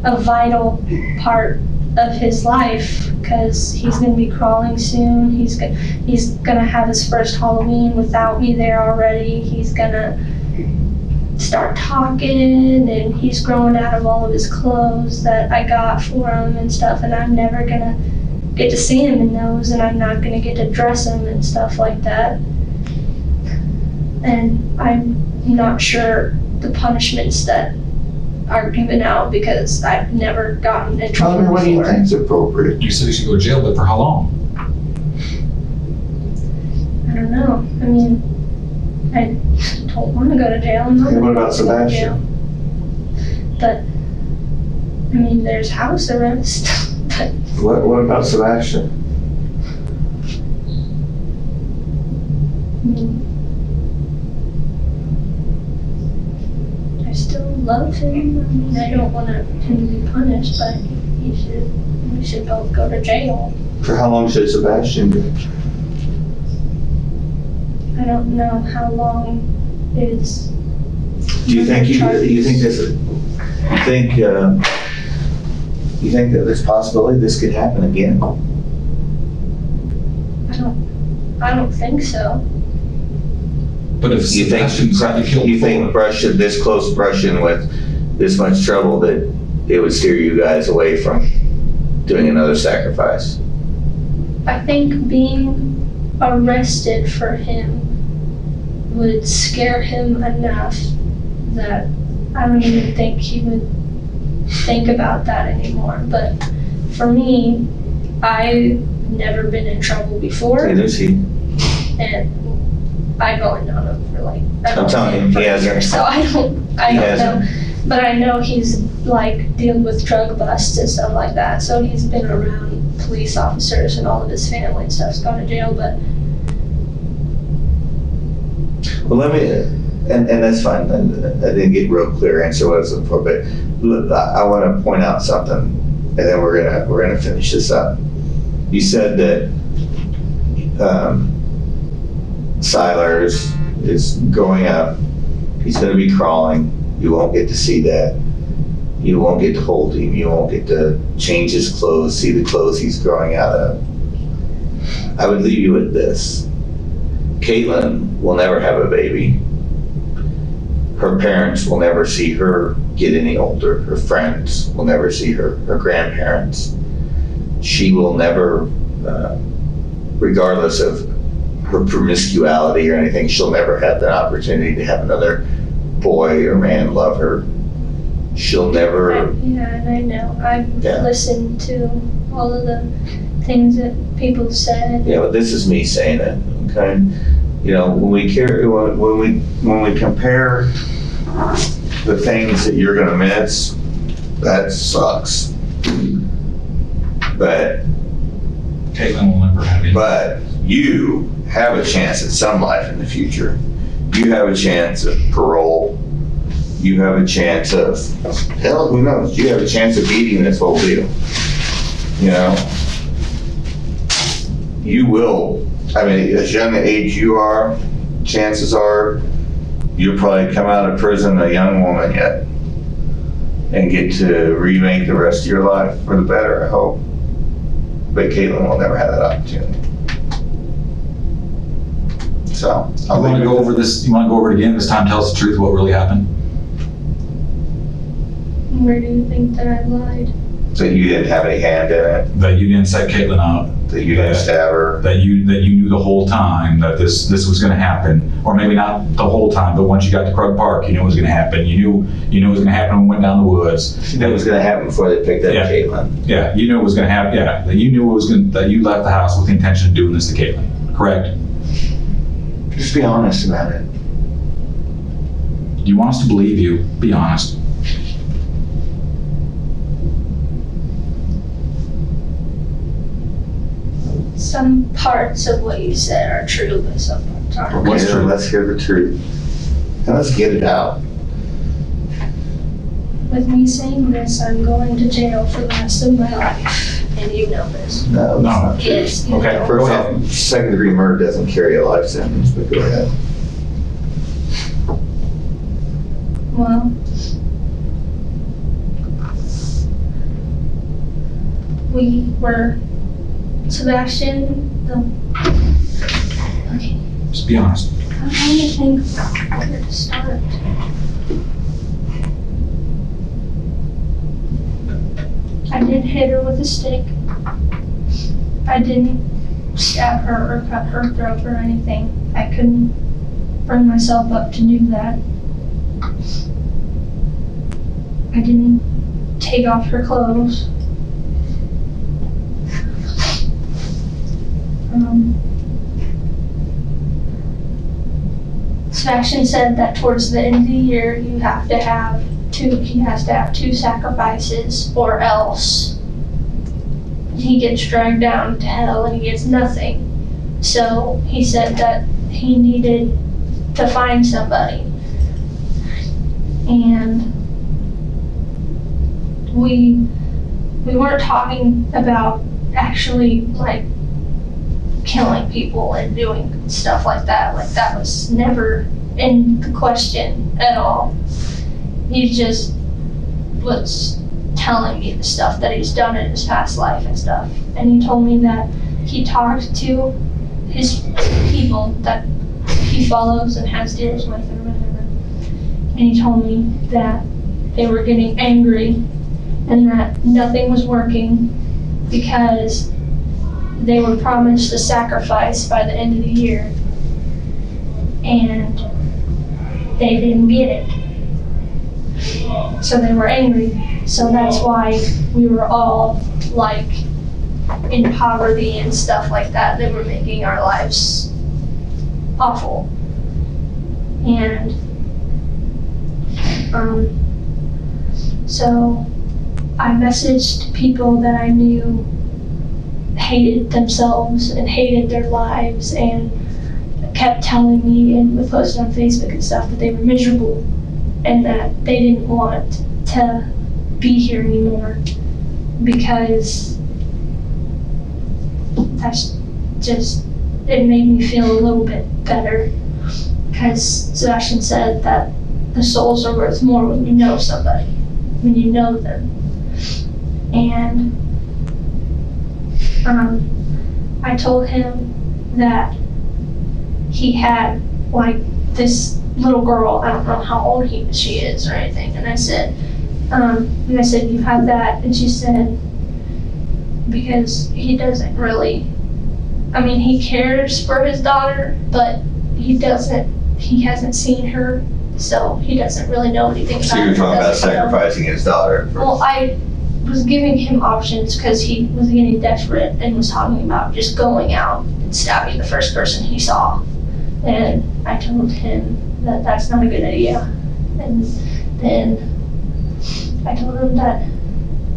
a vital part of his life because he's going to be crawling soon. He's gonna have his first Halloween without me there already. He's gonna start talking, and he's growing out of all of his clothes that I got for him and stuff, and I'm never gonna get to see him in those, and I'm not gonna get to dress him and stuff like that. And I'm not sure the punishments that are given out because I've never gotten in Tell trouble me what do you before. think is appropriate. You said you should go to jail, but for how long? I don't know. I mean, I don't want to go to jail. I'm not And what gonna about go to jail. Sebastian? But, I mean, there's house arrest. But What about Sebastian? I mean, I still love him. I mean, I don't want him to be punished, but we should both go to jail. For how long should Sebastian get? I don't know how long is. Do you think you think that there's possibility this could happen again? I don't think so. But if You think, Sebastian's already killed you think this close brushing with this much trouble that it would steer you guys away from doing another sacrifice? I think being arrested for him would scare him enough that I don't even think he would think about that anymore. But for me, I've never been in trouble before, Neither is he. and I've only known him for like I'm telling you, for he a hasn't. year, so I don't know. But I know he's like dealt with drug busts and stuff like that, so he's been around police officers and all of his family and stuff's gone to jail. But Well, let me, and that's fine. I didn't get a real clear answer what I was looking for, but look, I want to point out something, and then we're gonna finish this up. You said that Siler is growing up. He's going to be crawling. You won't get to see that. You won't get to hold him. You won't get to change his clothes, see the clothes he's growing out of. I would leave you with this. Kaytlin will never have a baby. Her parents will never see her get any older. Her friends will never see her grandparents. She will never, regardless of her promiscuity or anything, she'll never have the opportunity to have another boy or man love her. She'll never. and I know I've listened to all of the things that people said. Yeah, but this is me saying it, okay? You know, when we compare the things that you're gonna miss, that sucks. But Kaytlin will never have any. But you have a chance at some life in the future. You have a chance of parole. You have a chance of, hell, who knows? You have a chance of beating this whole deal. You know? You will, I mean, as young an age you are, chances are you'll probably come out of prison a young woman yet and get to remake the rest of your life for the better, I hope. But Kaytlin will never have that opportunity. So, You want to go over this? You want to go over it again? This time, tell us the truth. What really happened? Where do you think that I lied? that you didn't have any hand in it, That you didn't set Kaytlin up. that you didn't stab her. That you knew the whole time that this was going to happen, or maybe not the whole time, but once you got to Krug Park, you knew it was going to happen. You knew it was going to happen when we went down the woods. That was going to happen before they picked up Yeah. Kaytlin. Yeah, you knew it was going to happen. Yeah, that you knew it was going. That you left the house with the intention of doing this to Kaytlin. Correct? Just be honest about it. You want us to believe you? Be honest. Some parts of what you said are true, but some parts aren't. What's Okay, true? let's hear the truth. And let's get it out. With me saying this, I'm going to jail for the rest of my life, and you know this. No, No. that's not true. Yes, you Okay, know. First Go off, ahead. second-degree murder doesn't carry a life sentence, but go ahead. Well, we were Sebastian. Okay, Just be honest. I'm trying to think where to start. I did hit her with a stick. I didn't stab her or cut her throat or anything. I couldn't bring myself up to do that. I didn't take off her clothes. Sebastian said that towards the end of the year, he has to have two sacrifices, or else he gets dragged down to hell and he gets nothing. So he said that he needed to find somebody. And we weren't talking about actually like killing people and doing stuff like that. Like that was never in the question at all. He just was telling me the stuff that he's done in his past life and stuff. And he told me that he talked to his people that he follows and has deals with or whatever. And he told me that they were getting angry and that nothing was working because they were promised a sacrifice by the end of the year and they didn't get it. So they were angry. So that's why we were all like in poverty and stuff like that. They were making our lives awful. And so I messaged people that I knew hated themselves and hated their lives and kept telling me and would post on Facebook and stuff that they were miserable and that they didn't want to be here anymore because that's just, it made me feel a little bit better because Sebastian said that the souls are worth more when you know somebody, when you know them. And I told him that he had like this little girl, I don't know how old she is or anything, and I said, you have that, and she said, because he doesn't really, I mean, he cares for his daughter, but he hasn't seen her, so he doesn't really know anything about So her. you're talking about Doesn't know. sacrificing his daughter. Well, I was giving him options because he was getting desperate and was talking about just going out and stabbing the first person he saw. And I told him that that's not a good idea. And then I told him that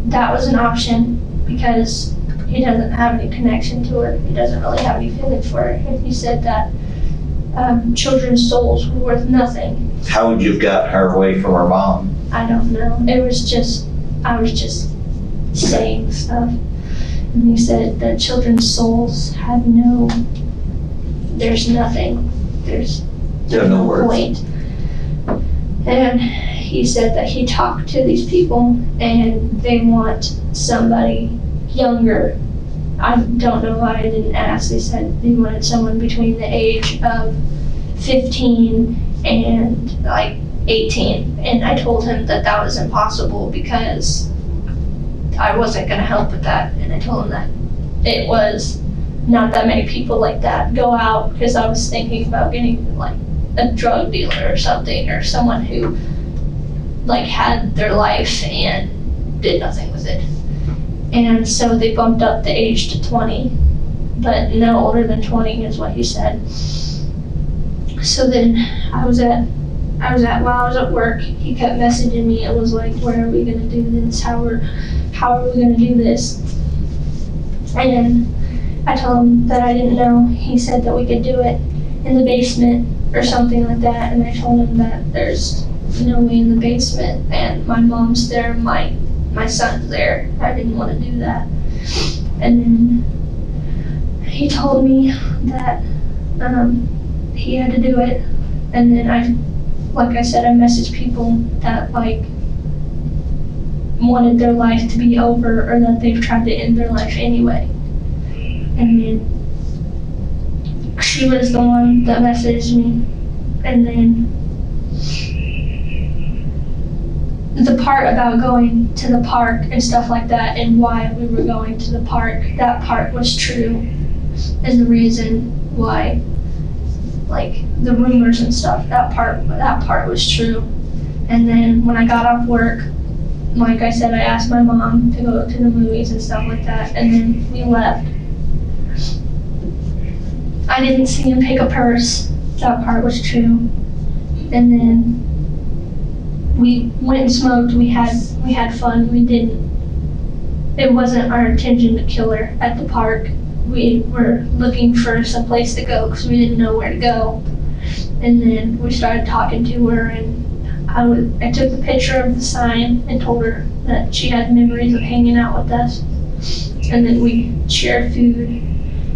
that was an option because he doesn't have any connection to her. He doesn't really have any feelings for her. And he said that children's souls were worth nothing. How would you have got her away from her mom? I don't know. I was just saying stuff. And he said that children's souls have there's nothing. There's no words. point. And he said that he talked to these people and they want somebody younger. I don't know why I didn't ask. They said they wanted someone between the age of 15 and like 18. And I told him that that was impossible because I wasn't going to help with that. And I told him that it was not that many people like that go out because I was thinking about getting like a drug dealer or something, or someone who like had their life and did nothing with it. And so they bumped up the age to 20, but no older than 20 is what he said. So then while I was at work, he kept messaging me. It was like, when are we gonna do this? How are we gonna do this? And I told him that I didn't know. He said that we could do it in the basement or something like that. And I told him that there's no way in the basement, and my mom's there, my son's there. I didn't want to do that. And then he told me that he had to do it. And then I messaged people that like wanted their life to be over, or that they've tried to end their life anyway. And then she was the one that messaged me. And then the part about going to the park and stuff like that, and why we were going to the park, that part was true, is the reason why, like the rumors and stuff, that part was true. And then when I got off work, like I said, I asked my mom to go to the movies and stuff like that, and then we left. I didn't see him pick a purse, that part was true. And then we went and smoked, we had fun, it wasn't our intention to kill her at the park. We were looking for some place to go because we didn't know where to go. And then we started talking to her, and I took the picture of the sign and told her that she had memories of hanging out with us. And then we shared food.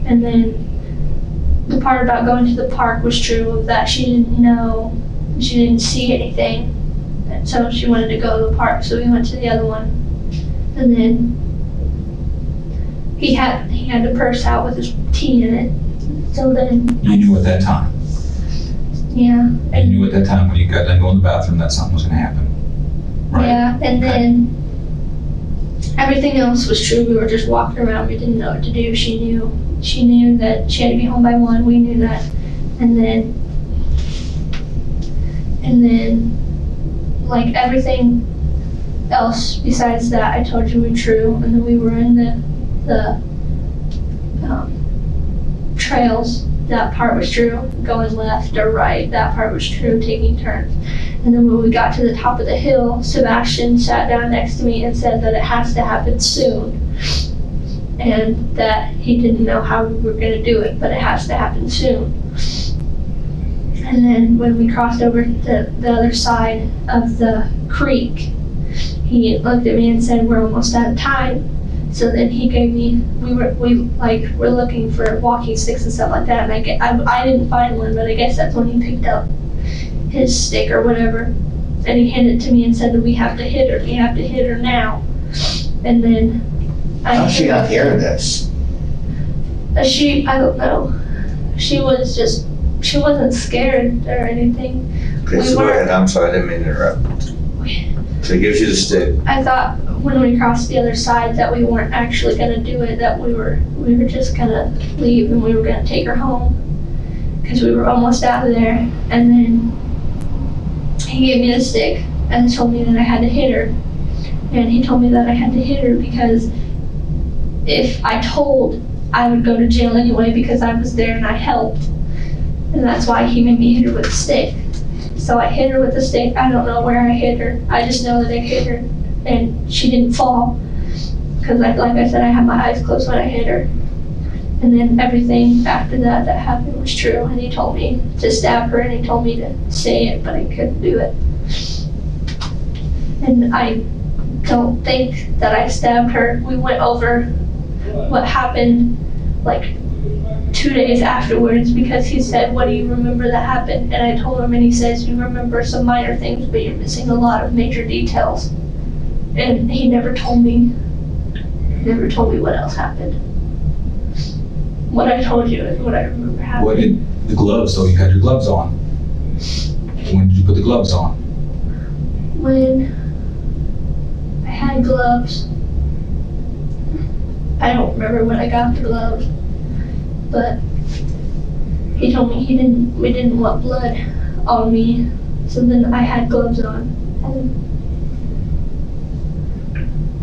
And then the part about going to the park was true, that she didn't see anything. And so she wanted to go to the park, so we went to the other one. And then he had the purse out with his tea in it. So then You knew at that time. yeah. You knew at that time when you got done going to the bathroom that something was going to happen. Right? Yeah, and then everything else was true. We were just walking around. We didn't know what to do. She knew that she had to be home by 1. We knew that. And then like everything else besides that, I told you were true. And then we were in the trails. That part was true. Going left or right, that part was true, taking turns. And then when we got to the top of the hill, Sebastian sat down next to me and said that it has to happen soon. And that he didn't know how we were going to do it, but it has to happen soon. And then when we crossed over to the other side of the creek, he looked at me and said, "We're almost out of time." So then he gave me, we're looking for walking sticks and stuff like that, and I didn't find one, but I guess that's when he picked up his stick or whatever, and he handed it to me and said that we have to hit her now. And then How's she not hearing this? I don't know. She wasn't scared or anything. Okay, so go ahead, I'm sorry, I didn't mean to interrupt. So he gives you the stick. I thought when we crossed the other side that we weren't actually gonna do it, that we were just gonna leave and we were gonna take her home because we were almost out of there. And then he gave me the stick and told me that I had to hit her. And he told me that I had to hit her because if I told, I would go to jail anyway because I was there and I helped. And that's why he made me hit her with a stick. So I hit her with a stick. I don't know where I hit her. I just know that I hit her and she didn't fall. Because like I said, I had my eyes closed when I hit her. And then everything after that happened was true. And he told me to stab her and he told me to say it, but I couldn't do it. And I don't think that I stabbed her. We went over what happened like 2 days afterwards because he said, what do you remember that happened? And I told him and he says, you remember some minor things, but you're missing a lot of major details. And he never told me what else happened. What I told you is what I remember happening. What did the gloves, so you had your gloves on. When did you put the gloves on? When I had gloves, I don't remember when I got the gloves, but he told me we didn't want blood on me, so then I had gloves on.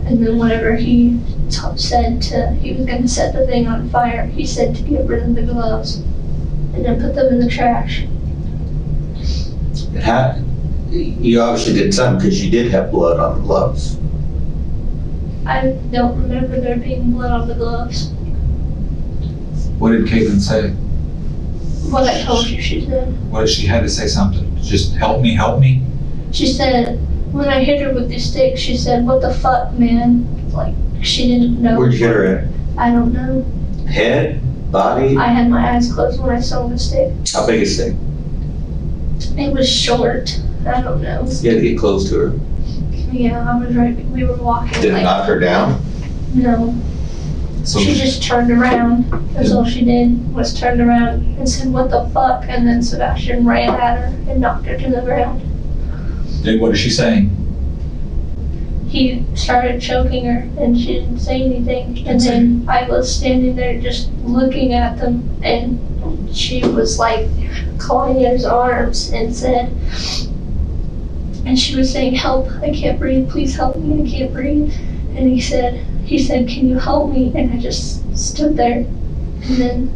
And then whenever he said he was going to set the thing on fire, he said to get rid of the gloves and then put them in the trash. You obviously did some because you did have blood on the gloves. I don't remember there being blood on the gloves. What did Kaytlin say? What I told you, she said. What did she had to say something? Just help me, help me? She said, when I hit her with the stick, she said, what the fuck, man? Like, she didn't know. Where'd you hit her at? I don't know. Head? Body? I had my eyes closed when I saw the stick. How big is it? It was short. I don't know. You had to get close to her. Yeah, I was right. We were walking. Did it like, knock her down? No. So She just turned around. That's all she did, was turned around and said, what the fuck? And then Sebastian ran at her and knocked her to the ground. then what is she saying? He started choking her and she didn't say anything. And then I was standing there just looking at them and she was like clawing at his arms and said, and she was saying, help, I can't breathe, please help me, I can't breathe. And he said, can you help me? And I just stood there. And then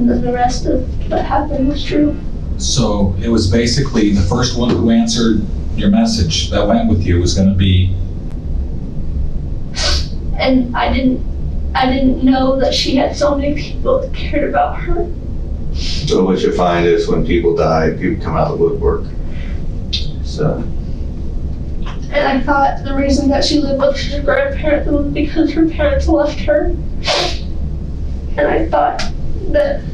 the rest of what happened was true. So it was basically the first one who answered your message that went with you was going to be. And I didn't know that she had so many people that cared about her. So what you find is when people die, people come out of the woodwork. So. And I thought the reason that she lived with her grandparents was because her parents left her. And I thought that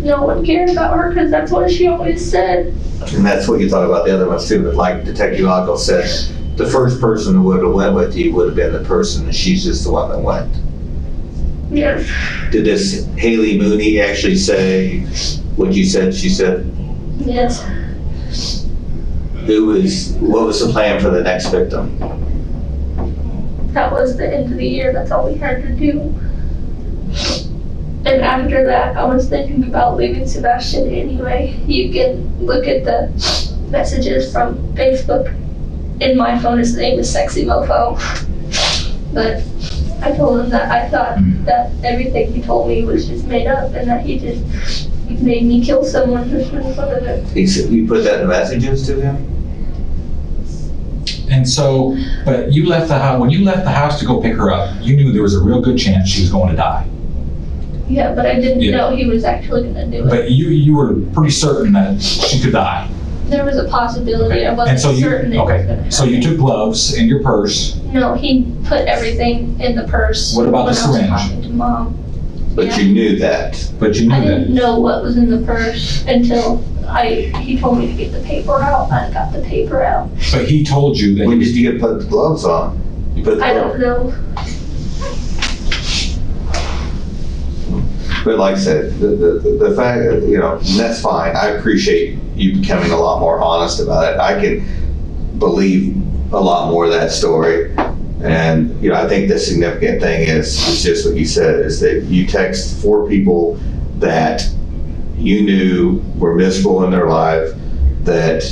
no one cared about her because that's what she always said. And that's what you thought about the other ones too, but like Detective Oggle said, the first person who would have went with you would have been the person, and she's just the one that went. Yes. Did this Haley Mooney actually say what you said she said? Yes. What was the plan for the next victim? That was the end of the year. That's all we had to do. And after that, I was thinking about leaving Sebastian anyway. You can look at the messages from Facebook. In my phone, his name is Sexy Mofo. But I told him that I thought that everything he told me was just made up and that he just made me kill someone just for the fun of it. He said, you put that in messages to him? And so, but you left the house, when you left the house to go pick her up, you knew there was a real good chance she was going to die. Yeah, but I didn't know he was actually going to do it. But you were pretty certain that she could die. There was a possibility. Okay. I wasn't certain it was going to happen. So you took gloves in your purse. No, he put everything in the purse. What about the syringe? When I was talking to Mom. But Yeah. you knew that. But you I knew didn't that. know what was in the purse until he told me to get the paper out. I got the paper out. But he told you that When he did you get put the gloves on? You put the I gloves. don't know. But like I said, the fact, and that's fine. I appreciate you becoming a lot more honest about it. I can believe a lot more of that story. And, I think the significant thing is just what you said, is that you text 4 people that you knew were miserable in their life, that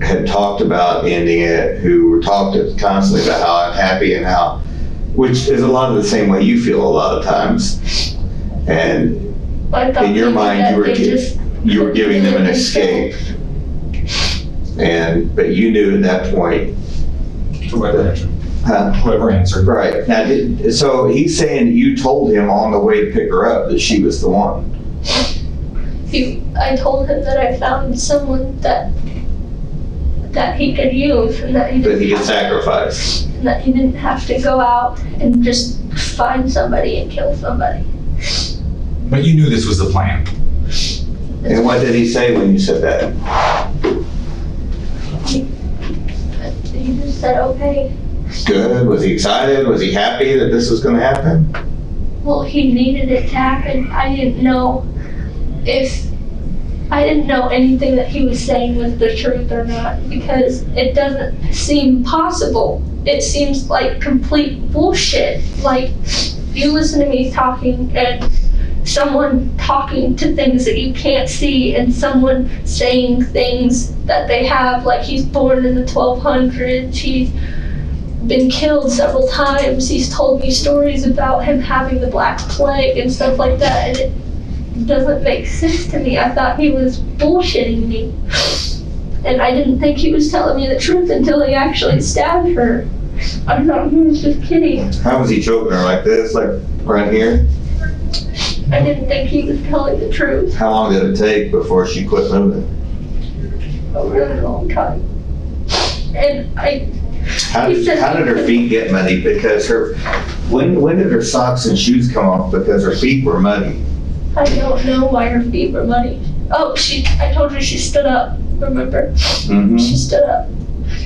had talked about ending it, who talked constantly about how unhappy and how, which is a lot of the same way you feel a lot of times. And I thought in your maybe mind, that you were, they just you were giving them an couldn't escape. But you knew at that point, Whoever answered. huh? Whoever answered. Right. Now, so he's saying that you told him on the way to pick her up that she was the one. I told him that I found someone that he could use and that he That he didn't could sacrifice. and that he didn't have to go out and just find somebody and kill somebody. But you knew this was the plan. And what did he say when you said that? He just said, okay. Good. Was he excited? Was he happy that this was going to happen? Well, he needed it to happen. I didn't know anything that he was saying was the truth or not, because it doesn't seem possible. It seems like complete bullshit. Like, you listen to me talking and someone talking to things that you can't see and someone saying things that they have, like he's born in the 1200s, he's been killed several times, he's told me stories about him having the Black Plague and stuff like that, and it doesn't make sense to me. I thought he was bullshitting me. And I didn't think he was telling me the truth until he actually stabbed her. I thought he was just kidding. How was he choking her like this, like right here? I didn't think he was telling the truth. How long did it take before she quit moving? A really long time. And How did her feet get muddy? Because when did her socks and shoes come off? Because her feet were muddy. I don't know why her feet were muddy. Oh, I told her she stood up, remember? Mm-hmm. She stood up.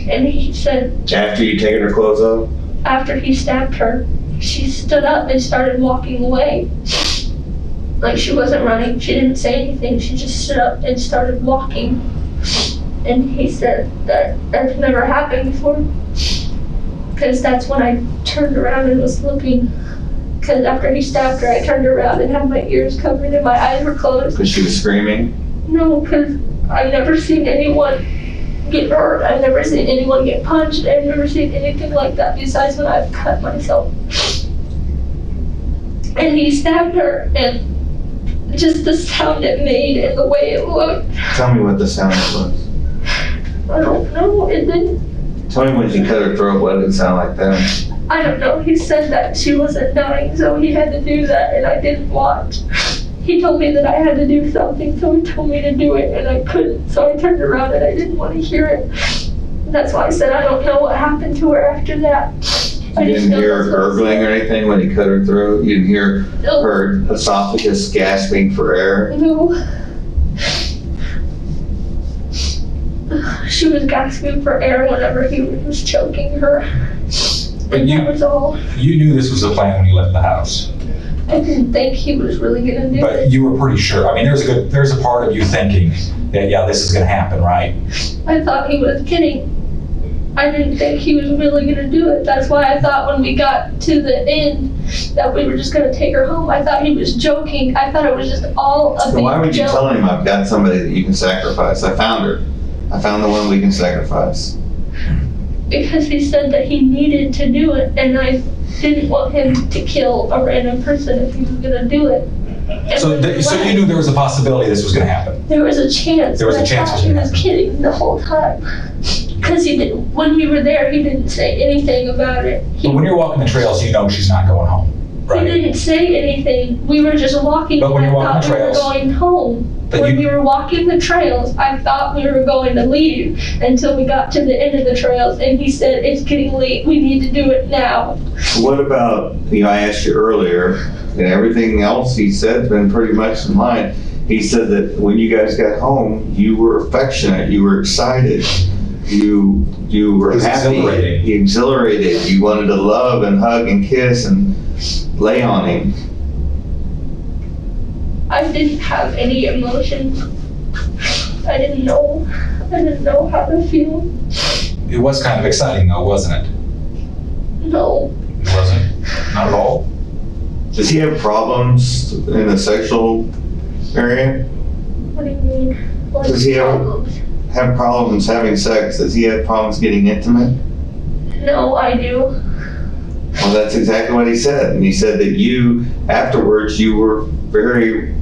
And he said, After you taken her clothes off? after he stabbed her, she stood up and started walking away. Like, she wasn't running, she didn't say anything, she just stood up and started walking. And he said that that's never happened before. Because that's when I turned around and was looking. Because after he stabbed her, I turned around and had my ears covered and my eyes were closed. Because she was screaming? No, because I've never seen anyone get hurt. I've never seen anyone get punched. I've never seen anything like that besides when I've cut myself. And he stabbed her, and just the sound it made and the way it looked. Tell me what the sound was. I don't know. It didn't. Tell me when she cut her throat, what did it sound like then? I don't know. He said that she wasn't dying, so he had to do that, and I didn't watch. He told me that I had to do something, so he told me to do it, and I couldn't. So I turned around and I didn't want to hear it. That's why I said I don't know what happened to her after that. You didn't hear her gurgling or anything when he cut her throat? You didn't hear her esophagus gasping for air? No. She was gasping for air whenever he was choking her. But And that was all. You knew this was the plan when you left the house. I didn't think he was really gonna do But it. you were pretty sure. I mean, there's a part of you thinking that, yeah, this is gonna happen, right? I thought he was kidding. I didn't think he was really gonna do it. That's why I thought when we got to the end that we were just gonna take her home. I thought he was joking. I thought it was just all a So big why would you joke. tell him I've got somebody that you can sacrifice? I found her. I found the one we can sacrifice. Because he said that he needed to do it, and I didn't want him to kill a random person if he was gonna do it. And So, so you knew there was a possibility this was gonna happen. there was a chance. There was but a chance I it thought he was was gonna kidding the whole time. Because he didn't. When we were there, he didn't say anything about it. But when you're walking the trails, you know she's not going home, He right? didn't say anything. We were just walking, But when and you're I walking thought the we were trails- going home. But When you- we were walking the trails, I thought we were going to leave until we got to the end of the trails, and he said, "It's getting late. We need to do it now." What about, I asked you earlier, and everything else he said's been pretty much in line. He said that when you guys got home, you were affectionate, you were excited, you were It was happy, exhilarating. you exhilarated, you wanted to love and hug and kiss and lay on him. I didn't have any emotions. I didn't know how to feel. It was kind of exciting though, wasn't it? No. It wasn't? Not at all? Does he have problems in the sexual area? What do you mean? Like Does he have- problems? have problems having sex, does he have problems getting intimate? No, I do. Well, that's exactly what he said. And he said that you, afterwards, you were very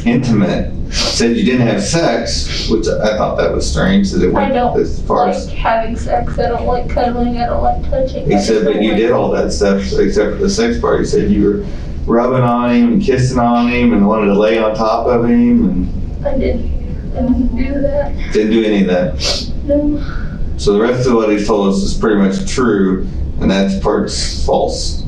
intimate. Said you didn't have sex, which I thought that was strange, that it I went don't as far as. like having sex. I don't like cuddling. I don't like touching. He said, but you did all that stuff except for the sex part. He said you were rubbing on him and kissing on him and wanted to lay on top of him and I didn't do that. didn't do any of that. No. So the rest of what he's told us is pretty much true, and that part's false.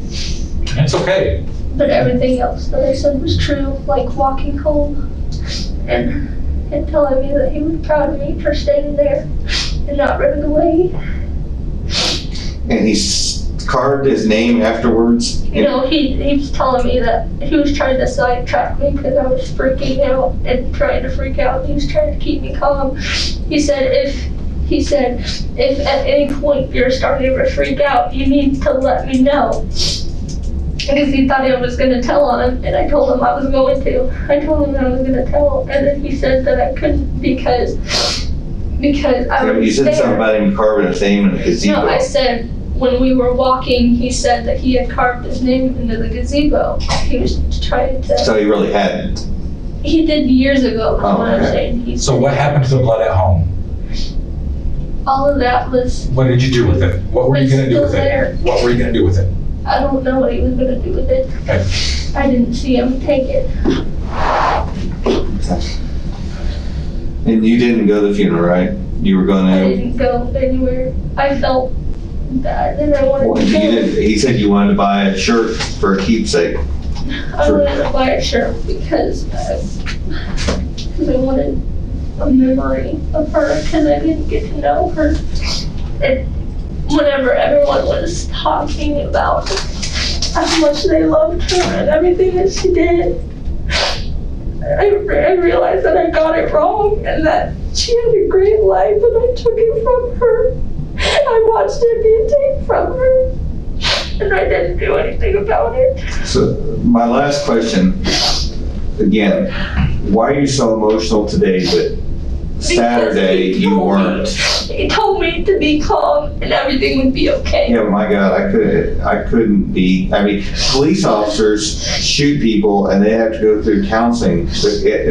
It's okay. But everything else that I said was true, like walking home and telling me that he was proud of me for staying there and not running away. And he carved his name afterwards. You know, he was telling me that he was trying to sidetrack me because I was freaking out and trying to freak out. He was trying to keep me calm. He said, if at any point you're starting to freak out, you need to let me know. Because he thought I was going to tell on him, and I told him I was going to. I told him that I was going to tell, and then he said that I couldn't because I was You said there. something about him carving his name in a gazebo. No, I said when we were walking, he said that he had carved his name into the gazebo. He was trying to. So he really hadn't. He did years ago. That's what I'm okay. saying. He So said what happened to the blood at home? all of that was. What did you do with it? What were you It's gonna do still with there. it? What were you gonna do with it? I don't know what he was gonna do with it. Okay. I didn't see him take it. And you didn't go to the funeral, right? You were going I to. didn't go anywhere. I felt bad and I wanted Well, to you go. didn't, he said you wanted to buy a shirt for a keepsake. I wanted to buy a shirt because I wanted a memory of her because I didn't get to know her. And whenever everyone was talking about how much they loved her and everything that she did, I realized that I got it wrong and that she had a great life and I took it from her. I watched it being taken from her and I didn't do anything about it. So my last question, again, why are you so emotional today, but Saturday you weren't? He told me to be calm and everything would be okay. Yeah, my God, I couldn't be. I mean, police officers shoot people and they have to go through counseling.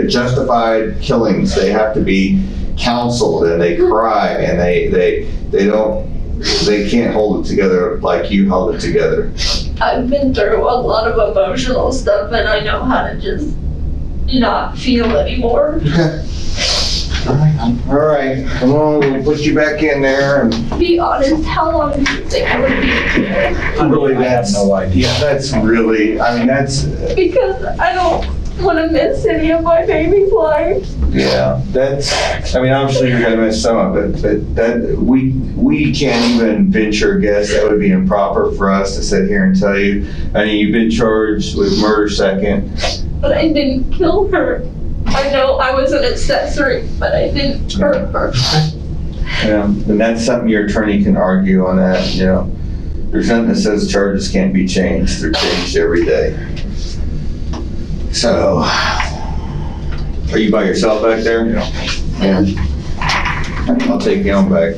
Justified killings, they have to be counseled and they cry and they can't hold it together like you held it together. I've been through a lot of emotional stuff and I know how to just not feel anymore. Okay. All right, come on, we'll put you back in there and Be honest, how long do you think I would be here? really I have no idea. Yeah, that's really, I mean, that's, Because I don't want to miss any of my baby's life. yeah, that's, I mean, obviously you're gonna miss some of it, but that, we can't even venture a guess. That would be improper for us to sit here and tell you. I mean, you've been charged with murder second. But I didn't kill her. I know I was an accessory, but I didn't hurt her. And that's something your attorney can argue on that, you know. There's nothing that says charges can't be changed. They're changed every day. So, are you by yourself back there? Yeah. I'll take you on back.